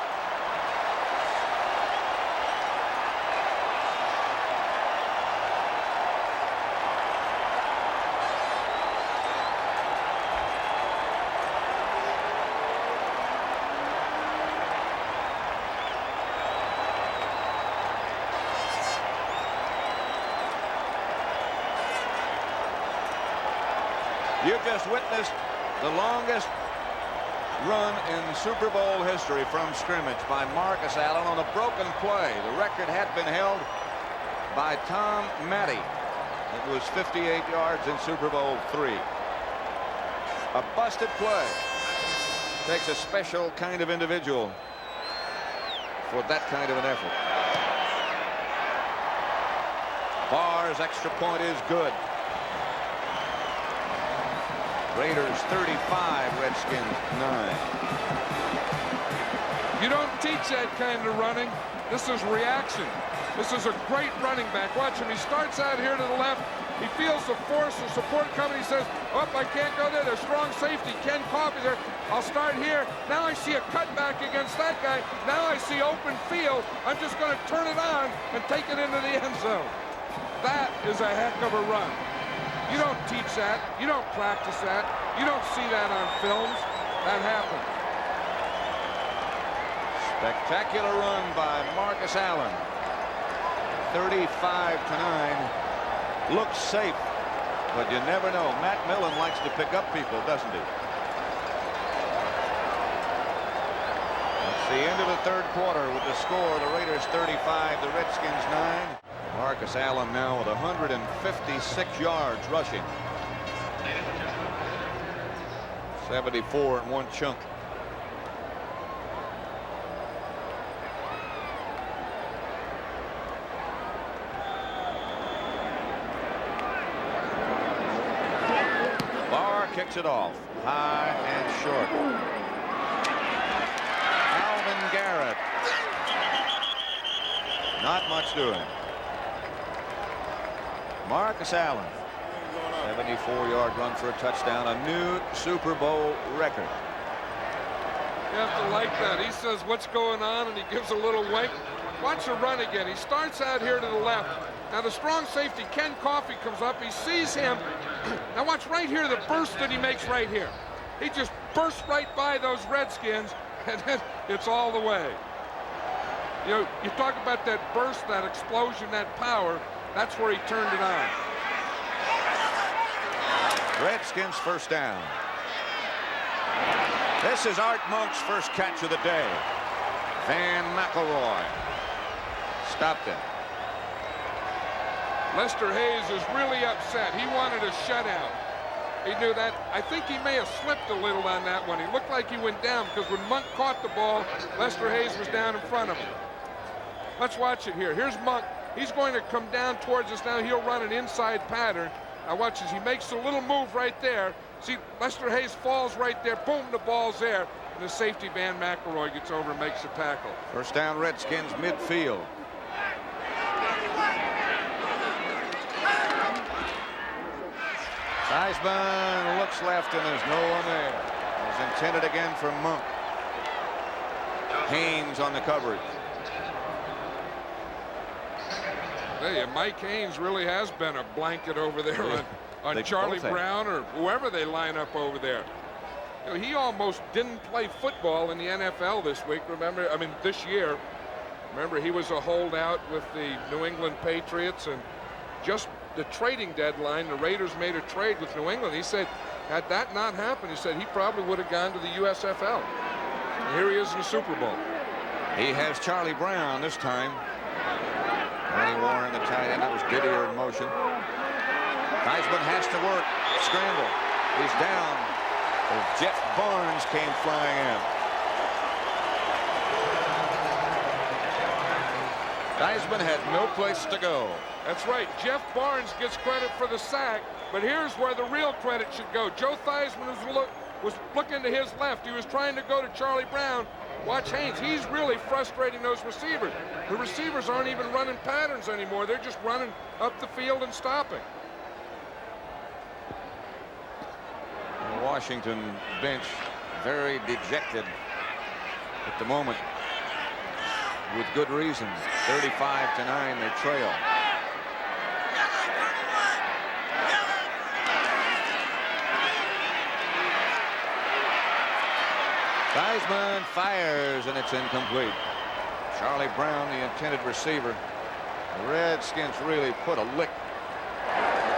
You just witnessed the longest run in Super Bowl history from scrimmage by Marcus Allen on a broken play. The record had been held by Tom Matty. It was 58 yards in Super Bowl III. A busted play takes a special kind of individual for that kind of an effort. Barr's extra point is good. Raiders 35, Redskins 9. You don't teach that kind of running. This is reaction. This is a great running back. Watch him. He starts out here to the left. He feels the force of support coming. He says, oh, I can't go there. There's strong safety. Ken Coffey there. I'll start here. Now I see a cutback against that guy. Now I see open field. I'm just going to turn it on and take it into the end zone. That is a heck of a run. You don't teach that. You don't practice that. You don't see that on films. That happens. Spectacular run by Marcus Allen. 35-9. Looks safe, but you never know. Matt Millen likes to pick up people, doesn't he? That's the end of the third quarter with the score. The Raiders 35, the Redskins 9. Marcus Allen now with 156 yards rushing. 74 in one chunk. Kicks it off high and short. Alvin Garrett. Not much doing. Marcus Allen. 74-yard run for a touchdown. A new Super Bowl record. You have to like that. He says, what's going on? And he gives a little wink. Watch the run again. He starts out here to the left. Now the strong safety, Ken Coffey, comes up. He sees him. Now watch right here the burst that he makes right here. He just bursts right by those Redskins, and then it's all the way. You know, you talk about that burst, that explosion, that power. That's where he turned it on. Redskins first down. This is Art Monk's first catch of the day. Van McElroy stopped it. Lester Hayes is really upset. He wanted a shutout. He knew that. I think he may have slipped a little on that one. He looked like he went down because when Monk caught the ball, Lester Hayes was down in front of him. Let's watch it here. Here's Monk. He's going to come down towards us now. He'll run an inside pattern. Now watch as he makes a little move right there. See, Lester Hayes falls right there. Boom, the ball's there. And the safety, Van McElroy, gets over and makes a tackle. First down, Redskins midfield. Theismann looks left and there's no one there. It was intended again for Monk. Haynes on the coverage. Hey, Mike Haynes really has been a blanket over there on Charlie Brown or whoever they line up over there. You know, he almost didn't play football in the NFL this week. Remember, I mean, this year. Remember, he was a holdout with the New England Patriots, and just the trading deadline, the Raiders made a trade with New England. He said, had that not happened, he said he probably would have gone to the USFL. And here he is in the Super Bowl. He has Charlie Brown this time. Ronnie Warren, the tight end. That was Didier in motion. Theismann has to work. Scramble. He's down. Jeff Barnes came flying in. Theismann had no place to go. That's right. Jeff Barnes gets credit for the sack, but here's where the real credit should go. Joe Theismann was looking to his left. He was trying to go to Charlie Brown. Watch Haynes. He's really frustrating those receivers. The receivers aren't even running patterns anymore. They're just running up the field and stopping. The Washington bench very dejected at the moment, with good reason. 35-9, they trail. Theismann fires, and it's incomplete. Charlie Brown, the intended receiver. The Redskins really put a lick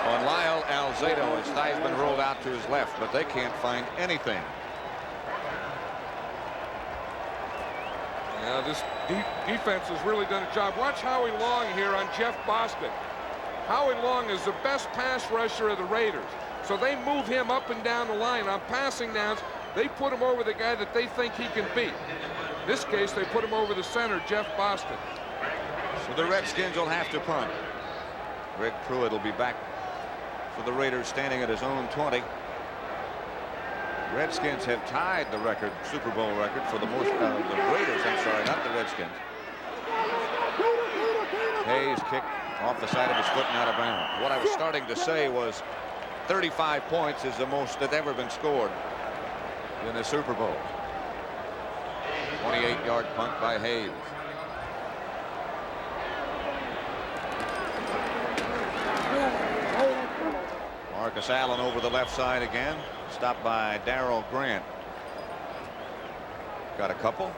on Lyle Alzado as Theismann rolled out to his left, but they can't find anything. Now this defense has really done a job. Watch Howie Long here on Jeff Boston. Howie Long is the best pass rusher of the Raiders. So they move him up and down the line on passing downs. They put him over the guy that they think he can beat. In this case, they put him over the center, Jeff Boston. So the Redskins will have to punt. Greg Pruitt will be back for the Raiders, standing at his own 20. Redskins have tied the record, Super Bowl record, for the most. The Raiders, I'm sorry, not the Redskins. Hayes kicked off the side of his foot and out of bounds. What I was starting to say was 35 points is the most that ever been scored in a Super Bowl. 28-yard punt by Hayes. Marcus Allen over the left side again. Stopped by Darrell Grant. Got a couple.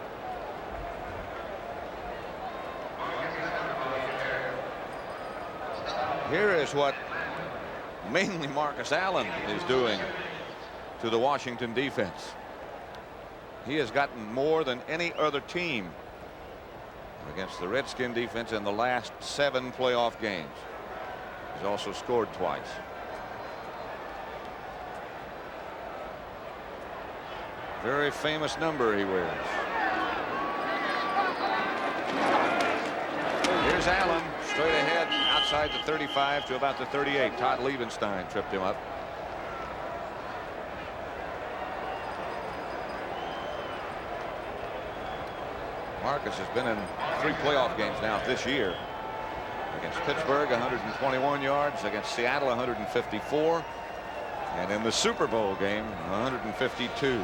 Here is what mainly Marcus Allen is doing to the Washington defense. He has gotten more than any other team against the Redskin defense in the last 7 playoff games. He's also scored twice. Very famous number he wears. Here's Allen straight ahead outside the 35 to about the 38. Todd Liebenstein tripped him up. Marcus has been in 3 playoff games now this year. Against Pittsburgh, 121 yards. Against Seattle, 154. And in the Super Bowl game, 152.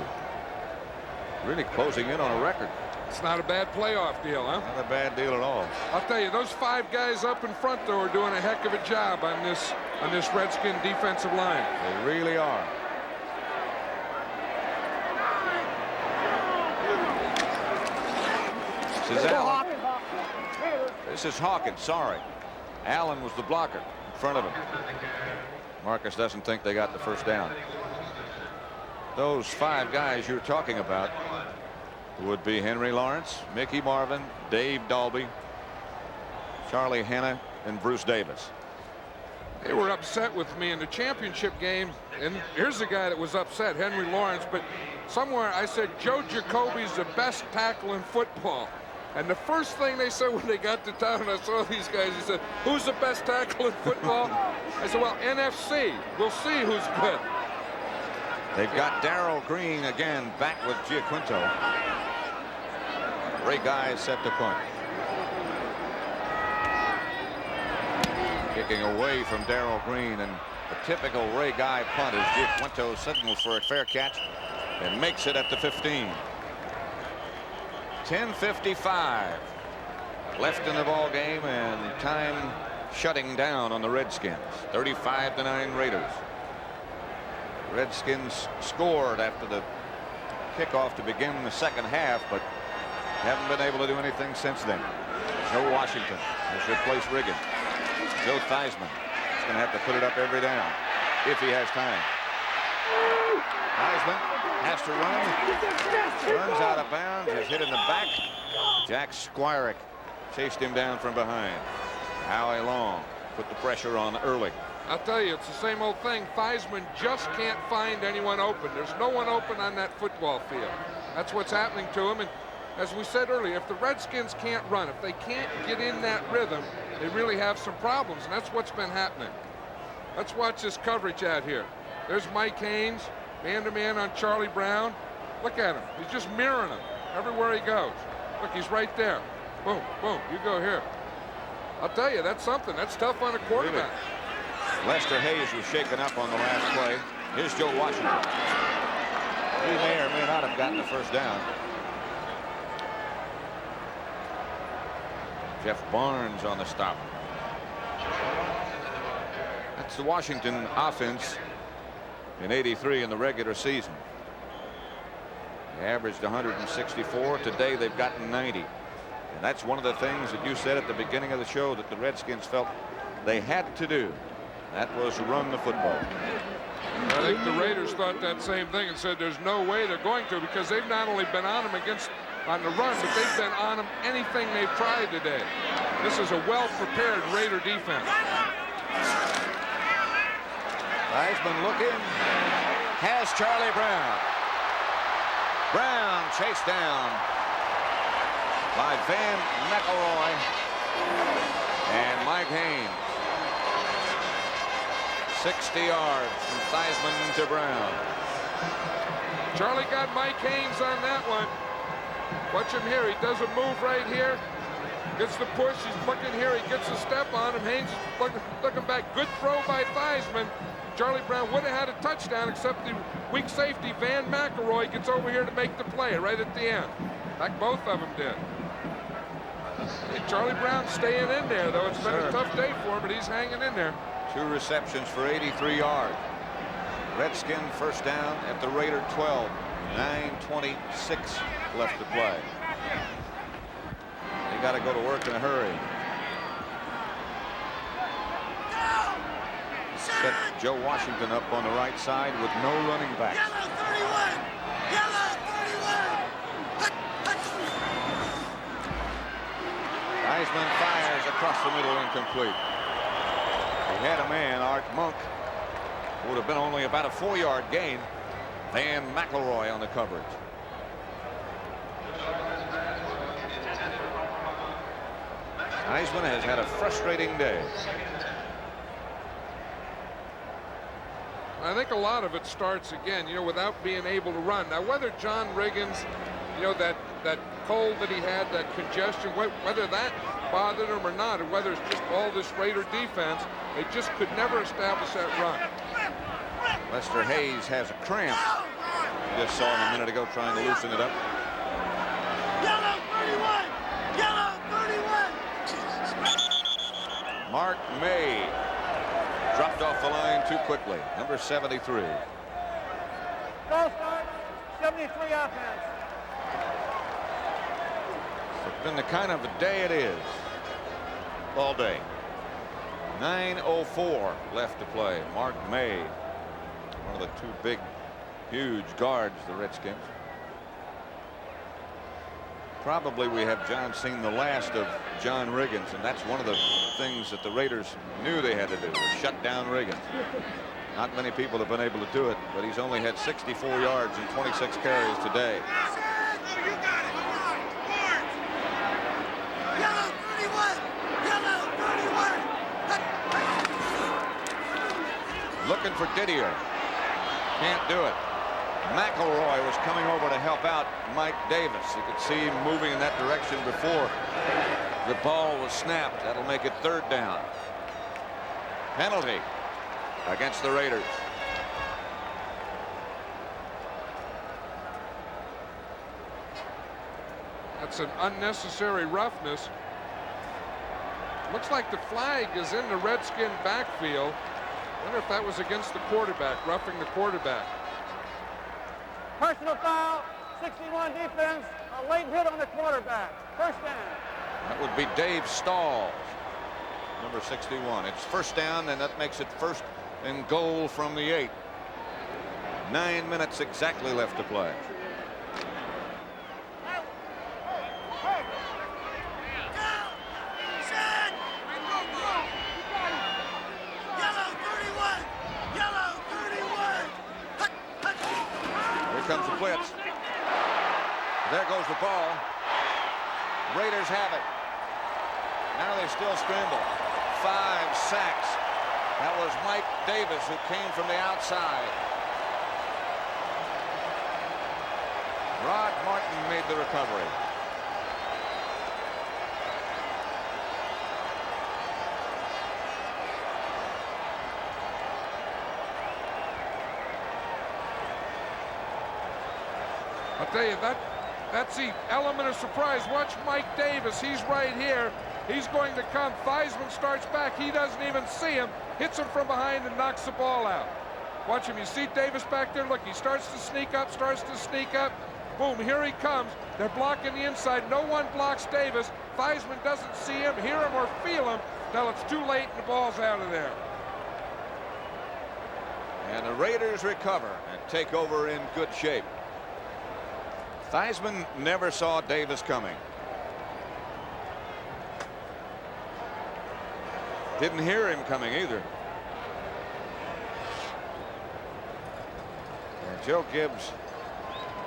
Really closing in on a record. It's not a bad playoff deal, huh? Not a bad deal at all. I'll tell you, those 5 guys up in front, though, are doing a heck of a job on this Redskin defensive line. They really are. This is Allen. This is Hawkins. Sorry. Allen was the blocker in front of him. Marcus doesn't think they got the first down. Those 5 guys you're talking about would be Henry Lawrence, Mickey Marvin, Dave Dalby, Charlie Hanna, and Bruce Davis. They were upset with me in the championship game, and here's the guy that was upset, Henry Lawrence, but somewhere I said Joe Jacoby's the best tackle in football. And the first thing they said when they got to town and I saw these guys, he said, who's the best tackle in football? I said, well, NFC. We'll see who's good. They've got Darrell Green again back with Giaquinto. Ray Guy is set to punt. Kicking away from Darrell Green, and a typical Ray Guy punt as Giaquinto signals for a fair catch and makes it at the 15. 10:55 left in the ball game, and time shutting down on the Redskins. 35-9 Raiders. Redskins scored after the kickoff to begin the second half, but haven't been able to do anything since then. Joe Washington has replaced Riggins. Joe Theismann is going to have to put it up every down if he has time. Theismann has to run. Runs out of bounds. Is hit in the back. Jack Squirek chased him down from behind. Howie Long put the pressure on early. I'll tell you, it's the same old thing. Theismann just can't find anyone open. There's no one open on that football field. That's what's happening to him. And as we said earlier, if the Redskins can't run, if they can't get in that rhythm, they really have some problems. And that's what's been happening. Let's watch this coverage out here. There's Mike Haynes, man-to-man on Charlie Brown. Look at him. He's just mirroring him everywhere he goes. Look, he's right there. Boom, boom. You go here. I'll tell you, that's something. That's tough on a quarterback. Really? Lester Hayes was shaken up on the last play. Here's Joe Washington. He may or may not have gotten the first down. Jeff Barnes on the stop. That's the Washington offense in '83 in the regular season. They averaged 164. Today they've gotten 90. And that's one of the things that you said at the beginning of the show that the Redskins felt they had to do. That was run the football. I think the Raiders thought that same thing and said there's no way they're going to, because they've not only been on them on the run, but they've been on them anything they've tried today. This is a well-prepared Raider defense. Theismann looking, has Charlie Brown. Brown chased down by Van McElroy and Mike Haynes. 60 yards from Theismann to Brown. Charlie got Mike Haynes on that one. Watch him here. He does a move right here. Gets the push. He's looking here. He gets a step on him. Haynes is looking back. Good throw by Theismann. Charlie Brown would have had a touchdown, except the weak safety, Van McElroy, gets over here to make the play right at the end. Like both of them did. Charlie Brown staying in there, though. It's been a tough day for him, but he's hanging in there. 2 receptions for 83 yards. Redskin first down at the Raider 12. 9:26 left to play. They got to go to work in a hurry. Set Joe Washington up on the right side with no running backs. Yellow 31! Yellow 31! Theismann fires across the middle, incomplete. He had a man, Art Monk. Would have been only about a 4-yard gain. Van McElroy on the coverage. Theismann has had a frustrating day. I think a lot of it starts again, without being able to run. Now, whether John Riggins, that cold that he had, that congestion, whether that bothered him or not, or whether it's just all this Raider defense, they just could never establish that run. Lester Hayes has a cramp. Just saw him a minute ago trying to loosen it up. Yellow 31! Yellow 31! Mark May dropped off the line too quickly. Number 73. Goal start, 73 offense. It's been the kind of a day it is all day. 9:04 left to play. Mark May, one of the 2 big, huge guards, the Redskins. Probably we have seen the last of John Riggins, and that's one of the things that the Raiders knew they had to do, was shut down Riggins. Not many people have been able to do it, but he's only had 64 yards and 26 carries today. Yellow 31! Yellow 31! Looking for Didier. Can't do it. McElroy was coming over to help out Mike Davis. You could see him moving in that direction before the ball was snapped. That'll make it 3rd down. Penalty against the Raiders. That's an unnecessary roughness. Looks like the flag is in the Redskin backfield. Wonder if that was against the quarterback, roughing the quarterback. Personal foul, 61 defense, a late hit on the quarterback. First down. That would be Dave Stalls, number 61. It's first down, and that makes it 1st and goal from the 8. 9 minutes exactly left to play. Comes the blitz. There goes the ball. Raiders have it. Now they still scramble. 5 sacks. That was Mike Davis, who came from the outside. Rod Martin made the recovery. I'll tell you, that's the element of surprise. Watch Mike Davis. He's right here. He's going to come. Theismann starts back. He doesn't even see him. Hits him from behind and knocks the ball out. Watch him. You see Davis back there. Look, he starts to sneak up, Boom, here he comes. They're blocking the inside. No one blocks Davis. Theismann doesn't see him, hear him, or feel him till it's too late and the ball's out of there. And the Raiders recover and take over in good shape. Theismann never saw Davis coming. Didn't hear him coming either. And Joe Gibbs,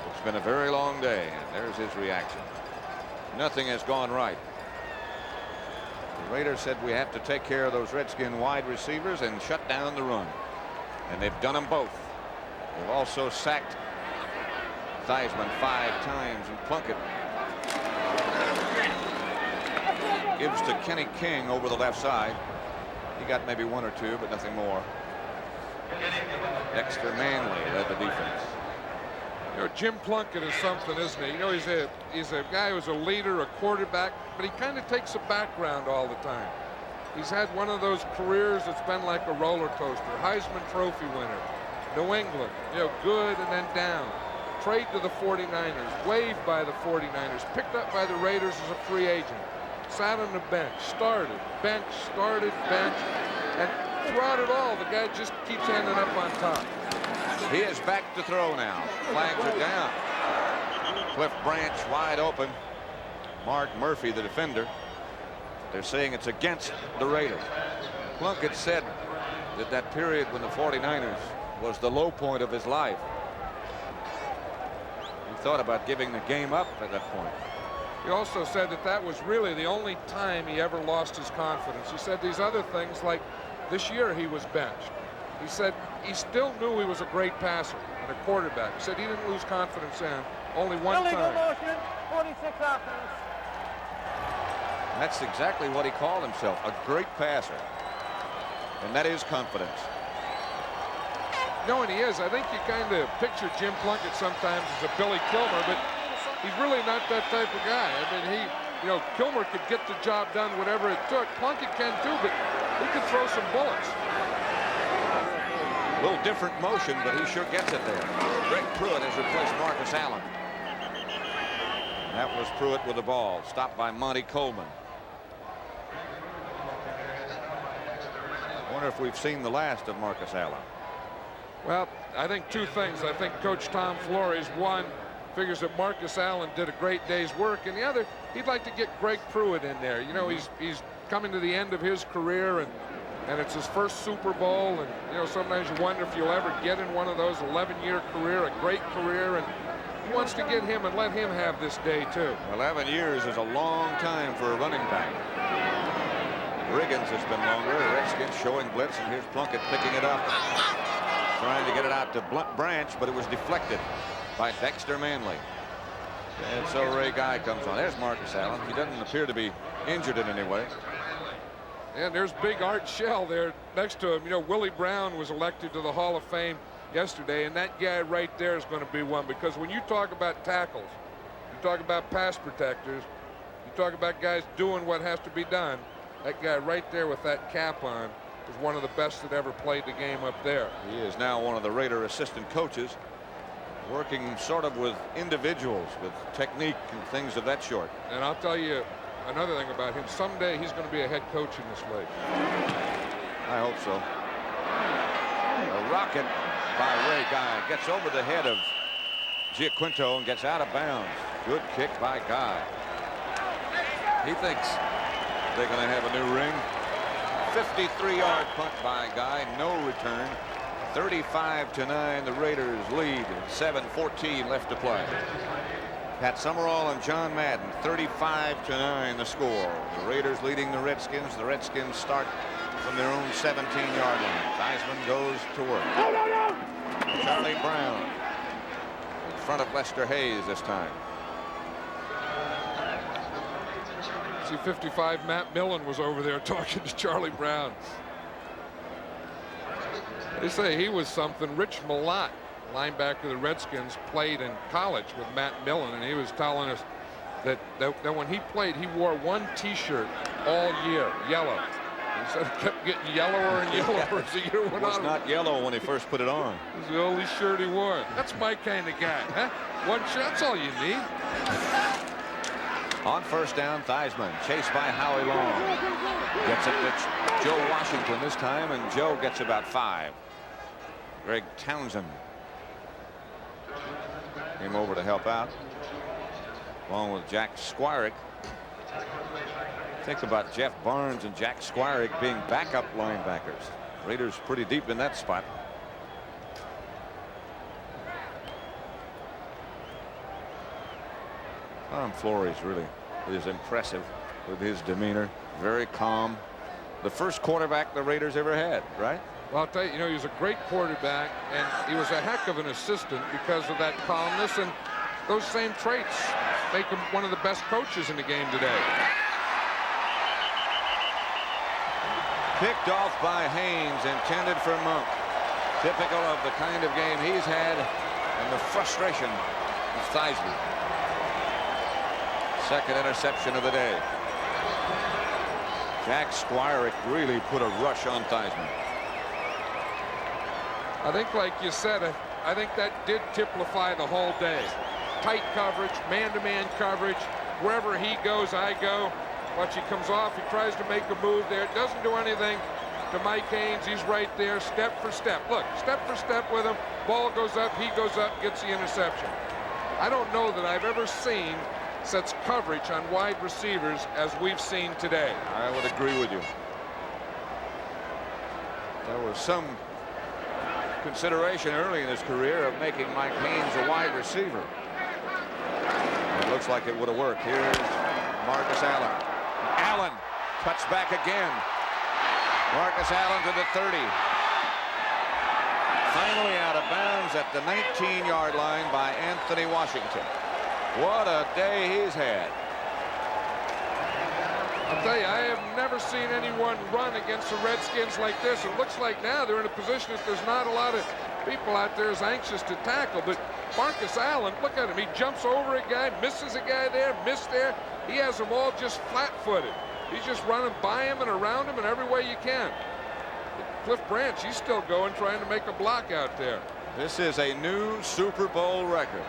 it's been a very long day, and there's his reaction. Nothing has gone right. The Raiders said we have to take care of those Redskin wide receivers and shut down the run. And they've done them both. They've also sacked Theismann 5 times, and Plunkett gives to Kenny King over the left side. He got maybe 1 or 2, but nothing more. Dexter Manley led the defense. You know, Jim Plunkett is something, isn't he? You know, he's a guy who's a leader, a quarterback, but he kind of takes a background all the time. He's had one of those careers that's been like a roller coaster. Heisman Trophy winner, New England, you know, good and then down. Trade to the 49ers, waived by the 49ers, picked up by the Raiders as a free agent. Sat on the bench, started, bench, and throughout it all, the guy just keeps ending up on top. He is back to throw now. Flags are down. Cliff Branch wide open. Mark Murphy, the defender. They're saying it's against the Raiders. Plunkett said that that period when the 49ers was the low point of his life. He thought about giving the game up at that point. He also said that that was really the only time he ever lost his confidence. He said these other things, like this year he was benched. He said he still knew he was a great passer and a quarterback. He said he didn't lose confidence in only one Illegal time. motion, 46 offense. That's exactly what he called himself, a great passer. And that is confidence. No, and he is. I think you kind of picture Jim Plunkett sometimes as a Billy Kilmer, but he's really not that type of guy. I mean, you know, Kilmer could get the job done, whatever it took. Plunkett can too, but he could throw some bullets. A little different motion, but he sure gets it there. Greg Pruitt has replaced Marcus Allen. That was Pruitt with the ball, stopped by Monty Coleman. I wonder if we've seen the last of Marcus Allen. Well, I think 2 things. I think Coach Tom Flores, one, figures that Marcus Allen did a great day's work, and the other, he'd like to get Greg Pruitt in there. You know, he's coming to the end of his career, and it's his first Super Bowl, and you know, sometimes you wonder if you'll ever get in one of those. 11-year career, a great career, and he wants to get him and let him have this day too. 11 years is a long time for a running back. Riggins has been longer. The Redskins showing blitz, and here's Plunkett picking it up, trying to get it out to Branch, but it was deflected by Dexter Manley. And so Ray Guy comes on. There's Marcus Allen. He doesn't appear to be injured in any way. And there's big Art Shell there next to him. You know, Willie Brown was elected to the Hall of Fame yesterday, and that guy right there is going to be one, because when you talk about tackles, you talk about pass protectors, you talk about guys doing what has to be done, that guy right there with that cap on is one of the best that ever played the game up there. He is now one of the Raider assistant coaches, working sort of with individuals with technique and things of that sort. And I'll tell you another thing about him. Someday he's going to be a head coach in this league. I hope so. A rocket by Ray Guy gets over the head of Giaquinto and gets out of bounds. Good kick by Guy. He thinks they're going to have a new ring. 53-yard punt by Guy, no return. 35-9, the Raiders lead. 7:14 left to play. Pat Summerall and John Madden, 35-9 the score. The Raiders leading the Redskins. The Redskins start from their own 17-yard line. Theismann goes to work. Charlie Brown in front of Lester Hayes this time. See, 55, Matt Millen was over there talking to Charlie Brown. They say he was something. Rich Malott, linebacker of the Redskins, played in college with Matt Millen, and he was telling us that when he played, he wore one T-shirt all year, yellow. He said it kept getting yellower and yellower as the year went on. It was not yellow when he first put it on. It was the only shirt he wore. That's my kind of guy, huh? One shirt, that's all you need. On first down, Theismann chased by Howie Long. Gets it to Joe Washington this time, and Joe gets about 5. Greg Townsend came over to help out, along with Jack Squirek. Think about Jeff Barnes and Jack Squirek being backup linebackers. Raiders pretty deep in that spot. Tom Flores really is impressive with his demeanor. Very calm. The first quarterback the Raiders ever had, right? Well, I'll tell you, he was a great quarterback, and he was a heck of an assistant because of that calmness, and those same traits make him one of the best coaches in the game today. Picked off by Haynes, intended for Monk. Typical of the kind of game he's had and the frustration of Theismann. Second interception of the day. Jack Squirek really put a rush on Thiessmann. I think, like you said, I think that did typify the whole day. Tight coverage, man-to-man coverage. Wherever he goes, I go. Watch, he comes off, he tries to make a move there. Doesn't do anything to Mike Haynes. He's right there, step for step. Look, step for step with him. Ball goes up, he goes up, gets the interception. I don't know that I've ever seen such coverage on wide receivers as we've seen today. I would agree with you. There was some consideration early in his career of making Mike Haynes a wide receiver. It looks like it would have worked. Here's Marcus Allen. Allen cuts back again. Marcus Allen to the 30. Finally out of bounds at the 19-yard line by Anthony Washington. What a day he's had. I'll tell you, I have never seen anyone run against the Redskins like this. It looks like now they're in a position that there's not a lot of people out there as anxious to tackle. But Marcus Allen, look at him. He jumps over a guy, misses a guy there, missed there. He has them all just flat-footed. He's just running by him and around him in every way you can. Cliff Branch, he's still going, trying to make a block out there. This is a new Super Bowl record.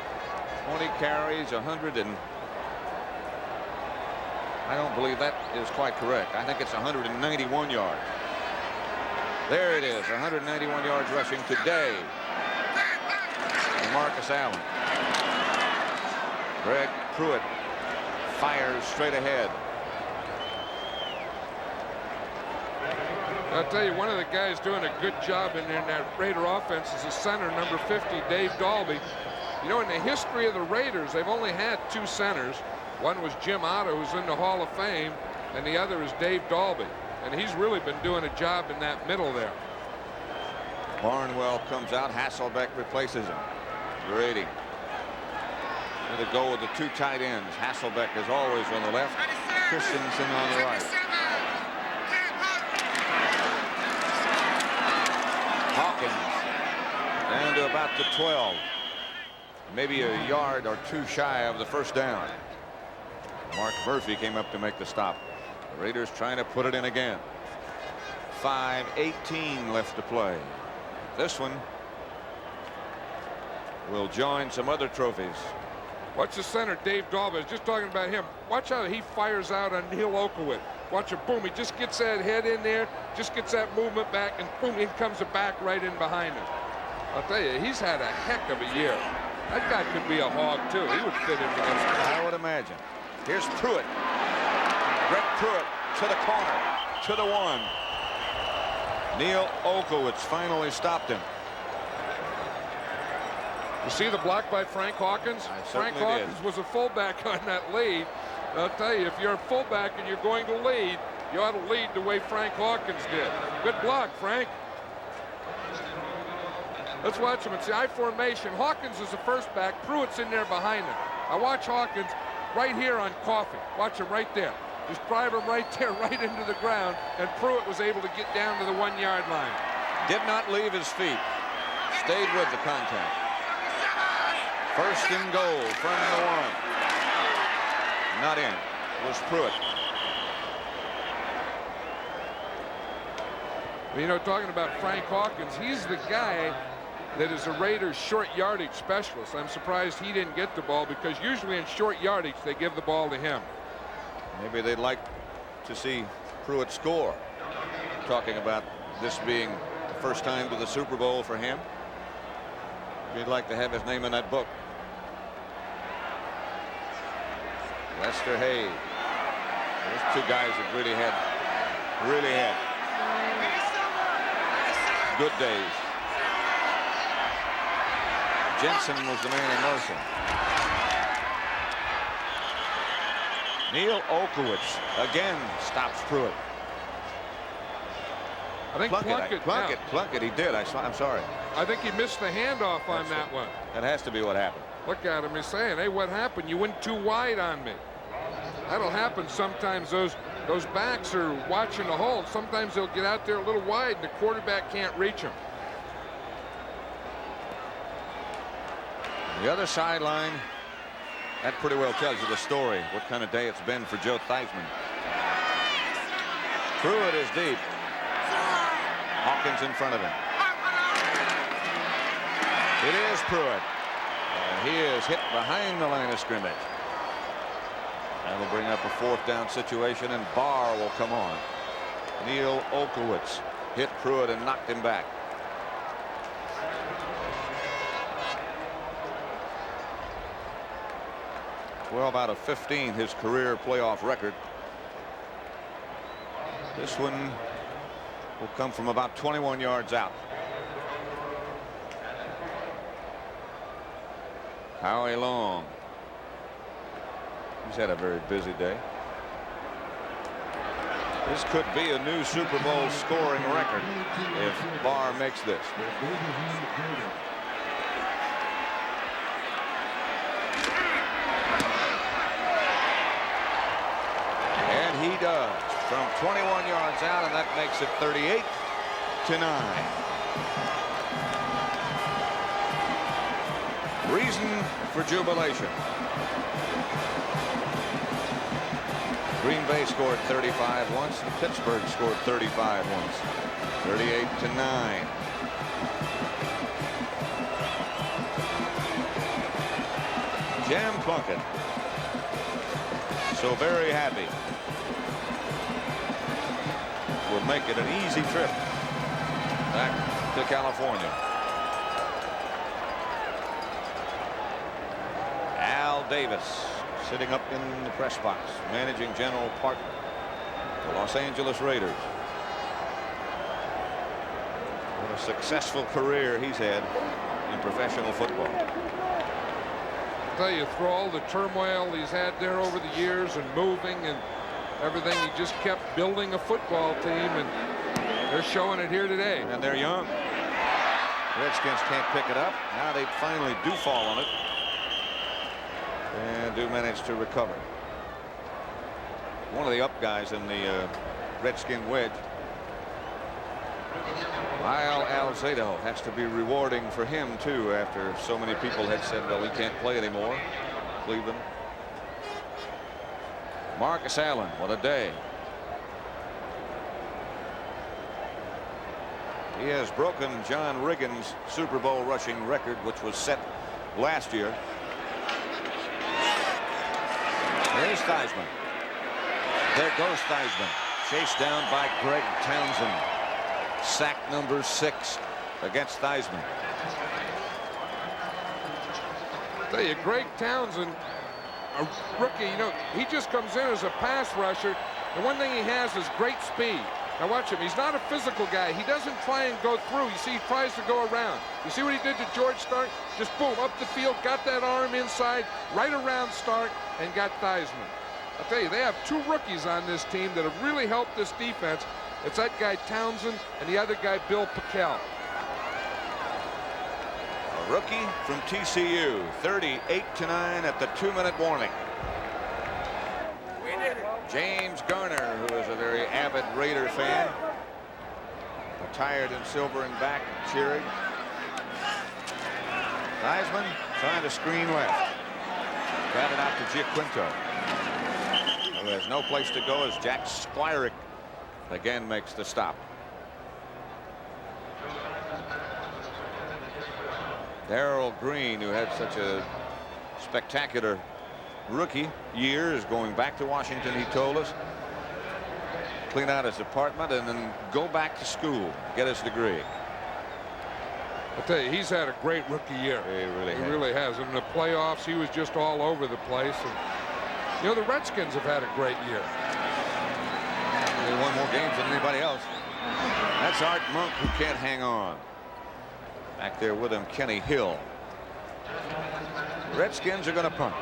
20 carries, 100 and... I don't believe that is quite correct. I think it's 191 yards. There it is, 191 yards rushing today. Marcus Allen. Greg Pruitt fires straight ahead. I'll tell you, one of the guys doing a good job in that Raider offense is the center, number 50, Dave Dalby. You know, in the history of the Raiders, they've only had two centers. One was Jim Otto, who's in the Hall of Fame, and the other is Dave Dalby. And he's really been doing a job in that middle there. Barnwell comes out. Hasselbeck replaces him. Grady. And to go with the two tight ends. Hasselbeck is always on the left. Christensen on the right. Hawkins down to about the 12. Maybe a yard or two shy of the first down. Mark Murphy came up to make the stop. The Raiders trying to put it in again. 5:18 left to play. This one will join some other trophies. Watch the center, Dave Dalby. I was just talking about him. Watch how he fires out on Neil Okowitz. Watch it, boom. He just gets that head in there, just gets that movement back, and boom, in comes the back right in behind him. I'll tell you, he's had a heck of a year. That guy could be a hog, too. He would fit in against him. I would imagine. Here's Pruitt. Greg Pruitt to the corner, to the 1. Neil Okowitz finally stopped him. You see the block by Frank Hawkins? Frank Hawkins was a fullback on that lead. I'll tell you, if you're a fullback and you're going to lead, you ought to lead the way Frank Hawkins did. Good block, Frank. Let's watch him. It's the I formation. Hawkins is the first back. Pruitt's in there behind him. Now watch Hawkins right here on Coffey. Watch him right there. Just drive him right there, right into the ground, and Pruitt was able to get down to the 1-yard line. Did not leave his feet. Stayed with the contact. First and goal from the 1. Not in. It was Pruitt. You know, talking about Frank Hawkins, he's the guy that is a Raiders short yardage specialist. I'm surprised he didn't get the ball, because usually in short yardage they give the ball to him. Maybe they'd like to see Pruitt score. Talking about this being the first time to the Super Bowl for him. He'd like to have his name in that book. Lester Hayes. Those two guys that really had good days. Jensen was the man in motion. Neil Okowitz again stops Pruitt. I think Plunkett, he did. I'm sorry. I think he missed the handoff on that one. That has to be what happened. Look at him. He's saying, hey, what happened? You went too wide on me. That'll happen sometimes. Those backs are watching the hole. Sometimes they'll get out there a little wide and the quarterback can't reach them. The other sideline, that pretty well tells you the story, what kind of day it's been for Joe Theismann. Pruitt is deep. Hawkins in front of him. It is Pruitt. And he is hit behind the line of scrimmage. That'll bring up a 4th down situation, and Barr will come on. Neil Olkowitz hit Pruitt and knocked him back. Well, out of 15, his career playoff record. This one will come from about 21 yards out. Howie Long. He's had a very busy day. This could be a new Super Bowl scoring record if Barr makes this. And he does from 21 yards out, and that makes it 38-9. Reason for jubilation. Green Bay scored 35 once, and Pittsburgh scored 35 once. 38-9. Jam Plunkett. So very happy. Will make it an easy trip back to California. Al Davis sitting up in the press box, managing general partner, the Los Angeles Raiders. What a successful career he's had in professional football. I'll tell you, through all the turmoil he's had there over the years and moving and everything, he just kept building a football team, and they're showing it here today. And they're young. Redskins can't pick it up. Now they finally do fall on it and do manage to recover. One of the up guys in the Redskin wedge, Lyle Alzado, has to be rewarding for him too, after so many people had said, well, he can't play anymore. Cleveland. Marcus Allen, what a day. He has broken John Riggins' Super Bowl rushing record, which was set last year. There's Thiessmann. There goes Thiessmann. Chased down by Greg Townsend. Sack number 6 against Thiessmann. I tell you, Greg Townsend, a rookie, you know, he just comes in as a pass rusher. The one thing he has is great speed. Now watch him. He's not a physical guy. He doesn't try and go through. You see, he tries to go around. You see what he did to George Stark? Just boom, up the field, got that arm inside, right around Stark, and got Thiessmann. I'll tell you, they have 2 rookies on this team that have really helped this defense. It's that guy Townsend and the other guy, Bill Pickel. A rookie from TCU, 38-9 at the 2-minute warning. James Garner, who is a very avid Raider fan, attired in silver and back, cheering. Thiessmann trying to screen left. Got it out to Giaquinto, who has no place to go as Jack Squirek again makes the stop. Darrell Green, who had such a spectacular rookie year, is going back to Washington, he told us. Clean out his apartment and then go back to school, get his degree. I'll tell you, he's had a great rookie year. He really has. In the playoffs, he was just all over the place. And, you know, the Redskins have had a great year. They won more games than anybody else. That's Art Monk, who can't hang on. Back there with him, Kenny Hill. Redskins are going to punt.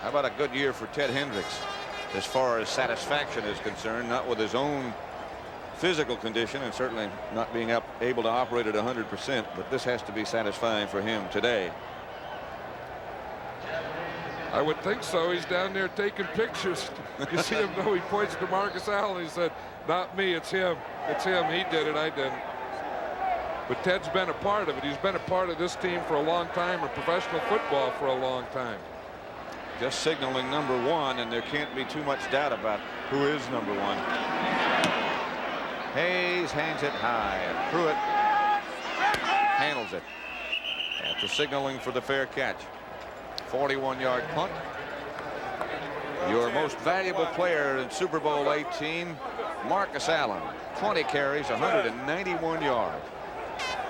How about a good year for Ted Hendricks as far as satisfaction is concerned, not with his own physical condition and certainly not being able to operate at 100%, but this has to be satisfying for him today. I would think so. He's down there taking pictures. You see him though, he points to Marcus Allen. He said, not me, it's him. It's him. He did it, I didn't. But Ted's been a part of it. He's been a part of this team for a long time, or professional football for a long time. Just signaling number 1, and there can't be too much doubt about who is number 1. Hayes hands it high, and Pruitt handles it after signaling for the fair catch. 41-yard punt. Your most valuable player in Super Bowl 18, Marcus Allen, 20 carries, 191 yards.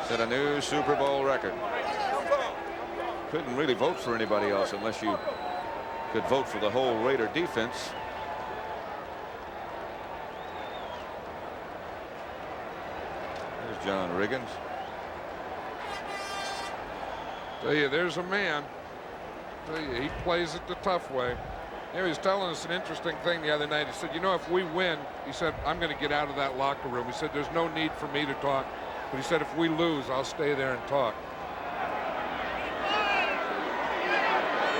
Set a new Super Bowl record. Couldn't really vote for anybody else unless you could vote for the whole Raider defense. There's John Riggins. Tell you, there's a man. Tell you, he plays it the tough way. You know, he was telling us an interesting thing the other night. He said, you know, if we win, he said, I'm going to get out of that locker room. He said, there's no need for me to talk. But he said, if we lose, I'll stay there and talk.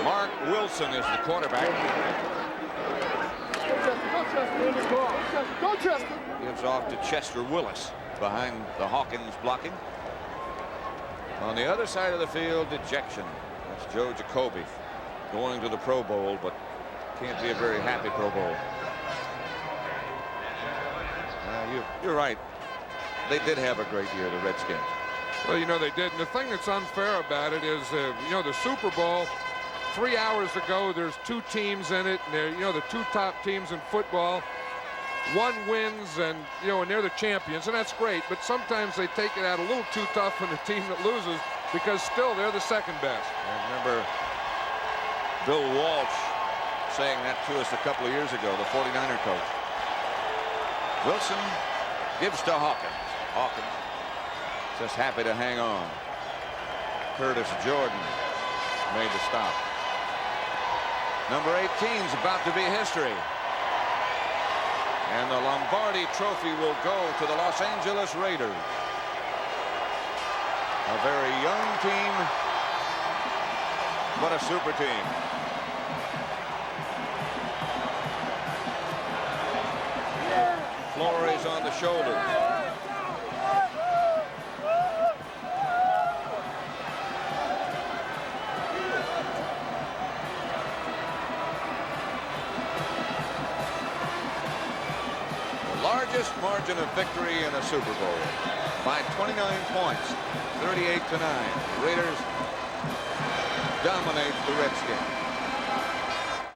Mark Wilson is the quarterback. Go Chester. Gives off to Chester Willis behind the Hawkins blocking. On the other side of the field, dejection. That's Joe Jacoby going to the Pro Bowl, but can't be a very happy Pro Bowl. You're right. They did have a great year, the Redskins. Well, you know, they did. And the thing that's unfair about it is, you know, the Super Bowl, 3 hours ago, there's 2 teams in it. And they're, you know, the 2 top teams in football. One wins, and, you know, and they're the champions, and that's great. But sometimes they take it out a little too tough on the team that loses, because still they're the second best. I remember Bill Walsh saying that to us a couple of years ago, the 49er coach. Wilson gives to Hawkins. Hawkins just happy to hang on. Curtis Jordan made the stop. Number 18's about to be history. And the Lombardi Trophy will go to the Los Angeles Raiders. A very young team, but a super team. Flores on the shoulder. Largest margin of victory in a Super Bowl by 29 points, 38-9. The Raiders dominate the Redskins.